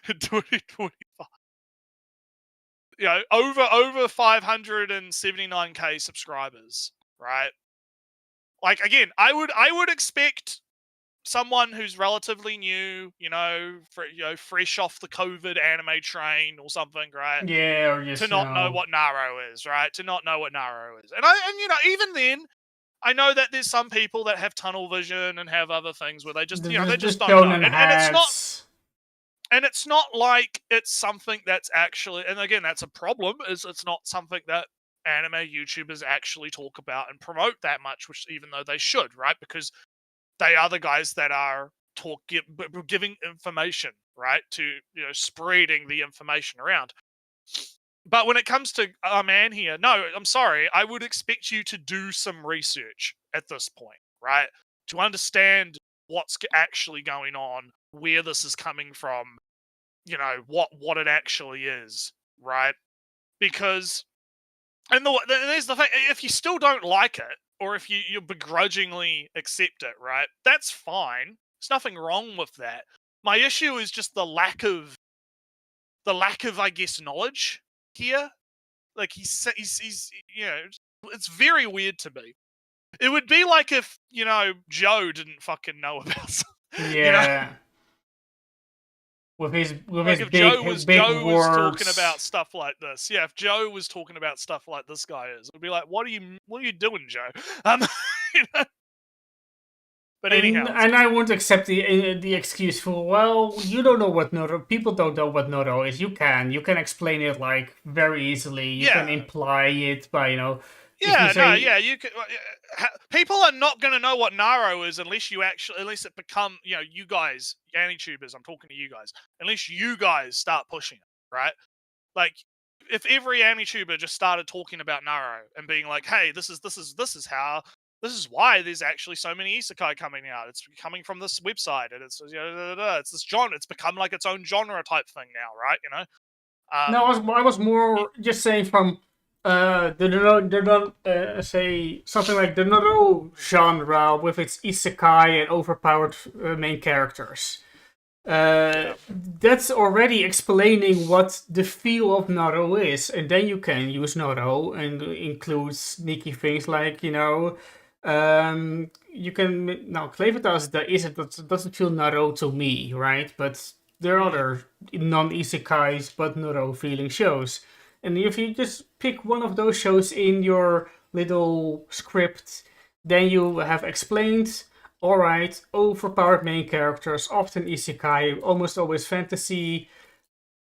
in 2025. You know, over 579k subscribers, right? Like again, I would expect someone who's relatively new, fresh off the COVID anime train or something, right? Yeah, or just to not know what Naro is, right? To not know what Naro is, and even then, I know that there's some people that have tunnel vision and have other things where they just they just don't know, and it's not. And it's not like it's something that's actually, and again, that's a problem, is it's not something that anime YouTubers actually talk about and promote that much, which even though they should, right? Because they are the guys that are giving information, right? To, spreading the information around. But when it comes to our man here, no, I'm sorry, I would expect you to do some research at this point, right? To understand what's actually going on, where this is coming from, what it actually is, right? Because, and there's the fact, if you still don't like it, or if you begrudgingly accept it, right? That's fine. There's nothing wrong with that. My issue is just the lack of, I guess, knowledge here. Like he's it's very weird to me. It would be like if, Joe didn't fucking know about something. Yeah. With his if big, Joe was words. talking about stuff like this, yeah. If Joe was talking about stuff like this guy is, it would be like, what are you doing, Joe? But anyhow, And I won't accept the excuse for, well, you don't know what Noro. People don't know what Noro is. You can explain it like very easily. You can Yeah. imply it by if you yeah, no, say yeah, you could. People are not going to know what Naro is unless it become, you guys, AniTubers. I'm talking to you guys. Unless you guys start pushing it, right? Like, if every AniTuber just started talking about Naro and being like, "Hey, this is why there's actually so many isekai coming out. It's coming from this website, and it's it's this genre. It's become like its own genre type thing now, right? no, I was more just saying from the not say something like the Noro genre with its isekai and overpowered main characters. That's already explaining what the feel of Noro is, and then you can use Noro and include sneaky things like you can now Clavitas that doesn't feel Noro to me, right? But there are other non-isekais but Noro feeling shows, and if you just pick one of those shows in your little script, then you have explained. Alright, overpowered main characters, often isekai, almost always fantasy,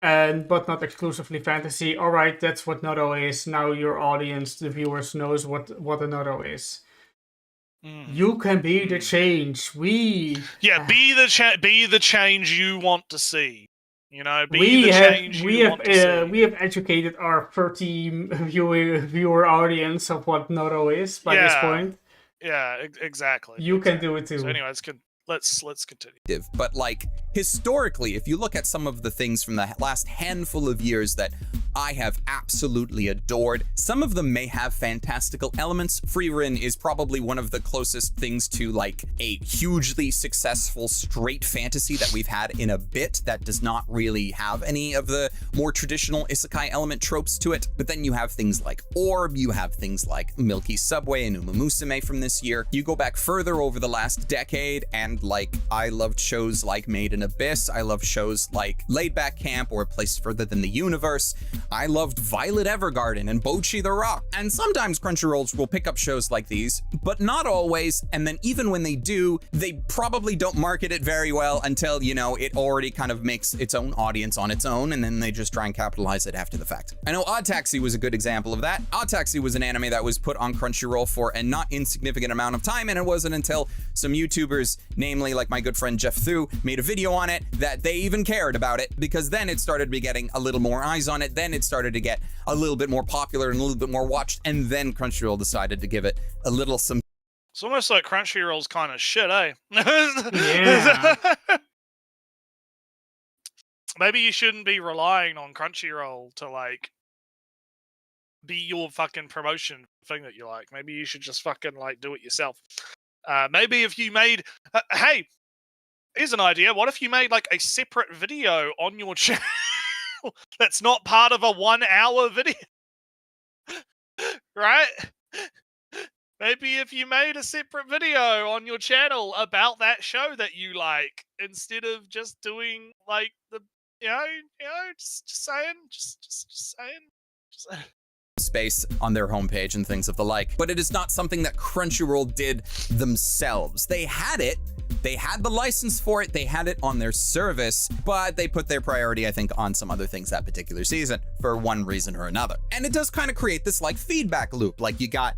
but not exclusively fantasy. Alright, that's what Noro is. Now your audience, the viewers, knows what a Noro is. You can be the change. be the change you want to see. We have educated our 30 viewer audience of what Noro is by this point. Yeah, exactly. You can do it too. So anyway, let's continue. But like historically, if you look at some of the things from the last handful of years that I have absolutely adored, some of them may have fantastical elements. Frieren is probably one of the closest things to like a hugely successful straight fantasy that we've had in a bit that does not really have any of the more traditional isekai element tropes to it. But then you have things like Orb, you have things like Milky Subway and Uma Musume from this year. You go back further over the last decade and like I loved shows like Made in Abyss, I love shows like Laid Back Camp or A Place Further Than the Universe. I loved Violet Evergarden and Bocchi the Rock. And sometimes Crunchyroll will pick up shows like these, but not always. And then even when they do, they probably don't market it very well until, it already kind of makes its own audience on its own, and then they just try and capitalize it after the fact. I know Odd Taxi was a good example of that. Odd Taxi was an anime that was put on Crunchyroll for a not insignificant amount of time, and it wasn't until some YouTubers, namely like my good friend Jeff Thu, made a video on it that they even cared about it, because then it started to be getting a little more eyes on it, then it started to get a little bit more popular and a little bit more watched, and then Crunchyroll decided to give it a little some. It's almost like Crunchyroll's kind of shit, eh? Yeah. Maybe you shouldn't be relying on Crunchyroll to like be your fucking promotion thing that you like. Maybe you should just fucking like do it yourself. Maybe if you made, hey, here's an idea. What if you made like a separate video on your channel that's not part of a 1 hour video? Right? Maybe if you made a separate video on your channel about that show that you like, instead of just doing like the, just saying, just saying. Space on their homepage and things of the like. But it is not something that Crunchyroll did themselves. They had it. They had the license for it, they had it on their service, but they put their priority, I think, on some other things that particular season for one reason or another. And it does kind of create this like feedback loop. Like you got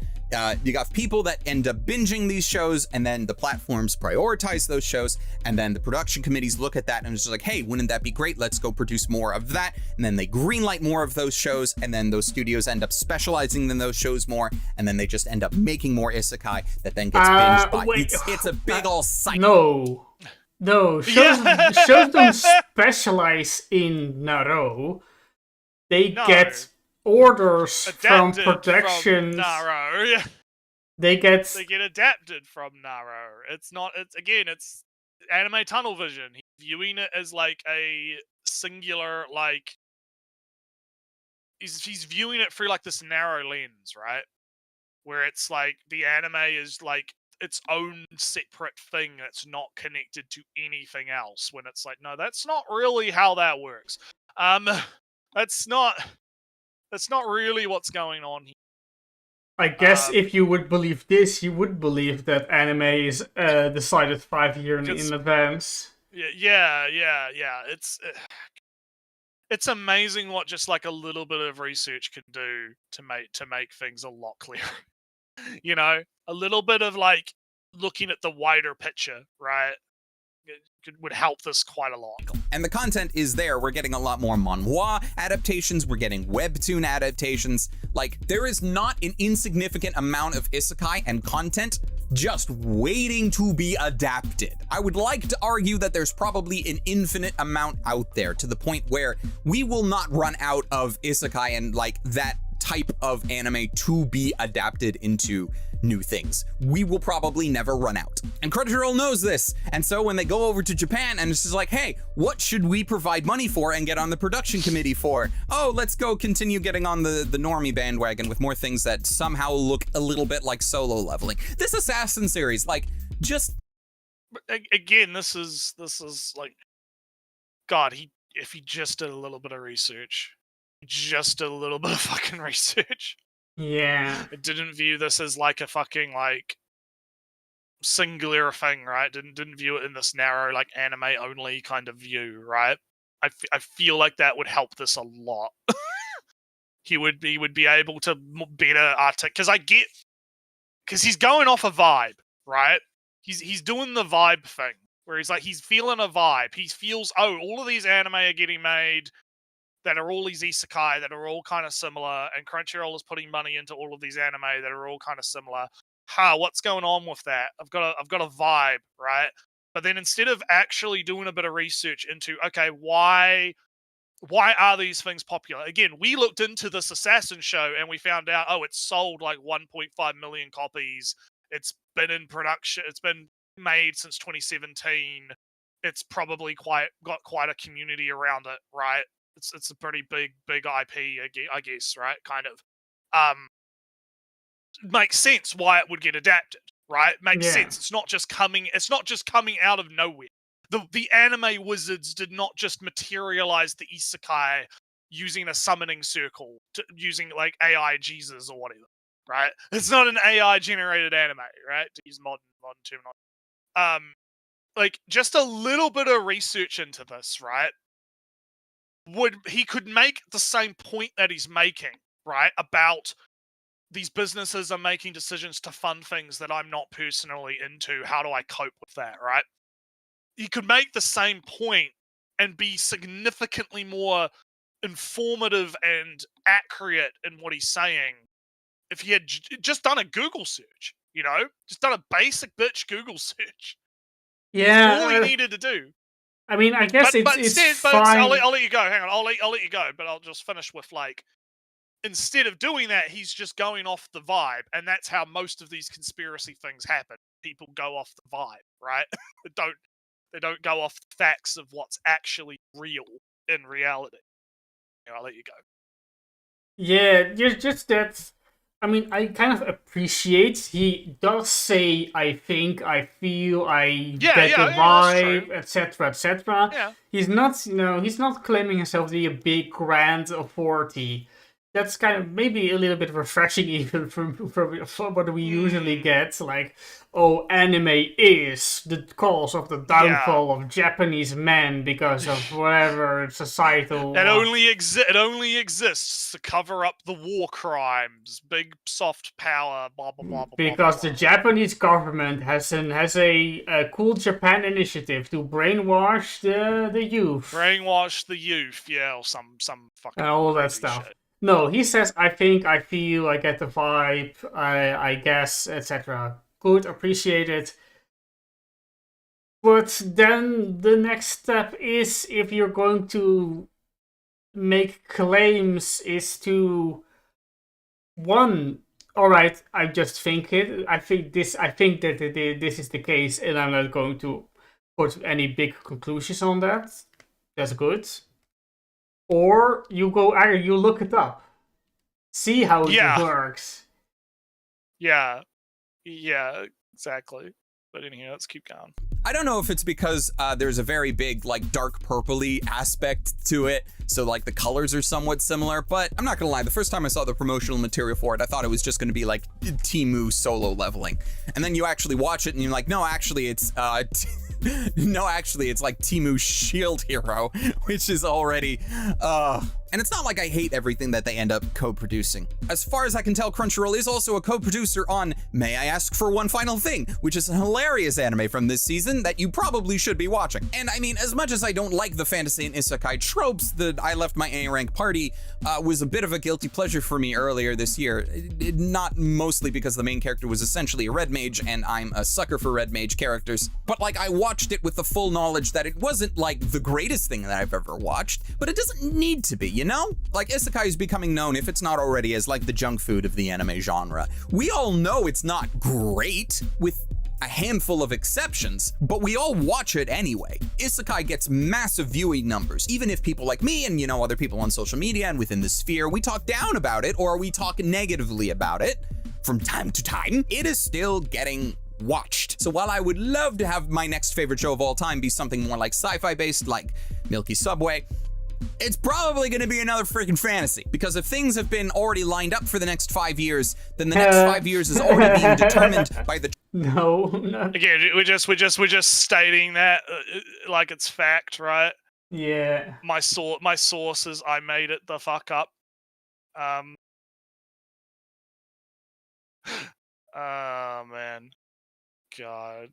people that end up binging these shows, and then the platforms prioritize those shows, and then the production committees look at that and it's just like, hey, wouldn't that be great? Let's go produce more of that. And then they greenlight more of those shows, and then those studios end up specializing in those shows more, and then they just end up making more isekai that then gets binged by. It's a big old cycle. No, shows don't specialize in Naro. They get orders from productions. From Naro. They get adapted from Naro. It's anime tunnel vision. He's viewing it as like a singular, like he's viewing it through like this narrow lens, right? Where it's like the anime is like its own separate thing that's not connected to anything else, when it's like, no, that's not really how that works. That's not really what's going on here. I guess if you would believe this, you would believe that anime is decided 5 years in advance. Yeah. It's amazing what just like a little bit of research can do to make things a lot clearer. You know, a little bit of like looking at the wider picture, right? Would help this quite a lot. And the content is there. We're getting a lot more manhwa adaptations. We're getting webtoon adaptations. Like, there is not an insignificant amount of isekai and content just waiting to be adapted. I would like to argue that there's probably an infinite amount out there, to the point where we will not run out of isekai and like that type of anime to be adapted into new things. We will probably never run out. And Crunchyroll knows this. And so when they go over to Japan and it's just like, hey, what should we provide money for and get on the production committee for? Oh, let's go continue getting on the normie bandwagon with more things that somehow look a little bit like Solo Leveling. This Assassin series, like, just... Again, this is like, God, if he just did a little bit of research, just a little bit of fucking research. Yeah. It didn't view this as like a fucking like singular thing, right? Didn't view it in this narrow like anime only kind of view, right? I feel like that would help this a lot. he would be able to better because he's going off a vibe, right? He's doing the vibe thing where he's like he's feeling a vibe. He feels, oh, all of these anime are getting made that are all these isekai that are all kind of similar, and Crunchyroll is putting money into all of these anime that are all kind of similar. What's going on with that? I've got a vibe, right? But then instead of actually doing a bit of research into, okay, why are these things popular? Again, we looked into this Assassin show and we found out, oh, it's sold like 1.5 million copies. It's been in production. It's been made since 2017. It's probably got quite a community around it, right? It's a pretty big IP, I guess, right? Kind of. Makes sense why it would get adapted, right? Makes sense. It's not just coming out of nowhere. The anime wizards did not just materialize the isekai using a summoning circle, using like AI Jesus or whatever, right? It's not an AI generated anime, right? To use modern terminology. Like just a little bit of research into this, right? He could make the same point that he's making, right? About these businesses are making decisions to fund things that I'm not personally into. How do I cope with that, right? He could make the same point and be significantly more informative and accurate in what he's saying if he had just done a Google search, you know? Just done a basic bitch Google search. Yeah. That's all he needed to do. I mean, I guess it's fine. I'll let you go. Hang on, I'll let you go. But I'll just finish with like, instead of doing that, he's just going off the vibe, and that's how most of these conspiracy things happen. People go off the vibe, right? They don't go off the facts of what's actually real in reality. I'll let you go. Yeah, just that. I mean, I kind of appreciate he does say, I think, I feel, I get the vibe, etc., etc. Yeah. He's not, he's not claiming himself to be a big grand authority. That's kind of maybe a little bit refreshing even from what we usually get. Like, oh, anime is the cause of the downfall of Japanese men because of whatever societal... It only exists to cover up the war crimes, big soft power, blah, blah, blah, blah. Because the Japanese government has a Cool Japan initiative to brainwash the youth. Brainwash the youth, yeah, or some fucking... all that stuff. Shit. No, he says, I think, I feel, I get the vibe, I guess, etc. Good, appreciate it. But then the next step is, if you're going to make claims, is to... One, alright, I just think it. I think that this is the case, and I'm not going to put any big conclusions on that. That's good. Or you look it up, see how it works. Yeah, exactly. But anyway, let's keep going. I don't know if it's because there's a very big, like, dark purpley aspect to it, so, like, the colors are somewhat similar, but I'm not gonna lie, the first time I saw the promotional material for it, I thought it was just gonna be, like, Temu solo leveling. And then you actually watch it and you're like, no, actually, it's, no, actually, it's like Temu Shield Hero, which is already, and it's not like I hate everything that they end up co-producing. As far as I can tell, Crunchyroll is also a co-producer on May I Ask for One Final Thing, which is a hilarious anime from this season that you probably should be watching. And I mean, as much as I don't like the fantasy and isekai tropes, the I Left My A Rank Party was a bit of a guilty pleasure for me earlier this year. Not mostly because the main character was essentially a red mage, and I'm a sucker for red mage characters, but like I watched it with the full knowledge that it wasn't like the greatest thing that I've ever watched, but it doesn't need to be, you know? Like, isekai is becoming known, if it's not already, as like the junk food of the anime genre. We all know it's not great, with a handful of exceptions, but we all watch it anyway. Isekai gets massive viewing numbers, even if people like me and, you know, other people on social media and within the sphere, we talk down about it or we talk negatively about it from time to time, it is still getting watched. So while I would love to have my next favorite show of all time be something more like sci-fi based, like Milky Subway, it's probably going to be another freaking fantasy, because if things have been already lined up for the next 5 years, then the next 5 years is already being determined by the No, not... Again, we're just stating that like it's fact, right? Yeah. My sources, I made it the fuck up. Oh man, God.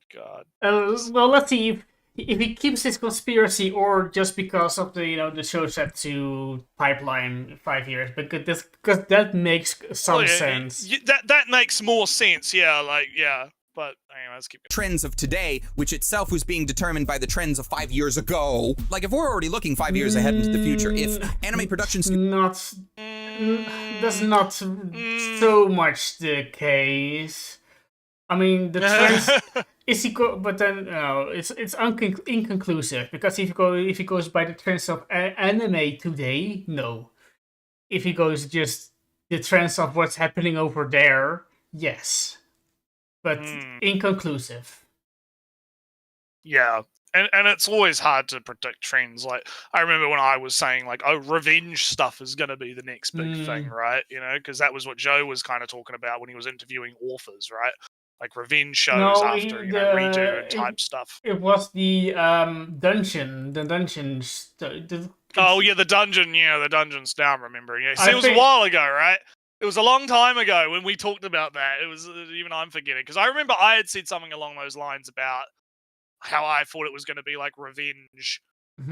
Well, let's see if he keeps his conspiracy, or just because of the, you know, the show set to pipeline 5 years, because that makes some sense. That makes more sense. Yeah, like yeah. But anyway, let's keep trends of today, which itself was being determined by the trends of 5 years ago. Like, if we're already looking 5 years ahead into the future, if anime productions... That's not so much the case. I mean, the trends... but then no, it's inconclusive, because if he goes by the trends of anime today, no. If he goes just the trends of what's happening over there, yes. But inconclusive. Yeah. And it's always hard to predict trends. Like, I remember when I was saying, like, oh, revenge stuff is going to be the next big thing, right? You know, because that was what Joe was kind of talking about when he was interviewing authors, right? Like, revenge shows after, you know, redo and type stuff. It was the dungeons. Oh, yeah, the dungeons now I'm remembering. Yeah, it was a while ago, right? It was a long time ago when we talked about that. It was, even I'm forgetting. Because I remember I had said something along those lines about how I thought it was going to be like revenge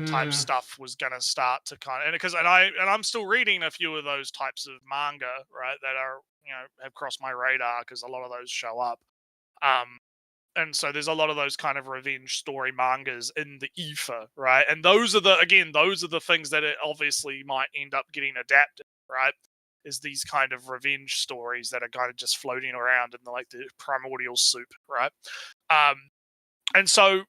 type stuff was going to start to kind of, and I'm still reading a few of those types of manga, right, that are, you know, have crossed my radar, because a lot of those show up. And so there's a lot of those kind of revenge story mangas in the ether, right? And those are the things that it obviously might end up getting adapted, right? Is these kind of revenge stories that are kind of just floating around in the primordial soup, right? And so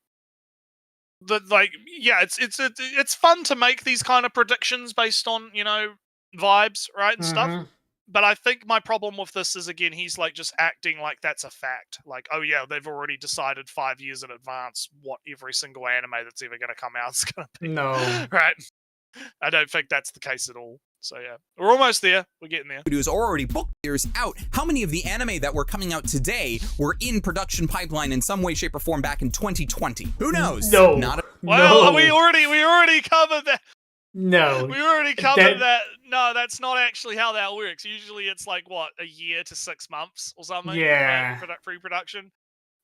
it's fun to make these kind of predictions based on, you know, vibes, right, and stuff. But I think my problem with this is, again, he's like just acting like that's a fact. Like, oh yeah, they've already decided 5 years in advance what every single anime that's ever going to come out is going to be. No. Right? I don't think that's the case at all. So yeah, we're almost there. We're getting there. It was already booked years out. How many of the anime that were coming out today were in production pipeline in some way, shape, or form back in 2020? Who knows? No. Well, we already covered that. No. We already covered that. No, that's not actually how that works. Usually it's like, what, a year to 6 months or something? Yeah. Right? Pre-production.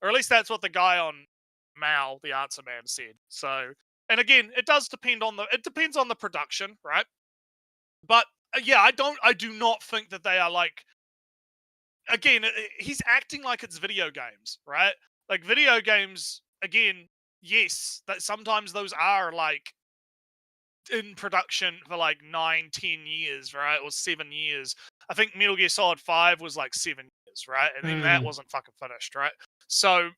Or at least that's what the guy on Mal, the Answer Man, said. So, and again, it depends on the production, right? But yeah, I do not think that they are like, again, he's acting like it's video games, right? Like video games, again, yes, that sometimes those are like in production for like 9-10 years, right? Or 7 years. I think Metal Gear Solid 5 was like 7 years, right? And then that wasn't fucking finished, right? So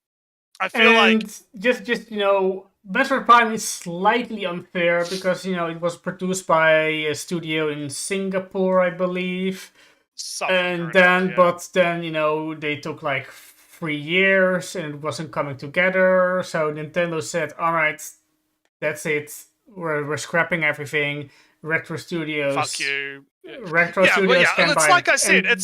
I feel like just you know, Metroid Prime is slightly unfair because, you know, it was produced by a studio in Singapore, I believe. But then, you know, they took like 3 years and it wasn't coming together. So Nintendo said, "All right, that's it. We're scrapping everything." Retro Studios. Fuck you. Retro Yeah, Studios well, yeah. can It's buy like it. I said. And-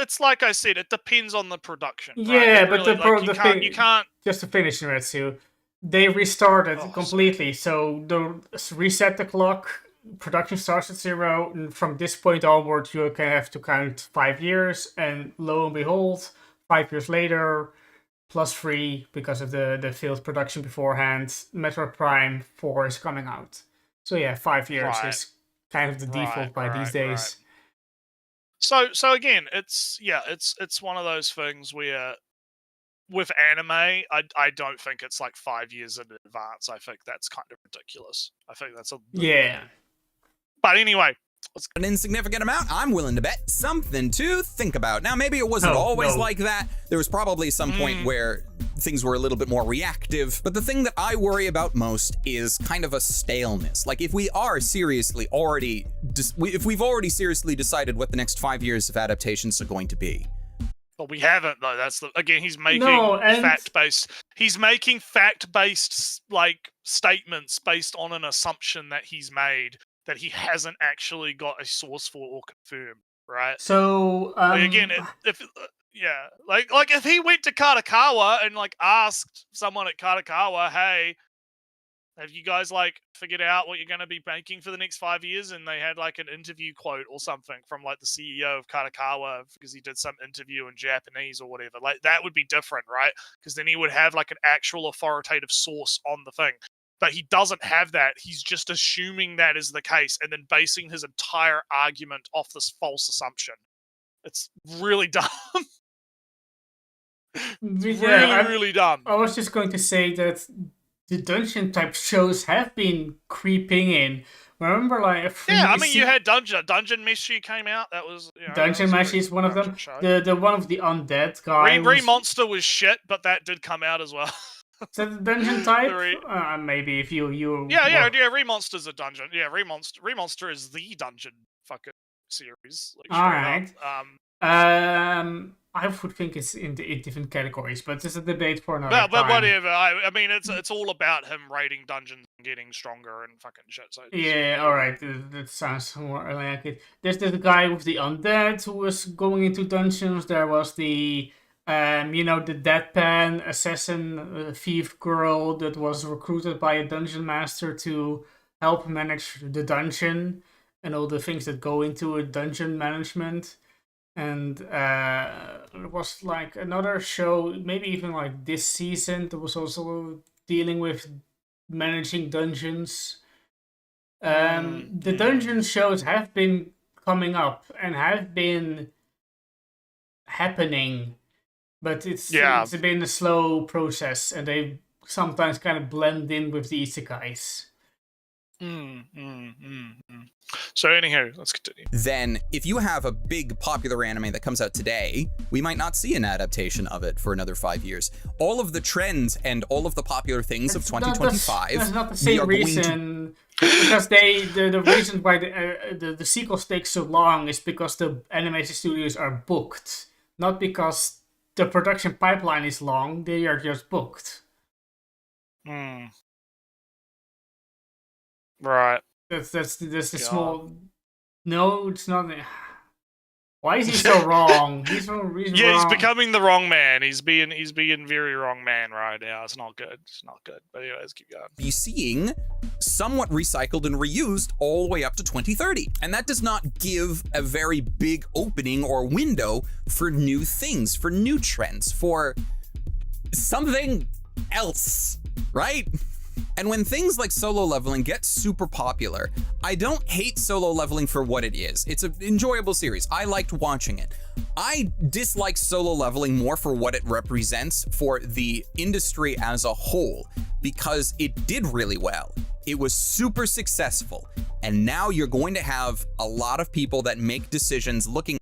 It's like I said. It depends on the production. Right? Yeah, It but really, the you thing, you can't. just to finish Retsu, they restarted Oh, completely. So they reset the clock. Production starts at 0, and from this point onward, you can have to count 5 years. And lo and behold, 5 years later, +3 because of the failed production beforehand. Metroid Prime 4 is coming out. So yeah, 5 years Right. is kind of the default by these days. So again, it's one of those things where with anime, I don't think it's like 5 years in advance. I think that's kind of ridiculous. I think that's a Yeah. But anyway, an insignificant amount, I'm willing to bet something to think about. Now, maybe it wasn't always like that. There was probably some point where things were a little bit more reactive, but the thing that I worry about most is kind of a staleness. Like, if we are seriously already, if we've already seriously decided what the next 5 years of adaptations are going to be. But we haven't though. That's again, he's making fact-based. He's making fact-based like statements based on an assumption that he's made that he hasn't actually got a source for or confirmed, right? So like, again, if if he went to Kadokawa and like asked someone at Kadokawa, "Hey, have you guys like figured out what you're going to be making for the next 5 years?" And they had like an interview quote or something from like the CEO of Kadokawa because he did some interview in Japanese or whatever. Like that would be different, right? Because then he would have like an actual authoritative source on the thing. But he doesn't have that. He's just assuming that is the case and then basing his entire argument off this false assumption. It's really dumb. really dumb. I was just going to say that the dungeon type shows have been creeping in. Remember, like you had Dungeon Meshi came out. That was Dungeon Meshi is one of them. The one of the undead guy. Re-Monster was shit, but that did come out as well. Is that the dungeon type? Maybe if you Re-Monster's a dungeon. Yeah, Re-Monster is the dungeon fucking series. Like, all right. I would think it's in different categories, but there's a debate for another time. But whatever. I mean, it's all about him raiding dungeons and getting stronger and fucking shit. So yeah, all right. That sounds more like it. There's the guy with the undead who was going into dungeons. There was the the deadpan assassin thief girl that was recruited by a dungeon master to help manage the dungeon and all the things that go into a dungeon management. And there was like another show, maybe even like this season, that was also dealing with managing dungeons. The dungeon shows have been coming up and have been happening, but it's been a slow process, and they sometimes kind of blend in with the isekais. So anyhow, let's continue. Then, if you have a big popular anime that comes out today, we might not see an adaptation of it for another 5 years. All of the trends and all of the popular things of 2025. That's not the same reason. Because the reason why the sequels take so long is because the animation studios are booked, not because the production pipeline is long. They are just booked. Right. That's the small. No, it's not. Why is he so wrong? He's wrong. He's becoming the wrong man. He's being very wrong man right now. It's not good. It's not good. But anyways, keep going. Be seeing somewhat recycled and reused all the way up to 2030. And that does not give a very big opening or window for new things, for new trends, for something else, right? And when things like Solo Leveling get super popular, I don't hate Solo Leveling for what it is. It's an enjoyable series. I liked watching it. I dislike Solo Leveling more for what it represents for the industry as a whole, because it did really well. It was super successful. And now you're going to have a lot of people that make decisions looking.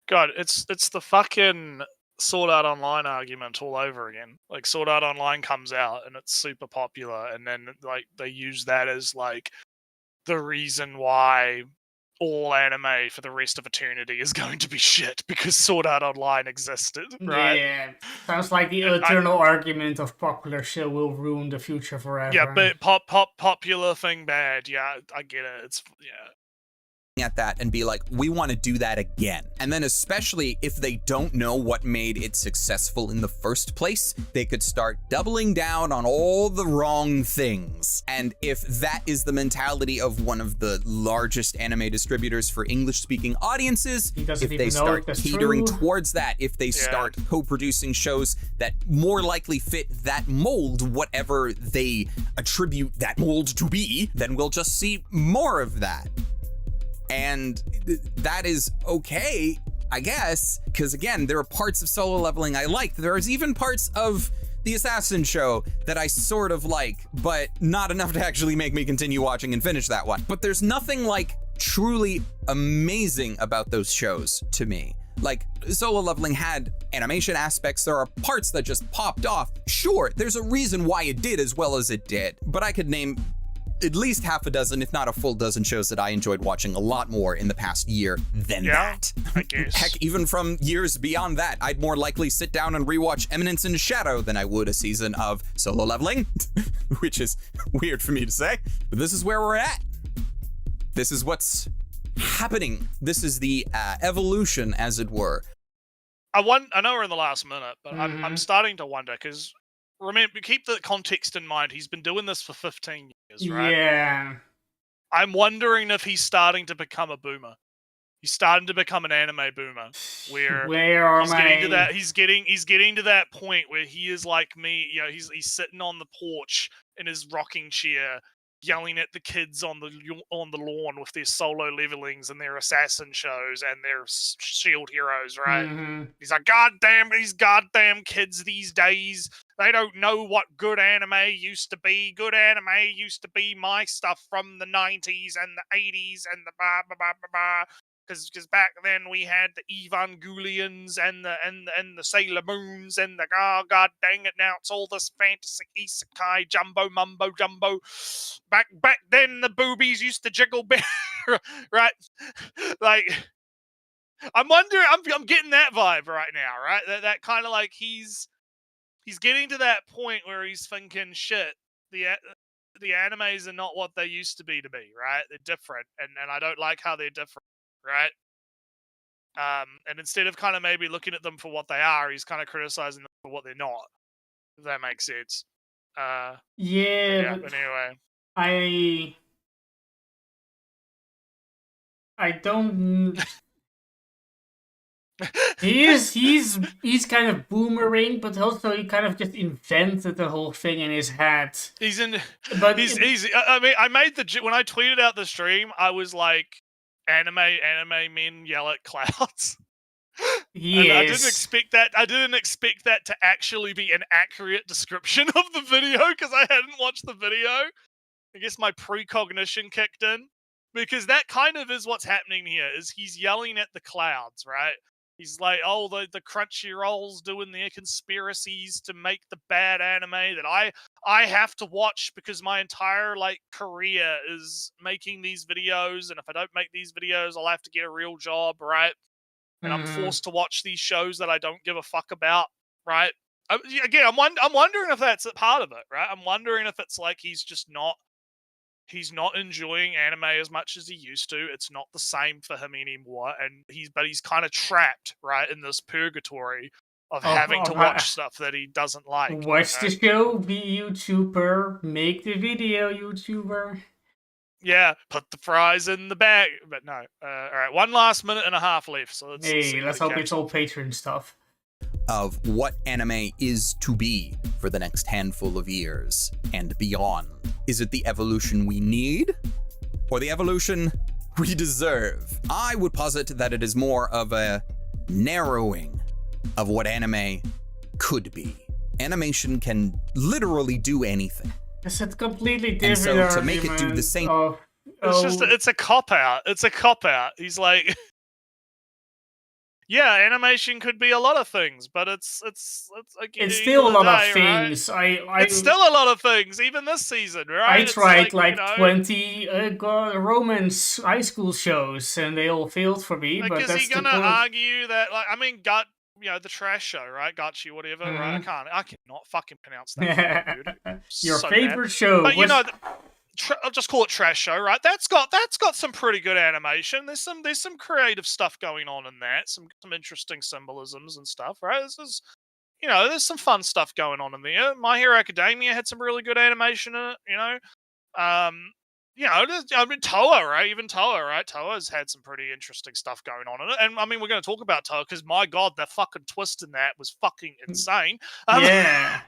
God, it's the fucking Sword Art Online argument all over again. Like, Sword Art Online comes out and it's super popular, and then like they use that as like the reason why all anime for the rest of eternity is going to be shit because Sword Art Online existed, right? Yeah, sounds like the eternal argument of popular show will ruin the future forever. Yeah, but popular thing bad. Yeah, I get it. It's at that and be like, we want to do that again. And then especially if they don't know what made it successful in the first place, they could start doubling down on all the wrong things. And if that is the mentality of one of the largest anime distributors for English-speaking audiences, if they start catering towards that, if they start co-producing shows that more likely fit that mold, whatever they attribute that mold to be, then we'll just see more of that. And that is okay, I guess, because again, there are parts of Solo Leveling I like. There's even parts of the Assassin show that I sort of like, but not enough to actually make me continue watching and finish that one. But there's nothing like truly amazing about those shows to me. Like, Solo Leveling had animation aspects, there are parts that just popped off. Sure, there's a reason why it did as well as it did, but I could name at least half a dozen, if not a full dozen shows that I enjoyed watching a lot more in the past year than that. I guess. Heck, even from years beyond that, I'd more likely sit down and rewatch Eminence in Shadow than I would a season of Solo Leveling, which is weird for me to say, but this is where we're at. This is what's happening. This is the evolution, as it were. I know we're in the last minute, but I'm starting to wonder, because remember, keep the context in mind. He's been doing this for 15 years, right? Yeah. I'm wondering if he's starting to become a boomer. He's starting to become an anime boomer, where he's getting to that point where he is like me. You know, he's sitting on the porch in his rocking chair, yelling at the kids on the lawn with their solo levelings and their assassin shows and their shield heroes, right? Mm-hmm. He's like, God damn these goddamn kids these days. They don't know what good anime used to be. Good anime used to be my stuff from the 90s and the 80s and the blah, blah, blah, blah, blah. Because back then we had the Evangelions and the Sailor Moons and the god dang it, now it's all this fantasy isekai jumbo mumbo jumbo. Back then the boobies used to jiggle right? Like, I'm wondering, I'm getting that vibe right now, right? That kind of like he's getting to that point where he's thinking, shit, the animes are not what they used to be, right? They're different, and I don't like how they're different. Right? And instead of kind of maybe looking at them for what they are, he's kind of criticizing them for what they're not. If that makes sense. Yeah. But anyway. I don't. He's kind of boomerang, but also he kind of just invented the whole thing in his head. But I mean, I made when I tweeted out the stream, I was like, anime men yell at clouds. Yes. I didn't expect that to actually be an accurate description of the video, because I hadn't watched the video. I guess my precognition kicked in, because that kind of is what's happening here. Is he's yelling at the clouds, right? He's like, oh, the Crunchyroll's doing their conspiracies to make the bad anime that I have to watch, because my entire career is making these videos, and if I don't make these videos, I'll have to get a real job, right? And I'm forced to watch these shows that I don't give a fuck about, right? Again, I'm wondering if that's a part of it, right? I'm wondering if it's like he's not enjoying anime as much as he used to. It's not the same for him anymore, and he's kind of trapped, right, in this purgatory of having to watch stuff that he doesn't like. Watch the show, be YouTuber, make the video, YouTuber. Yeah, put the fries in the bag. But no. All right, 1 last minute and a half left. So let's hope it's all Patreon stuff. Of what anime is to be for the next handful of years and beyond. Is it the evolution we need, or the evolution we deserve? I would posit that it is more of a narrowing of what anime could be. Animation can literally do anything. It's a completely different and so to make it do the same... It's a cop-out. It's a cop-out. He's like... yeah, animation could be a lot of things, but it's like It's end still a of the lot of day, right? things. It's still a lot of things, even this season, right? I It's tried like, like 20 romance high school shows, and they all failed for me. like, But is he that's the gonna point. argue that, like, I mean, the trash show, right? Gotchi, whatever, right? I cannot fucking pronounce that fucking word. Your So favorite bad. show? But you was... know, I'll just call it trash show, right? That's got some pretty good animation. There's some creative stuff going on in that. Some interesting symbolisms and stuff, right? This is, there's some fun stuff going on in there. My Hero Academia had some really good animation in it. I mean, Toa, right? Even Toa, right? Toa's had some pretty interesting stuff going on in it. And I mean, we're going to talk about Toa because, my God, the fucking twist in that was fucking insane. Yeah.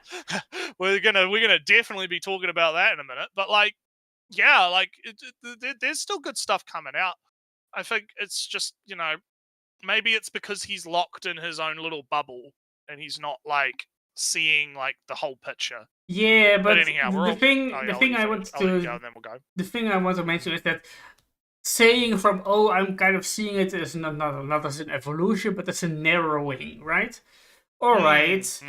we're gonna definitely be talking about that in a minute. But like, yeah, like there's still good stuff coming out. I think it's just, maybe it's because he's locked in his own little bubble and he's not like seeing like the whole picture. Yeah, but anyhow, the thing I want to mention is that saying from, oh, I'm kind of seeing it as not as an evolution, but as a narrowing, right? All right.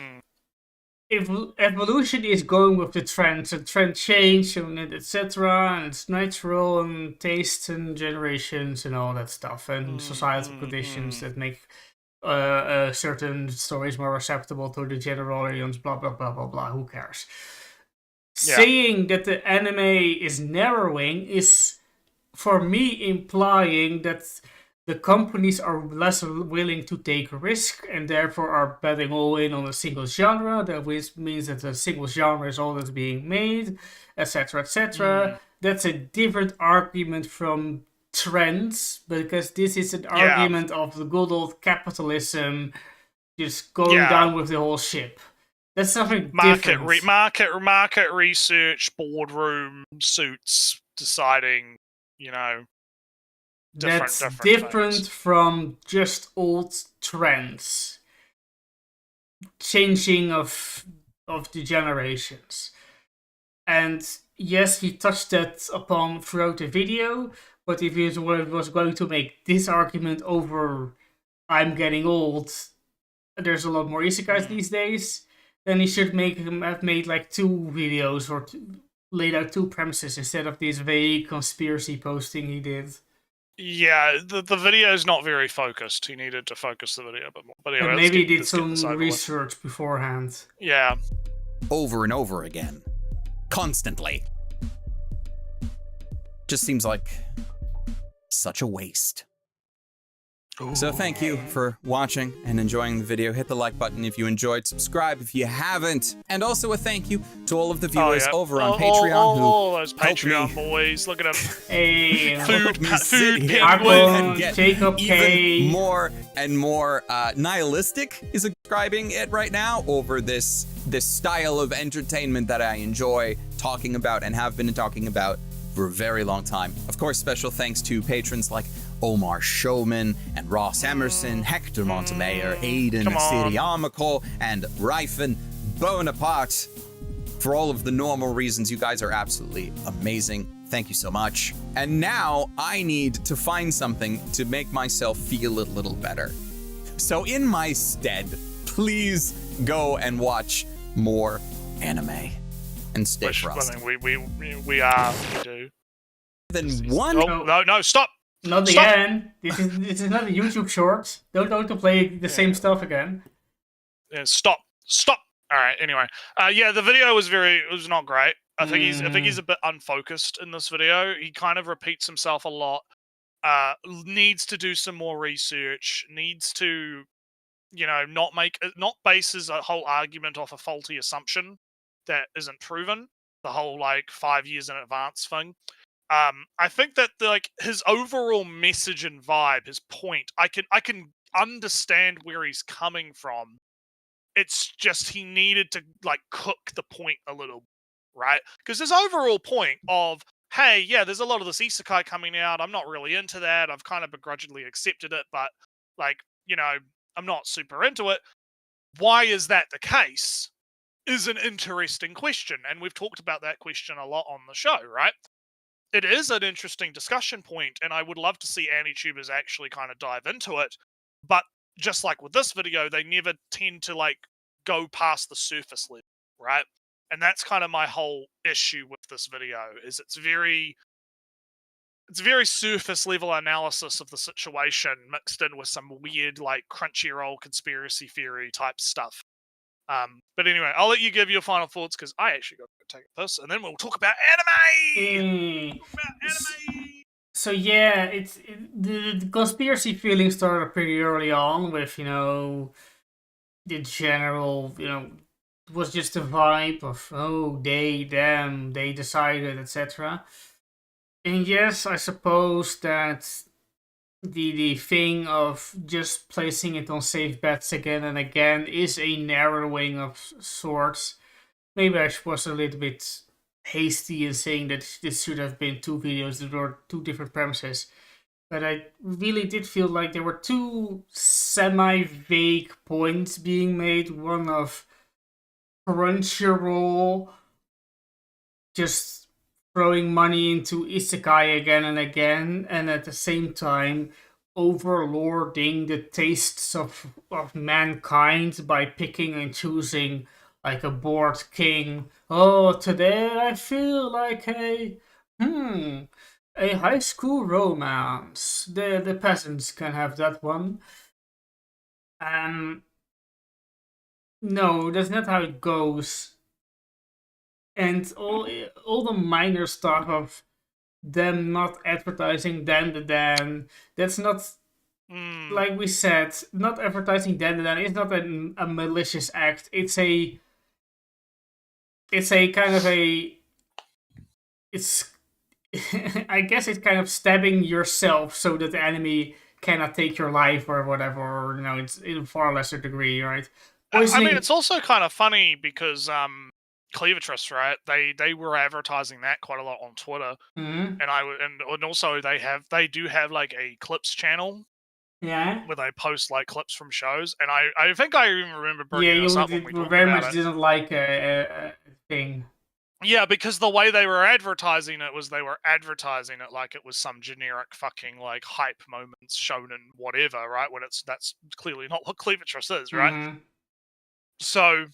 If evolution is going with the trends, and trend change, and etc., and it's natural, and tastes and generations and all that stuff, and societal conditions that make certain stories more acceptable to the general audience, blah blah blah blah blah. Who cares? Yeah. Saying that the anime is narrowing is, for me, implying that the companies are less willing to take risk and therefore are betting all in on a single genre. That means that a single genre is all that's being made, etc., etc. That's a different argument from trends, because this is an argument of the good old capitalism just going down with the whole ship. That's something different. Market research, boardroom suits deciding, different from just old trends, changing of the generations. And yes, he touched that upon throughout the video, but if he was going to make this argument over I'm getting old, there's a lot more isekais these days, then he should have made like 2 videos or laid out 2 premises instead of this vague conspiracy posting he did. Yeah, the video is not very focused. He needed to focus the video a bit more. But anyway, and maybe he did some research beforehand. Yeah. Over and over again. Constantly. Just seems like such a waste. Ooh. So thank you for watching and enjoying the video. Hit the like button if you enjoyed, subscribe if you haven't, and also a thank you to all of the viewers over on Patreon all those Patreon boys. Look at them. Hey, food and get Jacob even more and more nihilistic is subscribing it right now over this style of entertainment that I enjoy talking about and have been talking about for a very long time. Of course, special thanks to patrons like Omar Showman and Ross Emerson, Hector Montemayor, Aiden Siriamical, and Ryphen Bonaparte. For all of the normal reasons, you guys are absolutely amazing. Thank you so much. And now I need to find something to make myself feel a little better. So in my stead, please go and watch more anime and stay frosty. I mean, we do. Then one. No, stop. Not again. This is not a YouTube short. Don't play the same stuff again. Yeah, stop. All right. Anyway, the video was not great. I think he's a bit unfocused in this video. He kind of repeats himself a lot. Needs to do some more research. Needs to, not base his whole argument off a faulty assumption that isn't proven. The whole 5 years in advance thing. I think that his overall message and vibe, his point, I can understand where he's coming from. It's just he needed to cook the point a little, right? Because his overall point of, hey, yeah, there's a lot of this isekai coming out. I'm not really into that. I've kind of begrudgingly accepted it, but I'm not super into it. Why is that the case? Is an interesting question, and we've talked about that question a lot on the show, right? It is an interesting discussion point, and I would love to see AniTubers actually kind of dive into it. But just like with this video, they never tend to like go past the surface level, right? And that's kind of my whole issue with this video is it's very surface level analysis of the situation mixed in with some weird like Crunchyroll conspiracy theory type stuff. But anyway, I'll let you give your final thoughts because I actually got to take a piss, and then we'll talk about anime. Talk about anime. So yeah, the conspiracy feeling started pretty early on with the general it was just a vibe of they them they decided etc. And yes, I suppose that the thing of just placing it on safe bets again and again is a narrowing of sorts. Maybe I was a little bit hasty in saying that this should have been two videos that were two different premises. But I really did feel like there were two semi-vague points being made. One of Crunchyroll just throwing money into isekai again and again, and at the same time overlording the tastes of mankind by picking and choosing like a bored king. Oh, today I feel like a high school romance. The peasants can have that one. No, that's not how it goes. And all the minor stuff of them not advertising Dan, that's not, like we said, not advertising Dan is not a malicious act. It's a kind of it's I guess it's kind of stabbing yourself so that the enemy cannot take your life or whatever, or it's in a far lesser degree, right? I mean, it's also kind of funny because Cleavatris, right? They were advertising that quite a lot on Twitter, Mhm. and also they do have like a clips channel, Yeah. where they post like clips from shows, and I think I even remember Yeah, bringing you this up when we talked very about much it. didn't like a thing. Yeah, because the way they were advertising it was they were advertising it like it was some generic fucking like hype moments shown in whatever, right? When that's clearly not what Cleavatris is, right? Mhm. So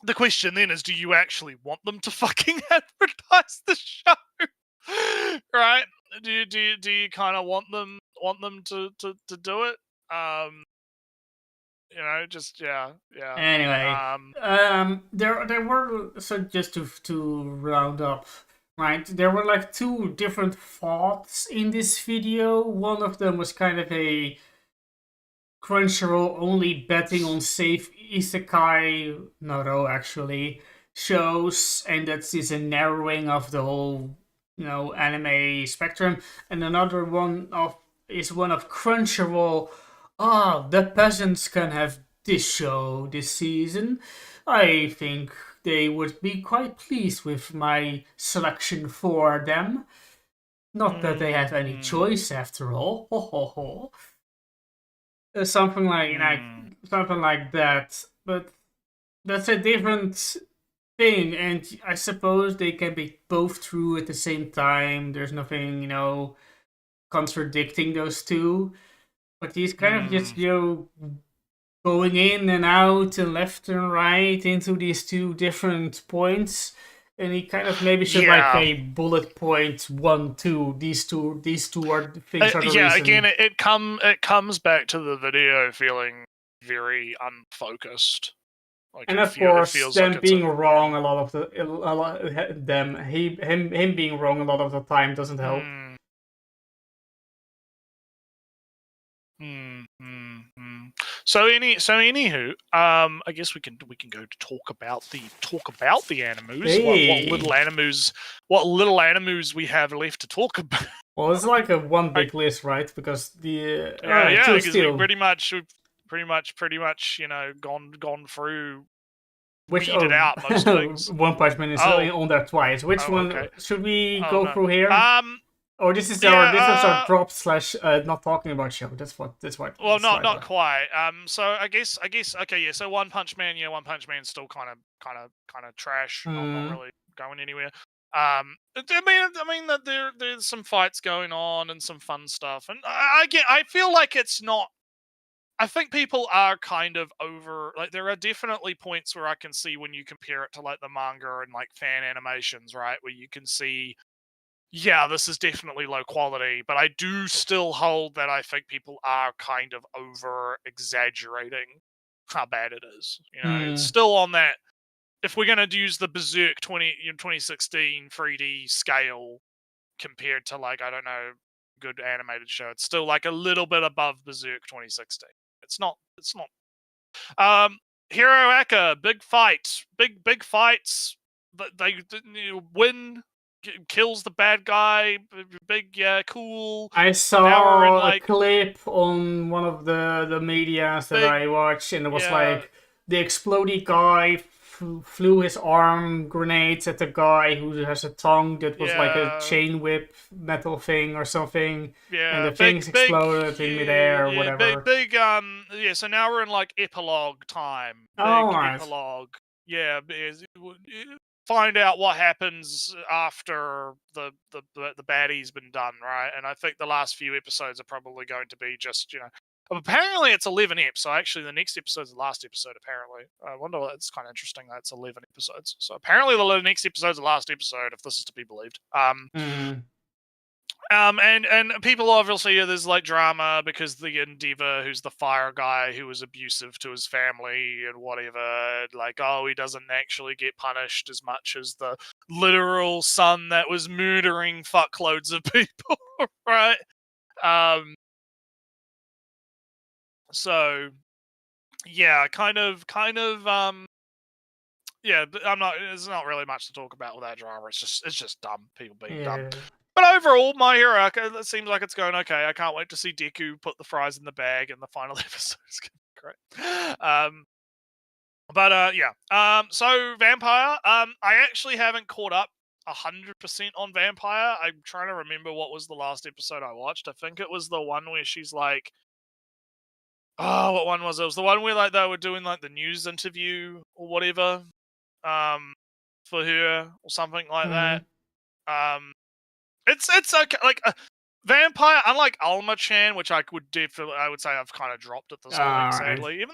the question then is, do you actually want them to fucking advertise the show? Right? Do you kind of want them to do it? Just yeah. Anyway, there were, so just to round up, right? There were like two different thoughts in this video. One of them was kind of a Crunchyroll only betting on safe isekai, actually, shows, and that is a narrowing of the whole, anime spectrum. And another one is one of Crunchyroll. The peasants can have this show this season. I think they would be quite pleased with my selection for them. Not that they have any choice after all. Ho ho ho. Something like that. But that's a different thing, and I suppose they can be both true at the same time. There's nothing, contradicting those two. But he's kind of just, going in and out and left and right into these two different points. And he kind of maybe should like a bullet point 1, 2. These two are the things are the reason. Again, it comes back to the video feeling very unfocused. Like, and of course, them being wrong a lot of him being wrong a lot of the time doesn't help. So anywho, I guess we can go to talk about the animus. Hey. What little animus we have left to talk about. Well, it's like a one big list, right? Because the because we pretty much gone through. Weeded out most things. One Punch Man is on there twice. Which one should we go through here? Or this is our drop / not talking about show. That's what. Well, not quite. So I guess okay. Yeah. So One Punch Man. Yeah, One Punch Man's still kind of trash. Not really going anywhere. I mean that there's some fights going on and some fun stuff, and I feel like it's not I think people are kind of over. Like, there are definitely points where I can see when you compare it to like the manga and like fan animations, right, where you can see, yeah, this is definitely low quality, but I do still hold that I think people are kind of over exaggerating how bad it is. You know, it's still on that. If we're going to use the Berserk 2016 3D scale compared to like, I don't know, good animated show, it's still like a little bit above Berserk 2016. It's not. Hero Aka, big fight, big fights. They win, kills the bad guy. Big, cool. I Now we're in, saw a like, clip on one of the medias that Big- I watched, and it was yeah. like the explodey guy flew his arm grenades at the guy who has a tongue that was like a Yeah. chain whip metal thing or something, Yeah, and the things exploded in midair or whatever. So now we're in like epilogue time. Big Oh, right. epilogue. Yeah, because find out what happens after the baddie's been done, right? And I think the last few episodes are probably going to be just, apparently it's 11 eps, so actually the next episode's the last episode, apparently. I wonder, it's kind of interesting that it's 11 episodes. So apparently the next episode's the last episode, if this is to be believed. And people obviously, there's like drama because the Endeavor, who's the fire guy who was abusive to his family and whatever, like, he doesn't actually get punished as much as the literal son that was murdering fuckloads of people, right? So yeah, yeah, but there's not really much to talk about with that drama. It's just dumb, people being dumb. But overall, My Hero Academia, it seems like it's going okay. I can't wait to see Deku put the fries in the bag in the final episode. It's going to be great. So Vampire, I actually haven't caught up 100% on Vampire. I'm trying to remember what was the last episode I watched. I think it was the one where she's like, what one was it? It was the one where like they were doing like the news interview or whatever, for her or something like that. It's okay. Like Vampire, unlike Alma-chan, which I would say I've kind of dropped at this point, sadly.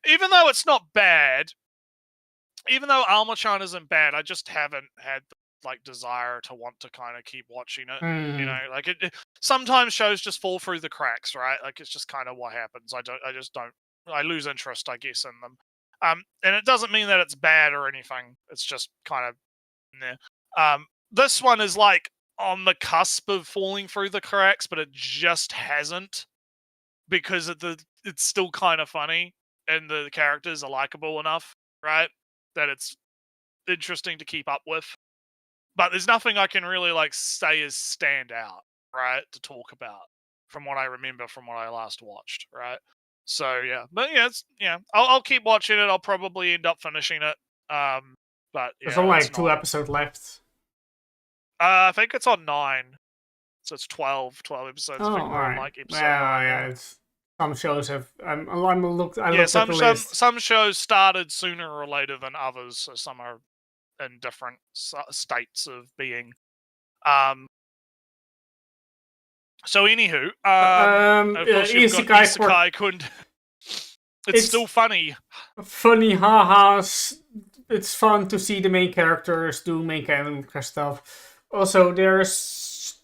Even though it's not bad, even though Alma-chan isn't bad, I just haven't had the like desire to want to kind of keep watching it. You know, like sometimes shows just fall through the cracks, right? Like it's just kind of what happens. I lose interest, I guess, in them. And it doesn't mean that it's bad or anything. It's just kind of this one is like on the cusp of falling through the cracks, but it just hasn't, because it's still kind of funny and the characters are likable enough, right, that it's interesting to keep up with. But there's nothing I can really like say as stand out, right, to talk about from what I remember from what I last watched, right? So yeah, but I'll keep watching it. I'll probably end up finishing it. But yeah, there's only like 2 episodes left. I think it's on 9, so it's 12 episodes. Oh, I think alright. like episode Well, 9 yeah, some shows have. I looked at the list. some shows started sooner or later than others, so some are in different states of being. So anywho, of course you've got Isekai Kun. It's still funny. Funny, ha-has. It's fun to see the main characters do main character stuff. Also, there has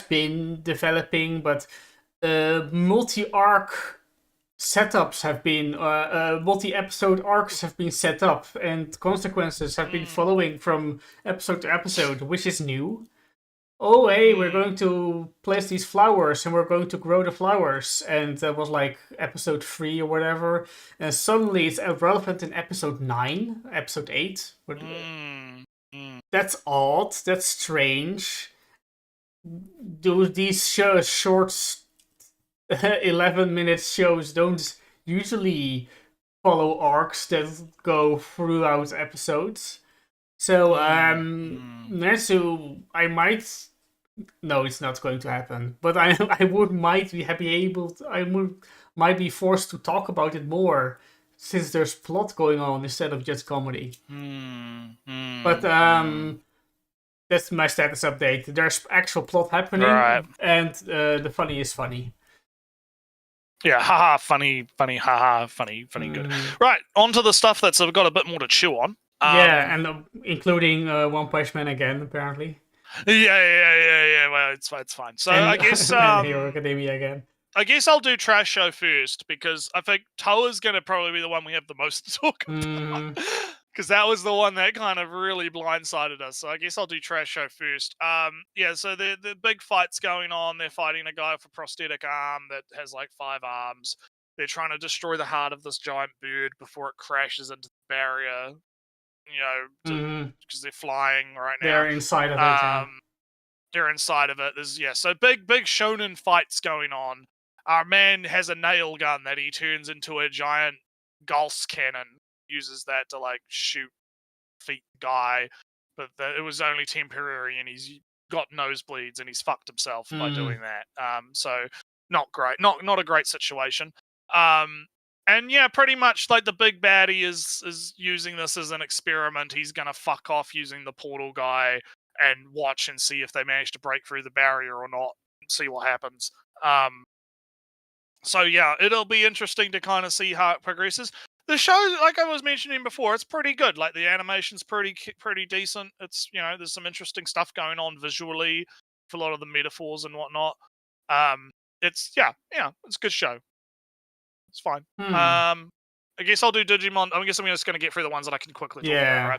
been developing, but multi-arc setups have been multi-episode arcs have been set up, and consequences have been following from episode to episode, which is new. Oh, hey, we're going to place these flowers and we're going to grow the flowers. And that was like episode 3 or whatever. And suddenly it's relevant in episode 9, episode 8. That's odd. That's strange. Do these short 11-minute shows don't usually follow arcs that go throughout episodes? So, Netsu, I might... No, it's not going to happen. But I might be forced to talk about it more, since there's plot going on instead of just comedy. But that's my status update. There's actual plot happening, Right. And the funny is funny. Yeah, haha, funny, haha, funny, good. Right, on to the stuff that's got a bit more to chew on. Yeah, and including One Punch Man again, apparently. Yeah. Well, it's fine. So and, I guess and Hero Academia again. I guess I'll do Trash Show first because I think Toa's going to probably be the one we have the most to talk about. Because that was the one that kind of really blindsided us. So I guess I'll do Trash Show first. Yeah, so the big fight's going on. They're fighting a guy with a prosthetic arm that has like 5 arms. They're trying to destroy the heart of this giant bird before it crashes into the barrier. Because they're flying right now. They're inside of it. Yeah. They're inside of it. So big shonen fights going on. Our man has a nail gun that he turns into a giant Gauss cannon. Uses that to like shoot feet guy, but it was only temporary, and he's got nosebleeds and he's fucked himself by doing that. So not great, not a great situation. And yeah, pretty much like the big baddie is using this as an experiment. He's gonna fuck off using the portal guy and watch and see if they manage to break through the barrier or not. See what happens. So yeah, it'll be interesting to kind of see how it progresses. The show, like I was mentioning before, it's pretty good. Like the animation's pretty decent. It's there's some interesting stuff going on visually for a lot of the metaphors and whatnot. It's it's a good show. It's fine. I guess I'll do Digimon. I guess I'm just going to get through the ones that I can quickly talk about.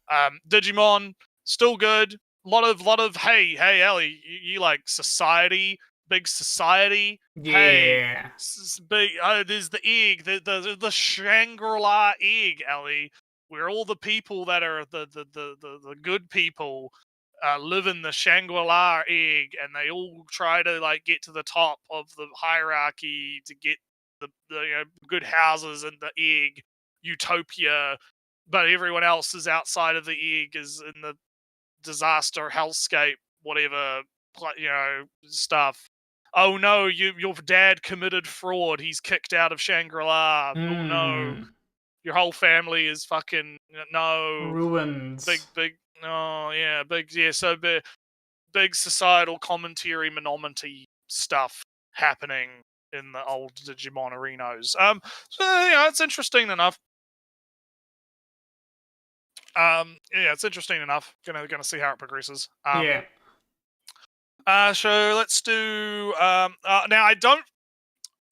Right? Digimon still good. A lot of hey Ellie, you like society. Big society. Yeah. Hey, big. There's the egg, the Shangri-La egg, Ellie, where all the people that are the good people live in the Shangri-La egg, and they all try to like get to the top of the hierarchy to get the good houses and the egg utopia, but everyone else is outside of the egg, is in the disaster hellscape, whatever stuff. Oh no, your dad committed fraud. He's kicked out of Shangri-La. Oh no, your whole family is fucking ruined. Big. Oh yeah, big. Yeah, so big societal commentary, monomity stuff happening in the old Digimon arenas. So it's interesting enough. It's interesting enough. Gonna see how it progresses. Yeah. So let's do. Now I don't.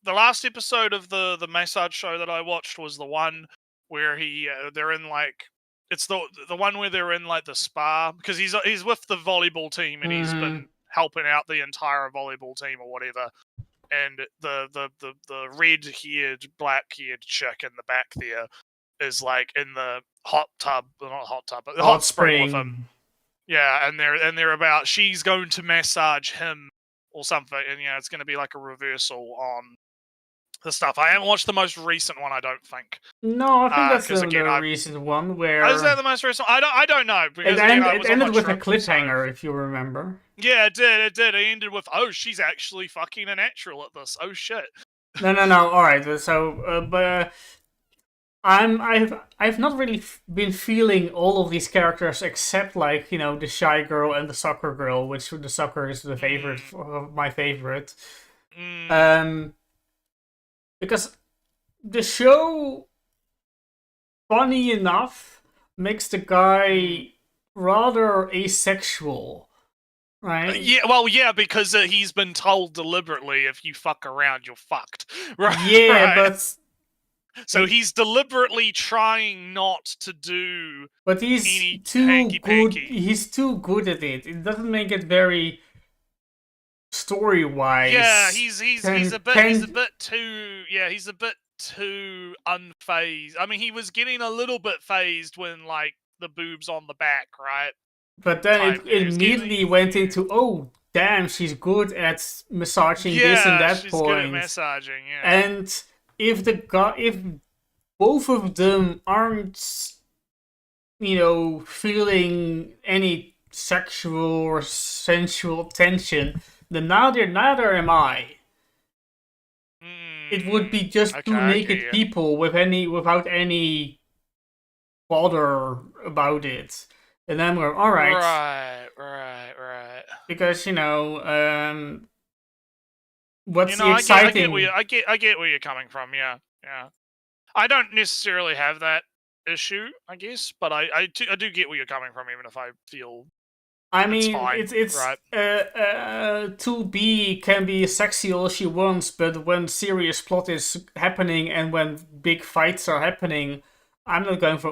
The last episode of the massage show that I watched was the one where they're in like, it's the one where they're in like the spa, because he's with the volleyball team and he's been helping out the entire volleyball team or whatever. And the red-haired, black-haired chick in the back there is like in the hot tub, not hot tub, but the hot spring with him. Yeah, and they're about, she's going to massage him or something, and it's going to be like a reversal on the stuff. I haven't watched the most recent one, I don't think. No, I think that's the recent one where. Is that the most recent? I don't know. Because it ended with a cliffhanger, if you remember. Yeah, it did. It ended with, oh, she's actually fucking a natural at this. Oh shit. No. All right. So, but. I've not really been feeling all of these characters except like the shy girl and the soccer girl, which the soccer is the favorite, my favorite, because the show, funny enough, makes the guy rather asexual, right? Yeah, because he's been told deliberately, if you fuck around, you're fucked, right? Yeah, right. But. So he's deliberately trying not to do. But he's too good. He's too good at it. It doesn't make it very story-wise. Yeah, he's a bit too unfazed. I mean, he was getting a little bit phased when like the boobs on the back, right? But then it immediately went into, oh damn, she's good at massaging this and that she's point. Good at massaging, yeah. And if both of them aren't, feeling any sexual or sensual tension, then neither am I. It would be just two naked people without any bother about it. And then we're all right. Right. Because What's the I exciting? get where you're coming from. Yeah, yeah. I don't necessarily have that issue, I guess, but I do get where you're coming from, even if I feel I it's mean, fine, it's right? 2B can be sexy all she wants, but when serious plot is happening and when big fights are happening, I'm not going for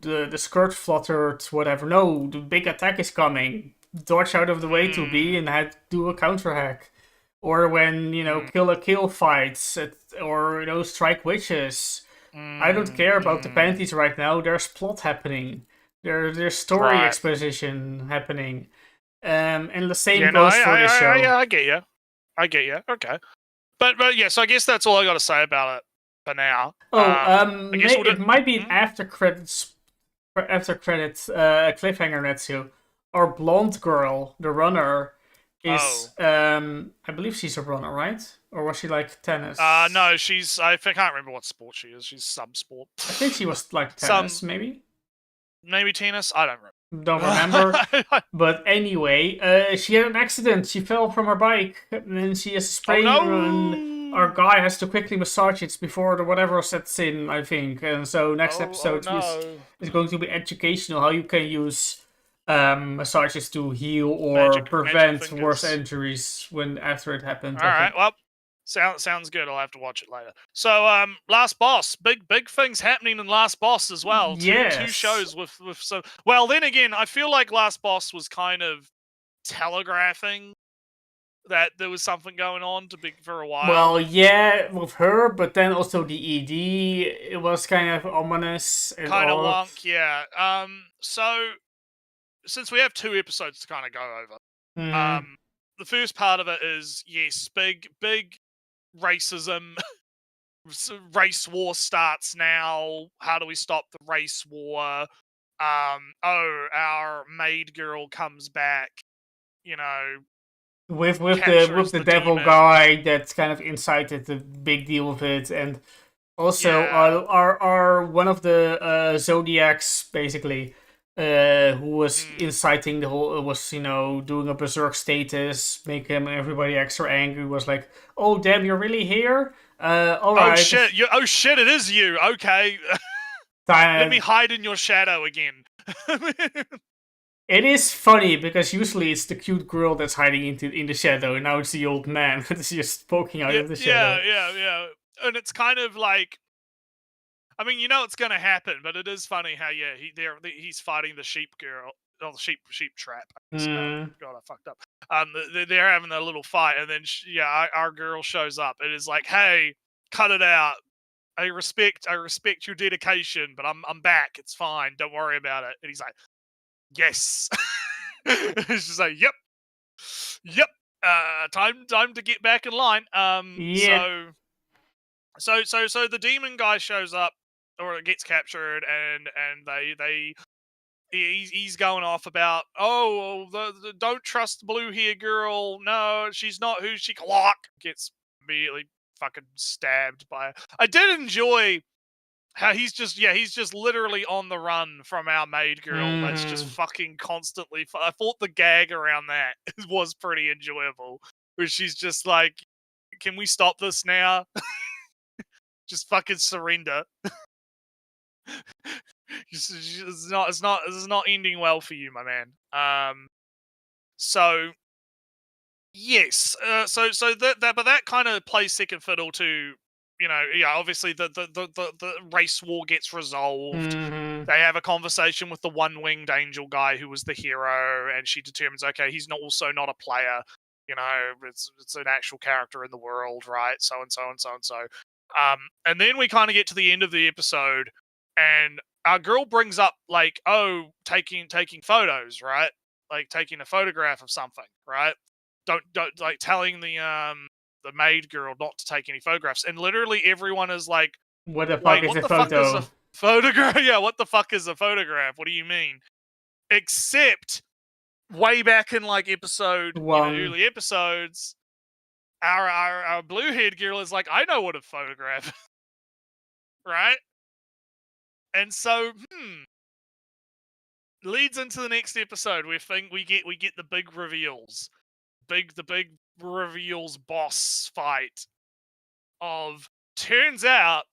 the skirt fluttered, whatever. No, the big attack is coming. Dodge out of the way, 2B, Mm, and do a counter hack. Or when mm, Kill la Kill fights, or strike witches. I don't mm, care about the mm. panties right now. There's plot happening. There's story Right. exposition happening. And the same Yeah, no, goes for this show. I get you. I get you. Okay. But yeah, so I guess that's all I got to say about it for now. Oh, I guess we'll do. it might be an Hmm? after credits cliffhanger, Netsu. Our blonde girl, the runner, Oh. is I believe she's a runner, right? Or was she like tennis? No, she's. I can't remember what sport she is. She's some sport. I think she was like tennis, Some maybe. maybe tennis. I don't Don't remember. remember. But anyway, she had an accident. She fell from her bike, and then she has a Oh sprain. And our no! guy has to quickly massage it before the whatever sets in, I think. And so next Oh episode no! is going to be educational, how you can use massages to heal or Magic prevent worse fingers. injuries when after it happened. All I right. think. Well, sounds good. I'll have to watch it later. So, Last Boss, big things happening in Last Boss as well. Two Yes. shows with so. Well, then again, I feel like Last Boss was kind of telegraphing that there was something going on for a while. Well, yeah, with her, but then also the ED, it was kind of ominous and Kind of odd. wonk, yeah. So since we have 2 episodes to kind of go over, Mhm. the first part of it is yes, big racism. Race war starts now. How do we stop the race war? Our maid girl comes back. You know, With captures the the devil demon. guy that kind of incited the big deal of it, and also Yeah. our one of the zodiacs basically, who was inciting the whole, was doing a berserk status, making everybody extra angry. Was like, oh damn, you're really here? All Oh right, shit! Oh shit! It is you. Okay. Let me time. hide in your shadow again. It is funny because usually it's the cute girl that's hiding in the shadow, and now it's the old man that's just poking out Yeah, of the shadow. yeah. And it's kind of like, I mean, it's going to happen, but it is funny how he's fighting the sheep girl, or the sheep trap. Mm. God, I fucked up. They're having a little fight, and then our girl shows up. It is like, hey, cut it out. I respect your dedication, but I'm back. It's fine. Don't worry about it. And he's like, yes. It's just like, yep. Time to get back in line. Yeah. So the demon guy shows up, or gets captured, and he's going off about, the don't trust the blue hair girl. No, she's not who she gets immediately fucking stabbed by. I did enjoy how he's just literally on the run from our maid girl. That's just fucking constantly. I thought the gag around that was pretty enjoyable, where she's just like, "Can we stop this now? Just fucking surrender." It's not. This is not ending well for you, my man. So yes. So that kind of plays second fiddle to, obviously the race war gets resolved. They have a conversation with the one-winged angel guy who was the hero, and she determines, okay, he's also not a player. It's an actual character in the world, right? So and so and so and so. And then we kind of get to the end of the episode, and our girl brings up like, oh, taking photos, right? Like taking a photograph of something, right? Don't like telling the maid girl not to take any photographs, and literally everyone is like, What the fuck wait, is what a the fuck is a photo? photograph? Yeah, what the fuck is a photograph? What do you mean? Except way back in like episode, early episodes, our blue haired girl is like, I know what a photograph, right? And so, leads into the next episode where we get the big reveals, the big reveals boss fight of, turns out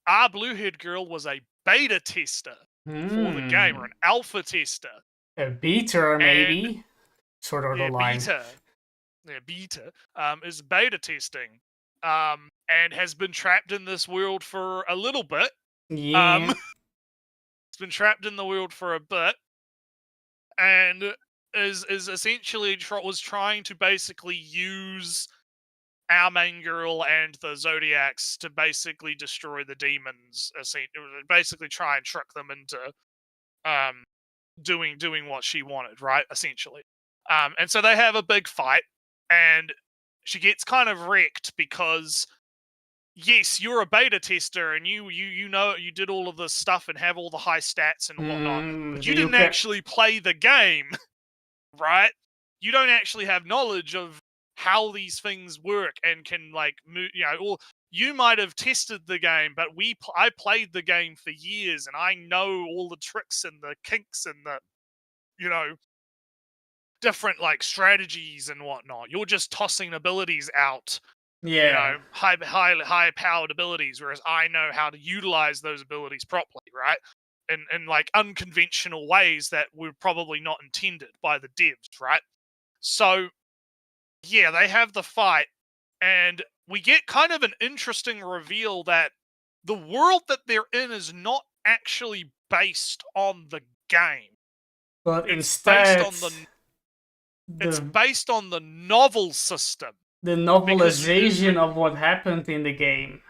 our blue-haired girl was a beta tester for the game, or an alpha tester. A beta, maybe? Sort of the line. Beta is beta testing, and has been trapped in this world for a little bit. Yeah. It's been trapped in the world for a bit, and is essentially was trying to basically use our main girl and the Zodiacs to basically destroy the demons. Basically, try and trick them into doing what she wanted, right? Essentially, and so they have a big fight, and she gets kind of wrecked because, yes, you're a beta tester and you know you did all of this stuff and have all the high stats and whatnot, but you didn't actually play the game, right? You don't actually have knowledge of how these things work and can, like, or you might have tested the game, but I played the game for years and I know all the tricks and the kinks and the, different, like, strategies and whatnot. You're just tossing abilities out, high powered abilities, whereas I know how to utilize those abilities properly, right? In like unconventional ways that were probably not intended by the devs, right? So yeah, they have the fight, and we get kind of an interesting reveal that the world that they're in is not actually based on the game. But instead, it's based on the novel system. The novelization of what happened in the game.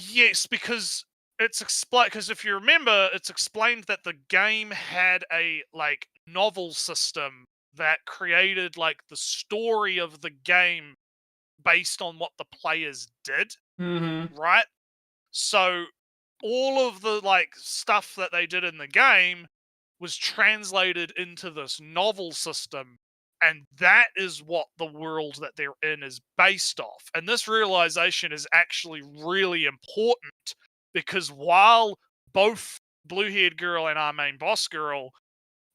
Yes, because it's explained. Because if you remember, it's explained that the game had a, like, novel system that created, like, the story of the game based on what the players did, right? So all of the, like, stuff that they did in the game was translated into this novel system, and that is what the world that they're in is based off. And this realization is actually really important, because while both Blue-Haired Girl and our main boss girl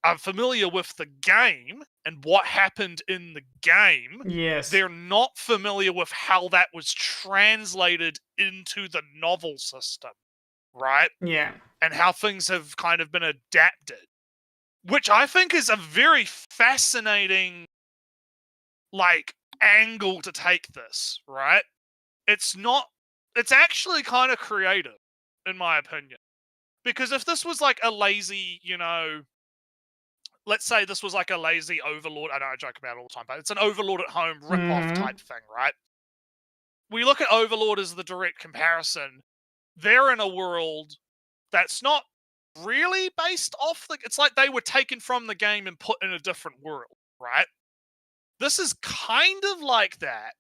are familiar with the game and what happened in the game, yes, they're not familiar with how that was translated into the novel system, right? Yeah. And how things have kind of been adapted, which I think is a very fascinating, like, angle to take this, right? It's actually kind of creative, in my opinion. Because if this was like a lazy, let's say this was like a lazy Overlord, I know I joke about it all the time, but it's an Overlord at home rip-off type thing, right? We look at Overlord as the direct comparison. They're in a world that's not really based off it's like they were taken from the game and put in a different world, right? This is kind of like that,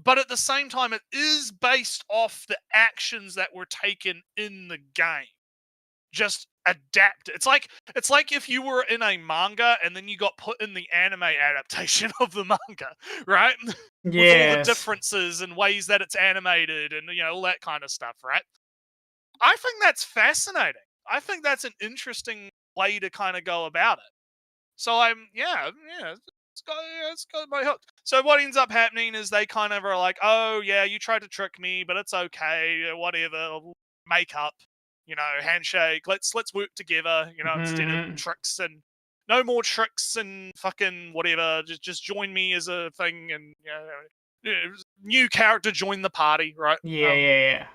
but at the same time, it is based off the actions that were taken in the game, just adapted. It's like if you were in a manga and then you got put in the anime adaptation of the manga, right? Yes. With all the differences and ways that it's animated and all that kind of stuff, right? I think that's fascinating. I think that's an interesting way to kind of go about it. So it's got my hook. So what ends up happening is they kind of are like, oh yeah, you tried to trick me, but it's okay, whatever, make up, handshake, let's work together, instead of tricks, and no more tricks and fucking whatever, just join me as a thing, and new character join the party, right? Yeah.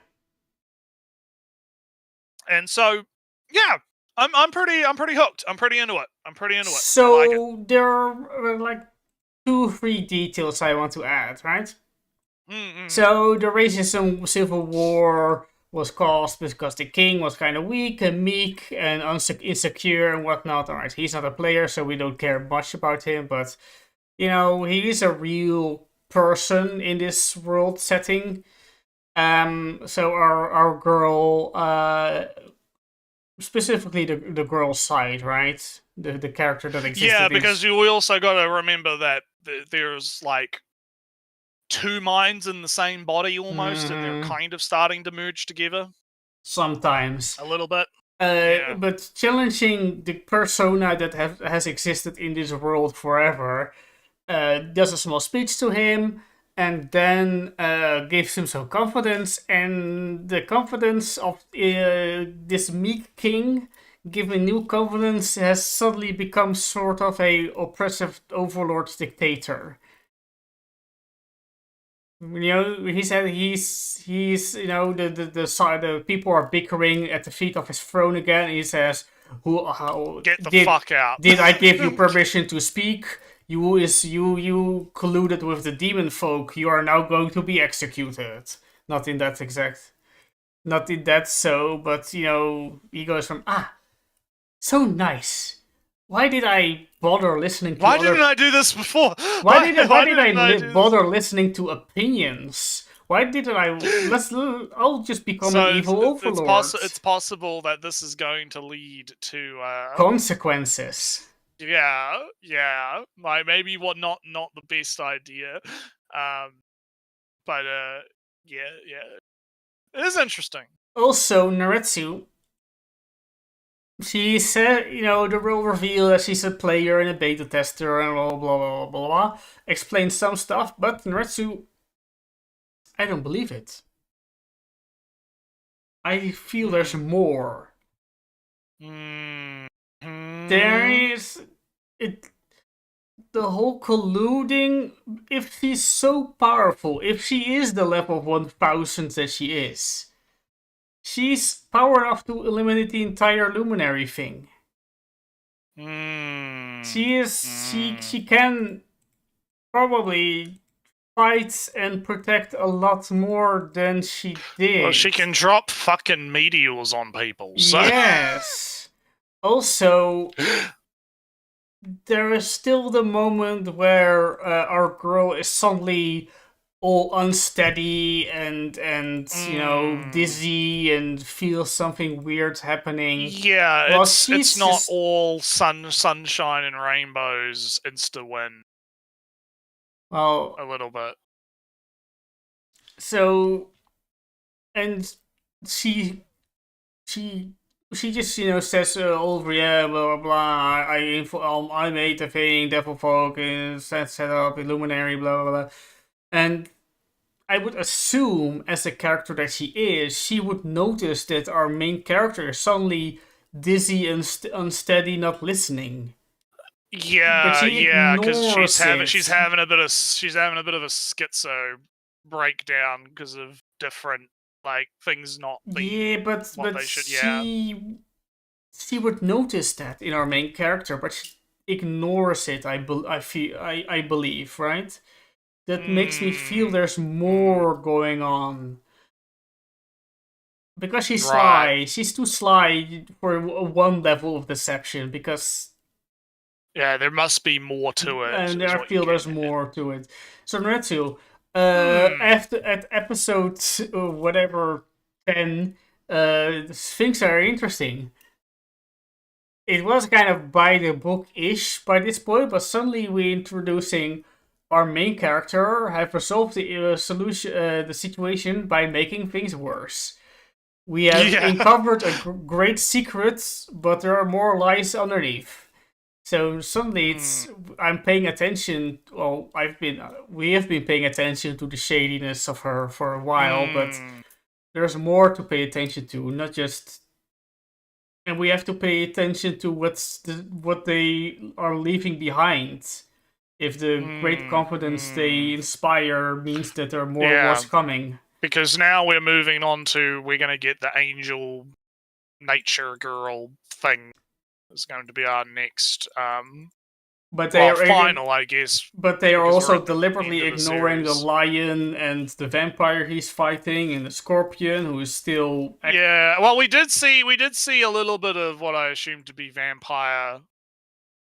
And so, yeah, I'm pretty hooked. I'm pretty into it. So like there are like 2-3 details I want to add, right? So the racism civil war was caused because the king was kind of weak and meek and insecure and whatnot. Alright, he's not a player, so we don't care much about him, but he is a real person in this world setting. So our girl, specifically the girl's side, right? The character that exists. Yeah, because we also got to remember that there's like 2 minds in the same body almost, and they're kind of starting to merge together. Sometimes. A little bit. But challenging the persona that has existed in this world forever, does a small speech to him, and then gives him some confidence, and the confidence of this meek king, given new confidence, has suddenly become sort of a oppressive overlord dictator. You know, he said he's you know, the people are bickering at the feet of his throne again. He says, "Who Get the fuck out. Did I give you permission to speak? You colluded with the demon folk. You are now going to be executed." Not in that but you know, he goes from so nice. Why did I bother listening to Why didn't I do this before? Why did I do bother listening to opinions? Why didn't I? I'll just become an evil overlord. It's possible that this is going to lead to consequences. Yeah. Like maybe not the best idea. But yeah. It is interesting. Also, Naretsu, she said, you know, the role reveal that she's a player and a beta tester and blah blah blah blah blah. Explains some stuff, but Naretsu, I don't believe it. I feel there's more. There is it. The whole colluding. If she's so powerful, if she is the level 1000 that she is, she's power enough to eliminate the entire Luminary thing. She is. She can probably fight and protect a lot more than she did. Well, she can drop fucking meteors on people. So. Yes. Also, there is still the moment where our girl is suddenly all unsteady and you know, dizzy and feels something weird happening. Yeah, well, it's not all sunshine and rainbows insta-win. Well, a little bit. So, and she just, you know, says over, yeah, blah blah blah. I made the thing, Devil Folk is set up, Illuminary, blah blah blah. And I would assume, as the character that she is, she would notice that our main character is suddenly dizzy and unsteady, not listening. Yeah, because she's having a bit of a schizo breakdown because of different things not being but they should. She would notice that in our main character, but she ignores it. I believe, right? That makes me feel there's more going on. Because she's sly. She's too sly for one level of deception, because... Yeah, there must be more to it. And I feel there's more to it. So, Naretsu, after at episode 10, things are interesting. It was kind of by the book-ish by this point, but suddenly we're introducing our main character have resolved the situation by making things worse. We have uncovered a great secret, but there are more lies underneath. So suddenly I'm paying attention. Well, we have been paying attention to the shadiness of her for a while, but there's more to pay attention to, not just. And we have to pay attention to what they are leaving behind. If the great confidence they inspire means that there are more wars coming. Because now we're moving on to, we're going to get the angel nature girl thing. Is going to be our next final, I guess. But they are also deliberately ignoring the lion and the vampire he's fighting, and the scorpion who is still. Well, we did see a little bit of what I assume to be vampire,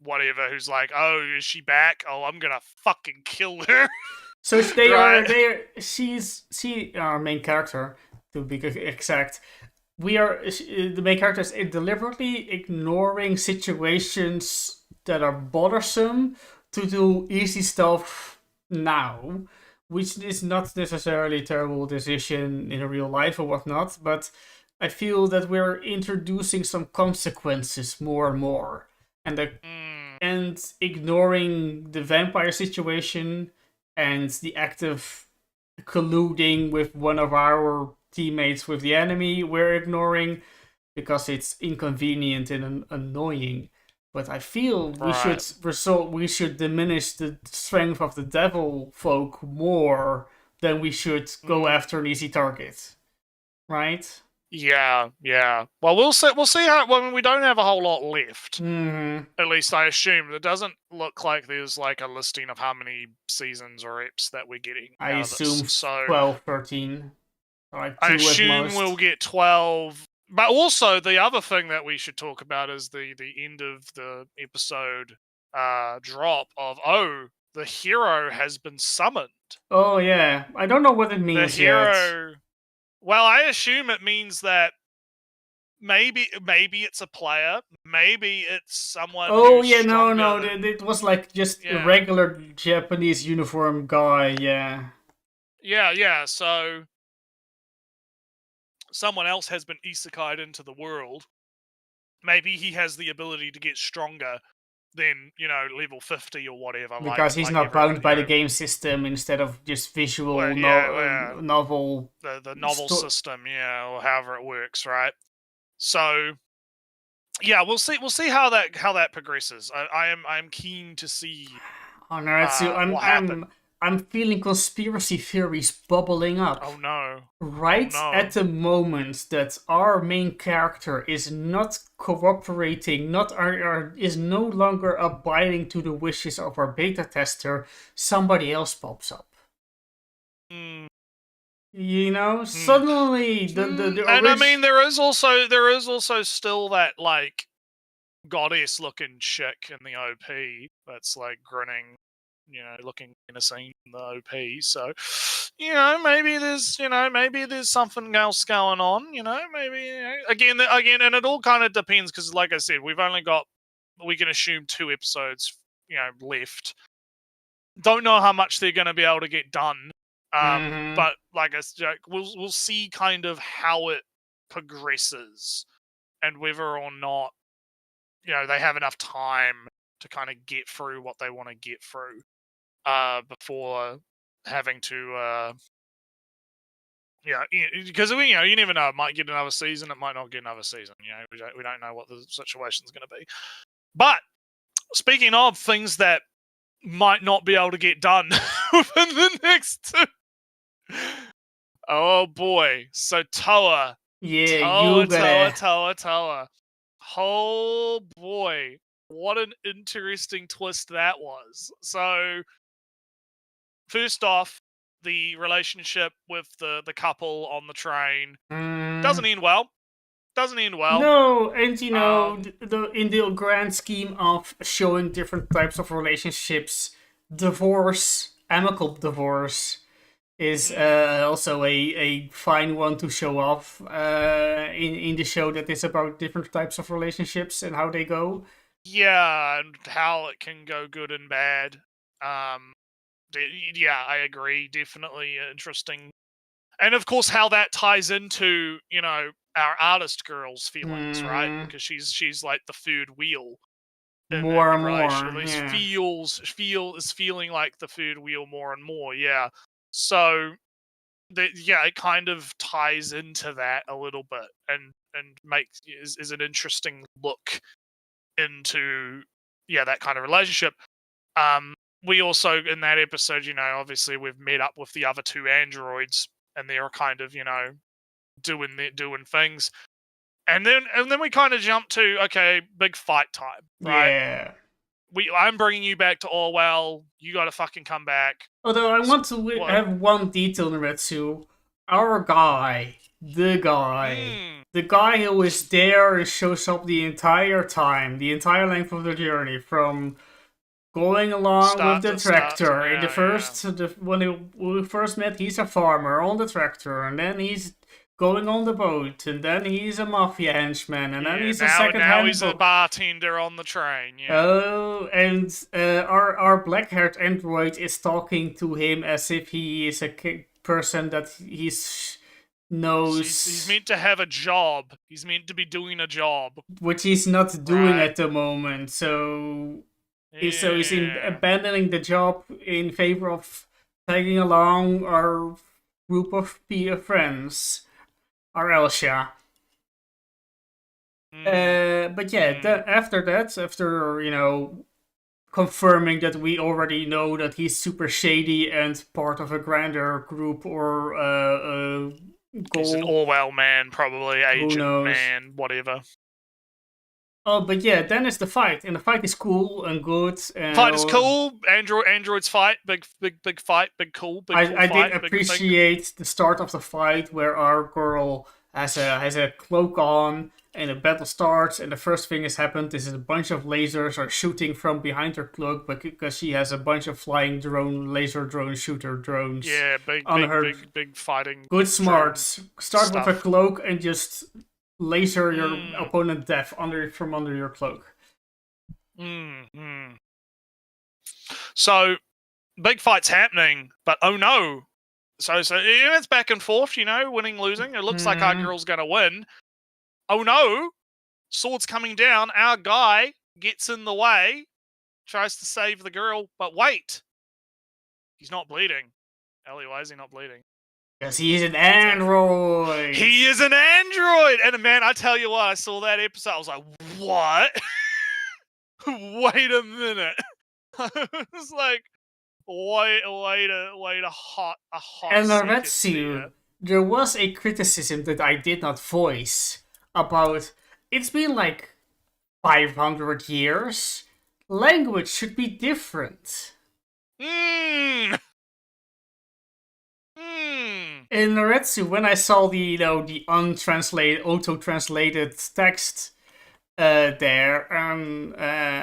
whatever. Who's like, oh, is she back? Oh, I'm gonna fucking kill her. So she's our main character, to be exact. The main character is deliberately ignoring situations that are bothersome to do easy stuff now, which is not necessarily a terrible decision in real life or whatnot, but I feel that we're introducing some consequences more and more. And and ignoring the vampire situation and the active colluding with one of our teammates with the enemy, we're ignoring because it's inconvenient and annoying. But I feel we should diminish the strength of the devil folk more than we should go after an easy target, right? Yeah. Well, we'll see. We'll see how. Well, we don't have a whole lot left. Mm-hmm. At least I assume. It doesn't look like there's like a listing of how many seasons or eps that we're getting. I out of this. assume So 12, 13. Like I 2 at assume most. we'll get 12. But also, the other thing that we should talk about is the end of the episode drop of, the hero has been summoned. Oh yeah, I don't know what it The means yet. hero. Well, I assume it means that maybe it's a player, maybe it's someone. Oh who's yeah, no, stronger than- it was like just a Yeah. regular Japanese uniform guy. Yeah. Yeah. So someone else has been isekai'd into the world. Maybe he has the ability to get stronger than, level 50 or whatever. Because he's like not everyone, bound by the game system instead of just visual Well, yeah. novel. the novel sto- system, or however it works, right? So yeah, we'll see how that progresses. I'm keen to see. Oh no, what happened. I'm feeling conspiracy theories bubbling up. Oh no. Right Oh, no. at the moment that our main character is not cooperating, is no longer abiding to the wishes of our beta tester, somebody else pops up. Mm. Suddenly the And I mean, there is also still that like goddess looking chick in the OP that's like grinning, looking menacing in the OP. So, maybe there's something else going on. Maybe again, and it all kind of depends because, like I said, we can assume 2 episodes, left. Don't know how much they're going to be able to get done. But like I said, we'll see kind of how it progresses and whether or not they have enough time to kind of get through what they want to get through before having to because you never know, it might get another season, it might not get another season. We don't know what the situation's going to be. But speaking of things that might not be able to get done within the next 2. Oh boy. So Toa. Yeah, Toa. Oh boy. What an interesting twist that was. So first off, the relationship with the couple on the train doesn't end well. No, and in the grand scheme of showing different types of relationships, amicable divorce, is also a fine one to show off in the show that is about different types of relationships and how they go. Yeah, and how it can go good and bad. Yeah, I agree. Definitely interesting. And of course, how that ties into, our artist girl's feelings, right? Because she's like the third wheel. More and more. At least is feeling like the third wheel more and more. Yeah. So, it kind of ties into that a little bit, and is an interesting look into that kind of relationship. We also in that episode, obviously we've met up with the other 2 androids, and they're kind of doing things, and then we kind of jump to big fight time, right? Yeah. I'm bringing you back to Orwell. You got to fucking come back. Although I want to have one detail, Naretsu. Our guy, the guy who was there and shows up the entire time, the entire length of the journey, from going along with the tractor. In the first, when we first met, he's a farmer on the tractor, and then he's going on the boat, and then he's a mafia henchman, and then he's a second-hand. Now he's a bartender on the train. Yeah. Oh, and our black-haired android is talking to him as if he is a person that knows. He's meant to have a job. He's meant to be doing a job, which he's not doing at the moment. So So he's Yeah. abandoning the job in favor of tagging along our group of friends, our Elsia. But yeah, after that, after confirming that we already know that he's super shady and part of a grander group or a He's an goal. Orwell man, probably agent knows? man, whatever. Oh, but yeah, then it's the fight, and the fight is cool and good. And Fight is cool. Androids fight. Big fight. Big cool. Big cool I fight. did big thing. appreciate the start of the fight where our girl has a cloak on and the battle starts, and the first thing has happened is a bunch of lasers are shooting from behind her cloak, but because she has a bunch of flying laser drone shooter drones. Yeah, big fighting. Good smarts. Start with a stuff. cloak and just laser your opponent death from under your cloak. So, big fight's happening, but oh no. So it's back and forth, winning, losing. It looks like our girl's gonna win. Oh no! Sword's coming down. Our guy gets in the way, tries to save the girl, but wait! He's not bleeding. Ellie, why is he not bleeding? Because he's an android! He is an android! And man, I tell you what, I saw that episode, I was like, what? Wait a minute. I was like, wait a hot And second. There was a criticism that I did not voice about it's been like 500 years. Language should be different. Mm. In Naretsu, when I saw the auto-translated text there,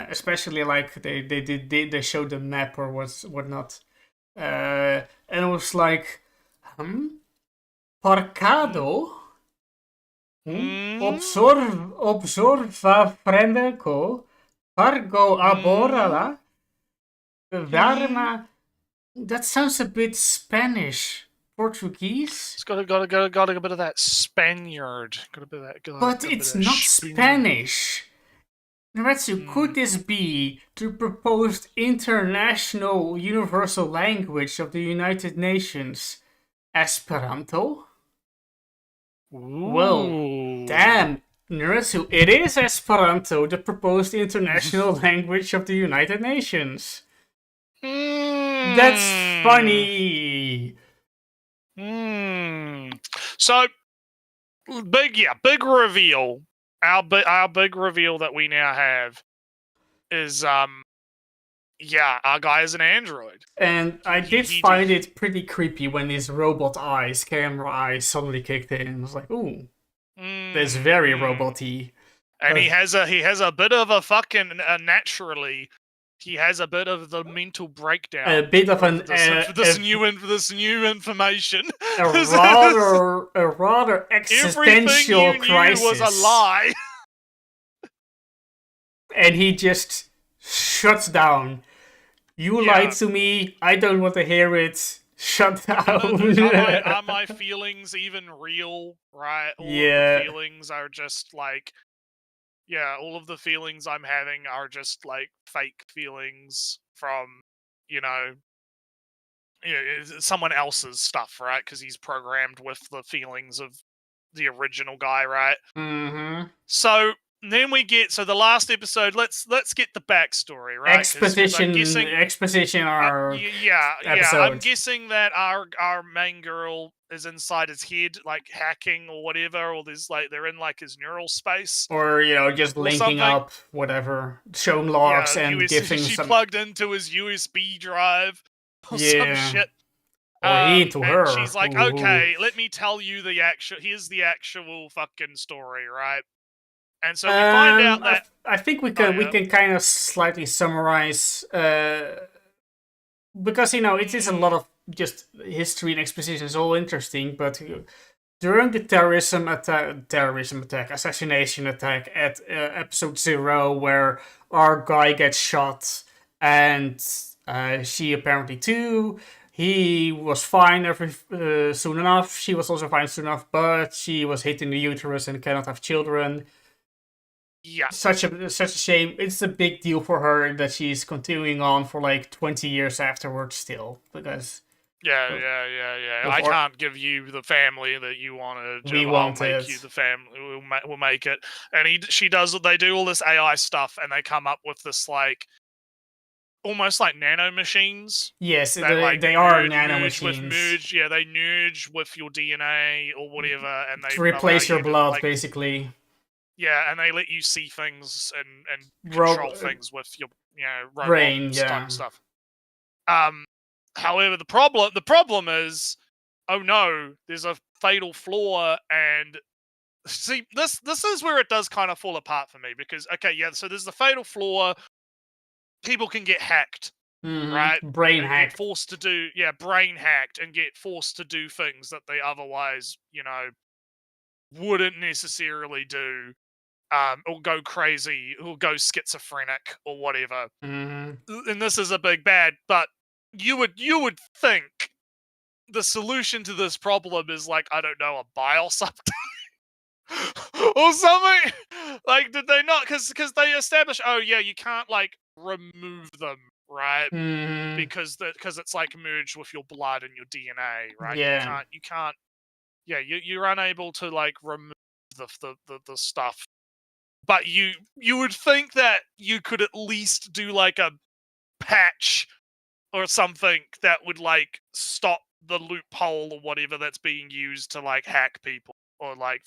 especially like they showed the map or whatnot, and it was like, Parcado? Observa Frendeco, Pargo Aborala, Dharma. That sounds a bit Spanish. Portuguese? It's got a bit of that Spaniard. Got a bit of that. But it's not Spanish. Naretsu, could this be the proposed international universal language of the United Nations, Esperanto? Ooh. Well, damn, Naretsu, it is Esperanto, the proposed international language of the United Nations. That's funny. So big reveal. Our big reveal that we now have is our guy is an android. And I did find it pretty creepy when his robot eyes, camera eyes, suddenly kicked in. I was like, ooh, that's very robot-y. And he has a bit of a fucking naturally. He has a bit of the mental breakdown. A bit of this new information. A rather existential everything you crisis. knew was a lie. And he just shuts down. You lied to me. I don't want to hear it. Shut down. Are my feelings even real? Right? All of the feelings are just like. Yeah, all of the feelings I'm having are just like fake feelings from, someone else's stuff, right? Because he's programmed with the feelings of the original guy, right? Mm-hmm. So then we get the last episode. Let's get the backstory, right? Exposition. Our episode. I'm guessing that our main girl is inside his head, like hacking or whatever, or they're in like his neural space, or just linking up whatever, shown logs and giving she some. Plugged into his USB drive or some shit. Or he to her. And she's like, okay, let me tell you here's the actual fucking story, right? And so we find out that I think we can kind of slightly summarize because it is a lot of just history and exposition is all interesting, but during the assassination attack at episode 0, where our guy gets shot and she apparently too. He was fine soon enough. She was also fine soon enough, but she was hit in the uterus and cannot have children. Yeah. such a shame. It's a big deal for her that she's continuing on for like 20 years afterwards still, because Yeah, of- I before can't give you the family that you wanted. we I'll make wanted. you the family. We'll make it. And she does. They do all this AI stuff, and they come up with this like almost like nano machines Yes, that like they are merge, nanomachines Yeah, they merge with your DNA or whatever, and they to allow replace your you to, blood, like, basically. yeah, and they let you see things and Ro- control things with your robot Brain, type yeah. stuff. However, the problem is, oh no, there's a fatal flaw, and see this is where it does kind of fall apart for me, because okay, yeah, so there's the fatal flaw. People can get hacked, right? Brain And hack. get forced to do, brain hacked, and get forced to do things that they otherwise, wouldn't necessarily do, or go crazy, or go schizophrenic, or whatever. Mhm. And this is a big bad, but you would think the solution to this problem is like, I don't know, a bile subtype or something. Like, did they not? Because they established, oh yeah, you can't like remove them, right? Mhm. Because it's like merged with your blood and your DNA, right? Yeah. You can't. Yeah, you're unable to like remove the stuff. But you would think that you could at least do like a patch or something that would like stop the loophole or whatever that's being used to like hack people, or like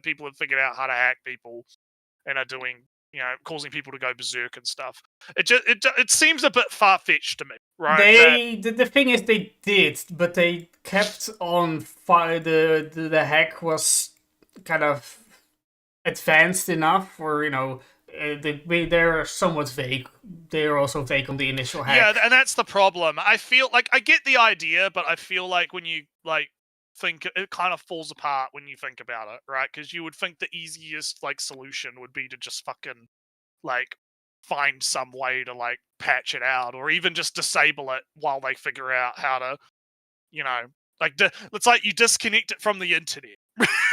people have figured out how to hack people and are doing, causing people to go berserk and stuff. It seems a bit far-fetched to me, right? The thing is, they did, but they kept on fire. The hack was kind of advanced enough, or they're somewhat vague. They're also vague on the initial hack. Yeah, and that's the problem. I feel like I get the idea, but I feel like when you like think, it kind of falls apart when you think about it, right? Because you would think the easiest like solution would be to just fucking like find some way to like patch it out, or even just disable it while they figure out how to, like it's like you disconnect it from the internet,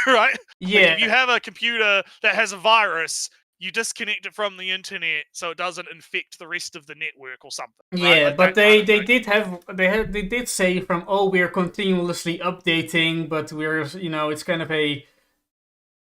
right? Yeah. Like if you have a computer that has a virus, you disconnect it from the internet so it doesn't infect the rest of the network or something. Right? Yeah, Like but that kind of they thing. they did say from, oh, we're continuously updating, but we're it's kind of a,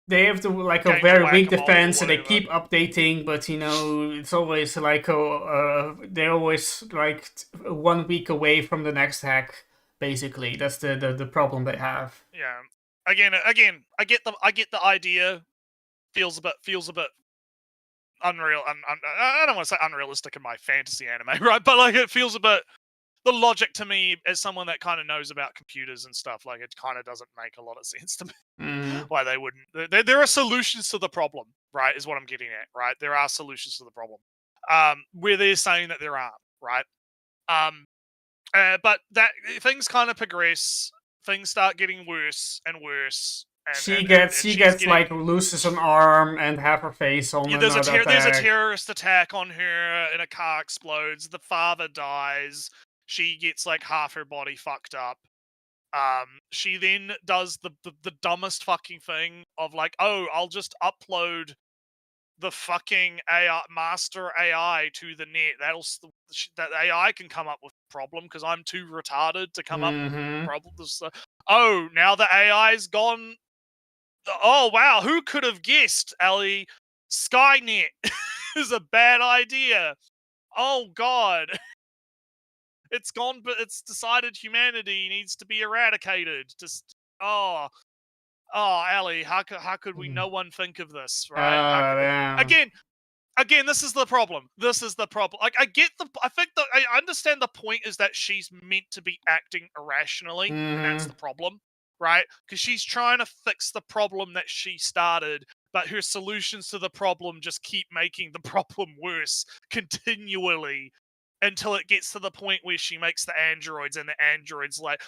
they have to like a Games very weak whack-a-mole or defense, and they whatever. keep updating, but it's always like they're always like 1 week away from the next hack. Basically, that's the problem they have. Yeah. Again, I get the idea. Feels a bit unreal. I don't want to say unrealistic in my fantasy anime, right? But like, it feels a bit. The logic to me, as someone that kind of knows about computers and stuff, like, it kind of doesn't make a lot of sense to me. Why they wouldn't? There are solutions to the problem, right? Is what I'm getting at, right? There are solutions to the problem. Where they're saying that there aren't, right? But that things kind of progress. Things start getting worse and worse. And She she's gets like loses an arm and half her face on there's another attack. There's a terrorist attack on her, and a car explodes. The father dies. She gets like half her body fucked up. She then does the dumbest fucking thing of like, oh, I'll just upload the fucking AI master AI to the net. That AI can come up with a problem because I'm too retarded to come up with problems. Oh, now the AI's gone. Oh wow, who could have guessed, Ellie? Skynet is a bad idea. Oh god. It's gone, but it's decided humanity needs to be eradicated. Just Ellie, how could we no one think of this, right? Again, this is the problem. Like, I understand the point is that she's meant to be acting irrationally, and that's the problem, right? Because she's trying to fix the problem that she started, but her solutions to the problem just keep making the problem worse continually until it gets to the point where she makes the androids, and the androids, like,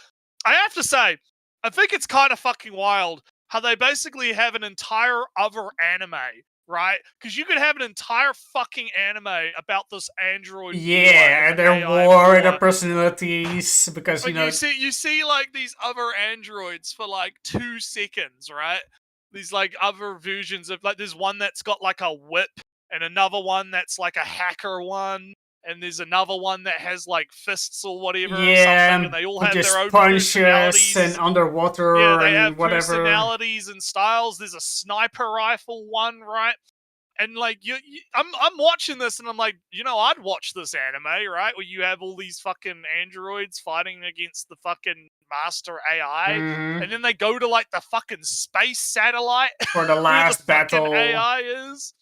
I have to say, I think it's kind of fucking wild how they basically have an entire other anime, right? Because you could have an entire fucking anime about this android. Yeah, and their war, their personalities, because like, you see like these other androids for like 2 seconds, right? other versions of like there's one that's got like a whip and another one that's like a hacker one and there's another one that has like fists or whatever or something and they all have just their own punches personalities and underwater yeah they and have whatever. personalities and styles. There's a sniper rifle one, right? And like I'm watching this and I'm like, I'd watch this anime, right? Where you have all these fucking androids fighting against the fucking master AI, Mhm. and then they go to like the fucking space satellite For the where last the fucking battle. AI is.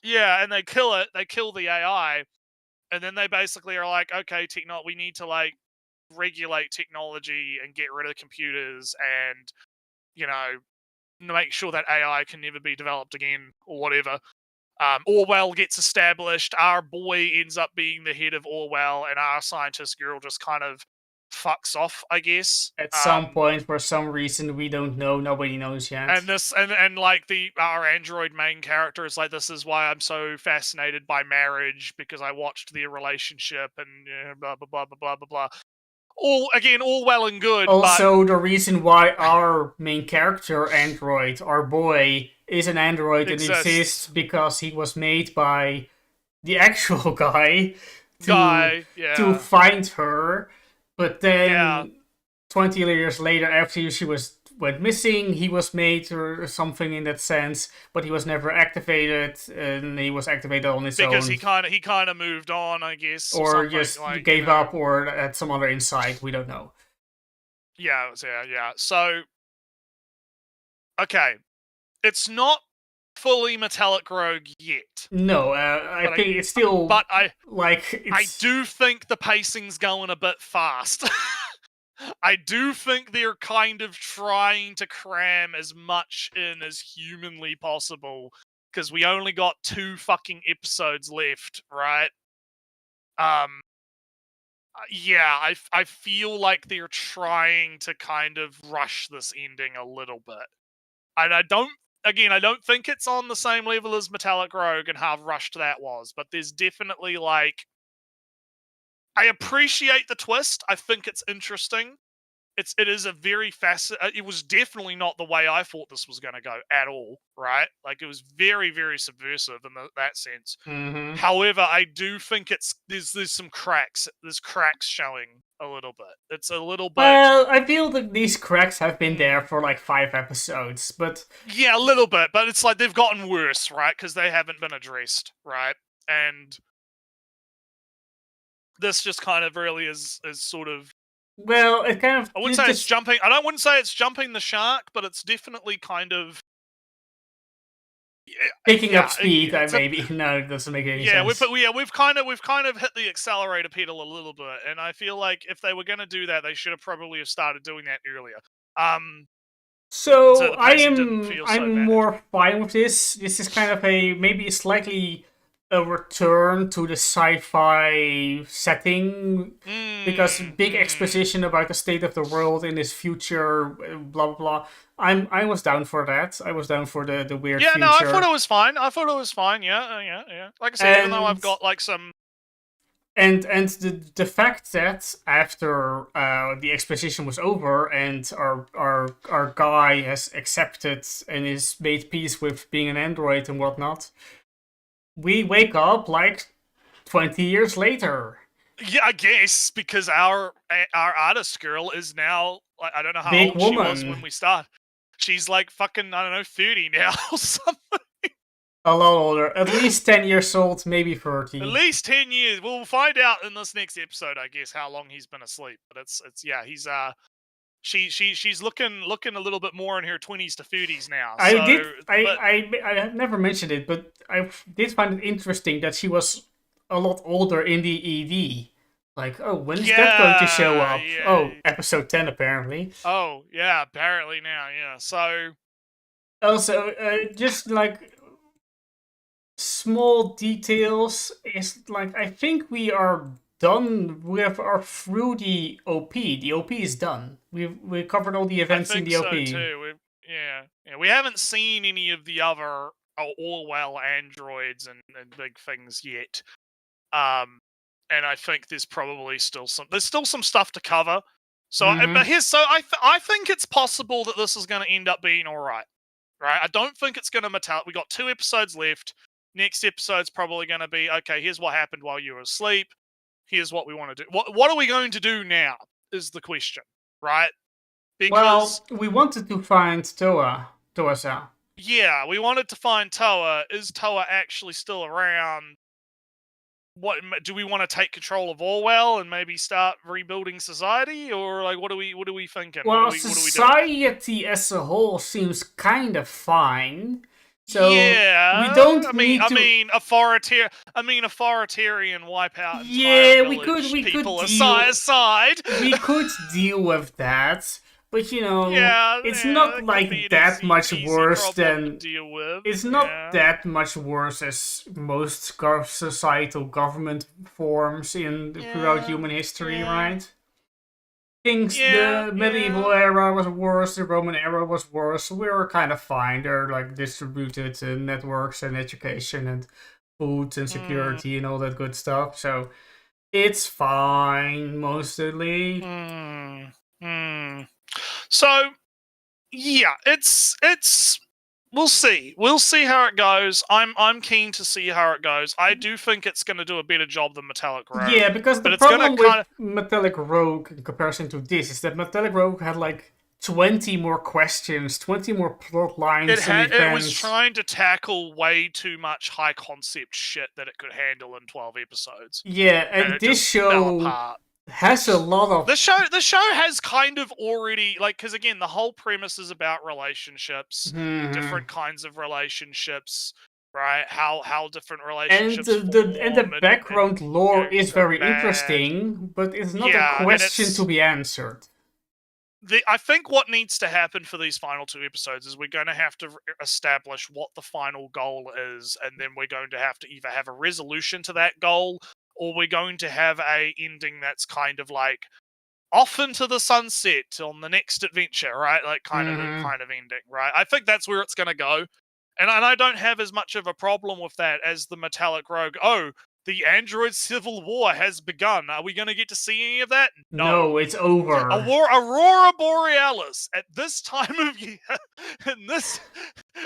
Yeah, and they kill it. They kill the AI, and then they basically are like, okay, we need to like regulate technology and get rid of computers, and make sure that AI can never be developed again or whatever. Orwell gets established. Our boy ends up being the head of Orwell, and our scientist girl just kind of fucks off, I guess. At some point, for some reason we don't know, nobody knows yet. And this, and like our android main character is like, this is why I'm so fascinated by marriage, because I watched their relationship and blah blah blah blah blah blah blah. All well and good. Also, the reason why our main character, android, our boy, is an android and exists because he was made by the actual guy to find her. But then 20 years later, after she went missing, he was made or something in that sense, but he was never activated, and he was activated on his own. Because he kind of moved on, I guess. Or just gave up or had some other insight, we don't know. Yeah. So, okay. It's not fully Metallic Rogue yet. No, I think it's still... But I do think the pacing's going a bit fast. I do think they're kind of trying to cram as much in as humanly possible, because we only got 2 fucking episodes left, right? Yeah, I feel like they're trying to kind of rush this ending a little bit. And I don't think it's on the same level as Metallic Rogue and how rushed that was, but there's definitely like... I appreciate the twist. I think it's interesting. It is a very it was definitely not the way I thought this was going to go at all, right? Like, it was very, very subversive in that sense. Mm-hmm. However, I do think there's some cracks. There's cracks showing a little bit. It's a little bit... Well, I feel that these cracks have been there for like 5 episodes, but... Yeah, a little bit, but it's like they've gotten worse, right? Because they haven't been addressed, right? And this just kind of really is sort of... Well, it kind of... I wouldn't say it's jumping... I wouldn't say it's jumping the shark, but it's definitely kind of... picking up speed, maybe. No, it doesn't make any sense. We've kind of hit the accelerator pedal a little bit, and I feel like if they were going to do that, they should have probably started doing that earlier. So I'm more fine with this. This is kind of maybe slightly a return to the sci-fi setting, because big exposition about the state of the world in this future, blah blah blah. I was down for that. I was down for the weird future. Yeah, no, I thought it was fine. Yeah. Like I said, even though I've got like some... And the fact that after the exposition was over and our guy has accepted and is made peace with being an android and whatnot, we wake up like 20 years later. Yeah, I guess, because our artist girl is now, like, I don't know how big old woman. she was when we started. She's like fucking, I don't know, 30 now or something. A lot older. At least 10 years old, maybe 30. At least 10 years. We'll find out in this next episode, I guess, how long he's been asleep. But it's he's she's looking a little bit more in her 20s to 30s now. I have never mentioned it, but I did find it interesting that she was a lot older in the ED. Like, oh, when is that going to show up? Yeah. Oh, episode 10 apparently. Oh, yeah, apparently now, yeah. So... Also, just like... small details is like, I think we are done with our through the OP. The OP is done. We've covered all the events in the OP. I think so too. Yeah. We haven't seen any of the other Orwell androids and big things yet. And I think there's probably still some stuff to cover. So, but I think it's possible that this is going to end up being all right. right? I don't think it's going to Metallic. We got 2 episodes left. Next episode's probably going to be, okay, here's what happened while you were asleep. Here's what we want to do. What are we going to do now is the question, right? Because, well, we wanted to find Toasa. yeah, we wanted to find Toa. Is Toa actually still around? What do we want to take control of Orwell and maybe start rebuilding society, or like what are we thinking? Well, what are we doing? society as a whole seems kind of fine. So yeah, we don't I mean, need to... authoritarian wipeout. Yeah, we village could people deal. aside. We could deal with that, but you know, it's that not could like be an that much easy worse problem to than. deal with. It's not that much worse as most societal government forms throughout human history, right? The medieval era was worse, the Roman era was worse. We were kind of fine. They're like distributed networks and education and food and security and all that good stuff. So it's fine, mostly. So yeah, it's we'll see. We'll see how it goes. I'm keen to see how it goes. I do think it's going to do a better job than Metallic Rogue. Yeah, because the problem with Metallic Rogue in comparison to this is that Metallic Rogue had like 20 more questions, 20 more plot lines. It was trying to tackle way too much high concept shit that it could handle in 12 episodes. Yeah, and this show has a lot of... The show has kind of already, like, because again, the whole premise is about relationships, different kinds of relationships, right? How different relationships and the background lore is very interesting, but it's not a question to be answered. I think what needs to happen for these final 2 episodes is we're going to have to establish what the final goal is, and then we're going to have to either have a resolution to that goal, or we're going to have a ending that's kind of like off into the sunset on the next adventure, right? Like kind of ending, right? I think that's where it's going to go, and I don't have as much of a problem with that as the Metallic Rogue. Oh, the android civil war has begun. Are we going to get to see any of that? No, it's over. Aurora Borealis at this time of year, and this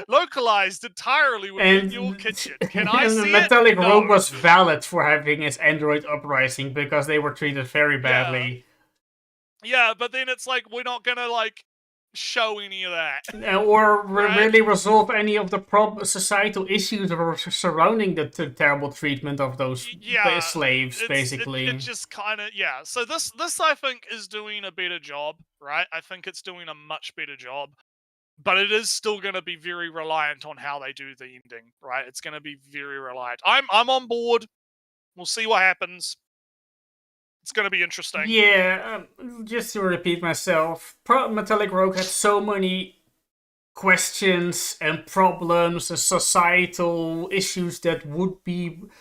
localized entirely within your kitchen. Can I see Metallic Rogue was valid for having its android uprising because they were treated very badly. Yeah, but then it's like we're not going to like show any of that, or really resolve any of the societal issues that were surrounding the terrible treatment of those slaves. Basically, it just kind of So this I think is doing a better job, right? I think it's doing a much better job, but it is still going to be very reliant on how they do the ending, right? It's going to be very reliant. I'm on board. We'll see what happens. It's going to be interesting. Yeah, just to repeat myself, Metallic Rogue had so many questions and problems and societal issues that would bring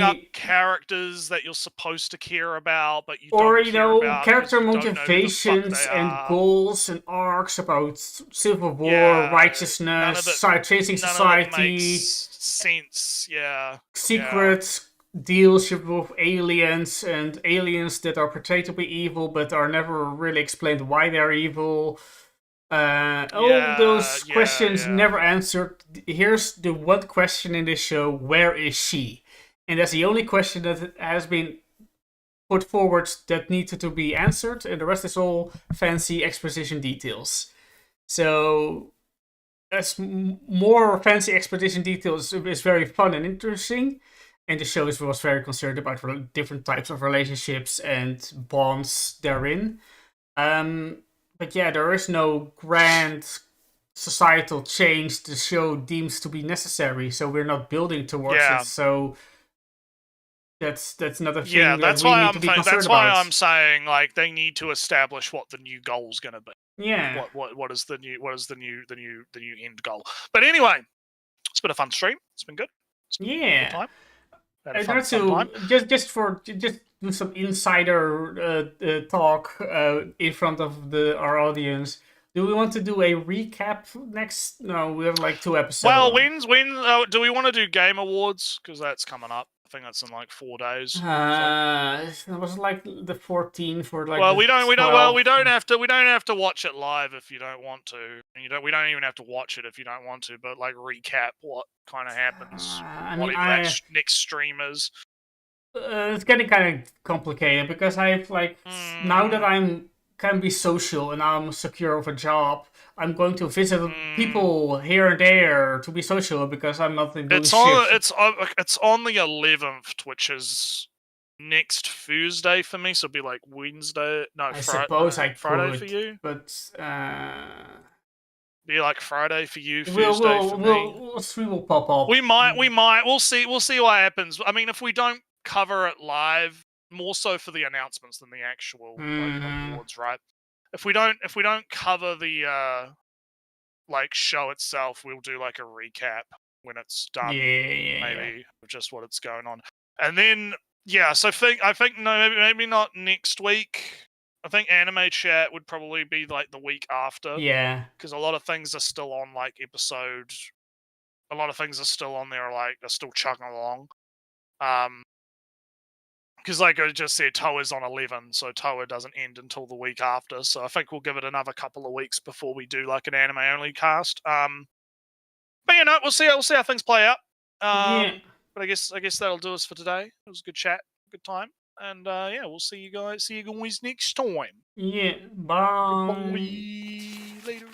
up characters that you're supposed to care about, but you or don't care about character motivations and goals and arcs about civil war, righteousness, changing society, makes sense. Secrets. Deals with aliens and aliens that are portrayed to be evil but are never really explained why they're evil. All those questions never answered. Here's the one question in this show: where is she? And that's the only question that has been put forward that needed to be answered, and the rest is all fancy exposition details. So as more fancy exposition details is very fun and interesting. And the show was very concerned about different types of relationships and bonds therein. But yeah, there is no grand societal change the show deems to be necessary, so we're not building towards it. So that's another thing that we need to be concerned about. That's why I'm saying like they need to establish what the new goal's going to be. Yeah. What is the new end goal? But anyway, it's been a fun stream. It's been good. Fun time. Just do some insider talk in front of our audience. Do we want to do a recap next? No, we have like 2 episodes. Well, when do we want to do Game Awards? Because that's coming up. I think that's in like 4 days. It was like the 14th or like. Well, the we don't 12th. have to watch it live if you don't want to. And we don't even have to watch it if you don't want to. But like recap what kind of happens. I What mean, that next stream is. It's getting kind of complicated because I've like now that I'm can be social and I'm secure of a job, I'm going to visit people here and there to be social because I'm not doing It's shit. on the 11th, which is next Thursday for me. So it'll be like Wednesday. No, I suppose I Friday could, for you. but Be like Friday for you, Thursday for me. we will pop up. We might. We'll see what happens. I mean, if we don't cover it live, more so for the announcements than the actual like, awards, right? If we don't cover the like show itself, we'll do like a recap when it's done. Maybe of just what it's going on, and then so I think no, maybe not next week. I think Anime Chat would probably be like the week after. Yeah. Because a lot of things are still on like episode. A lot of things are still on there, like they're still chugging along. Because like I just said, Toa's on 11, so Toa doesn't end until the week after. So I think we'll give it another couple of weeks before we do like an anime only cast. But we'll see how things play out. But I guess that'll do us for today. It was a good chat, good time. And we'll see you guys next time. Yeah, bye. Bye. Later.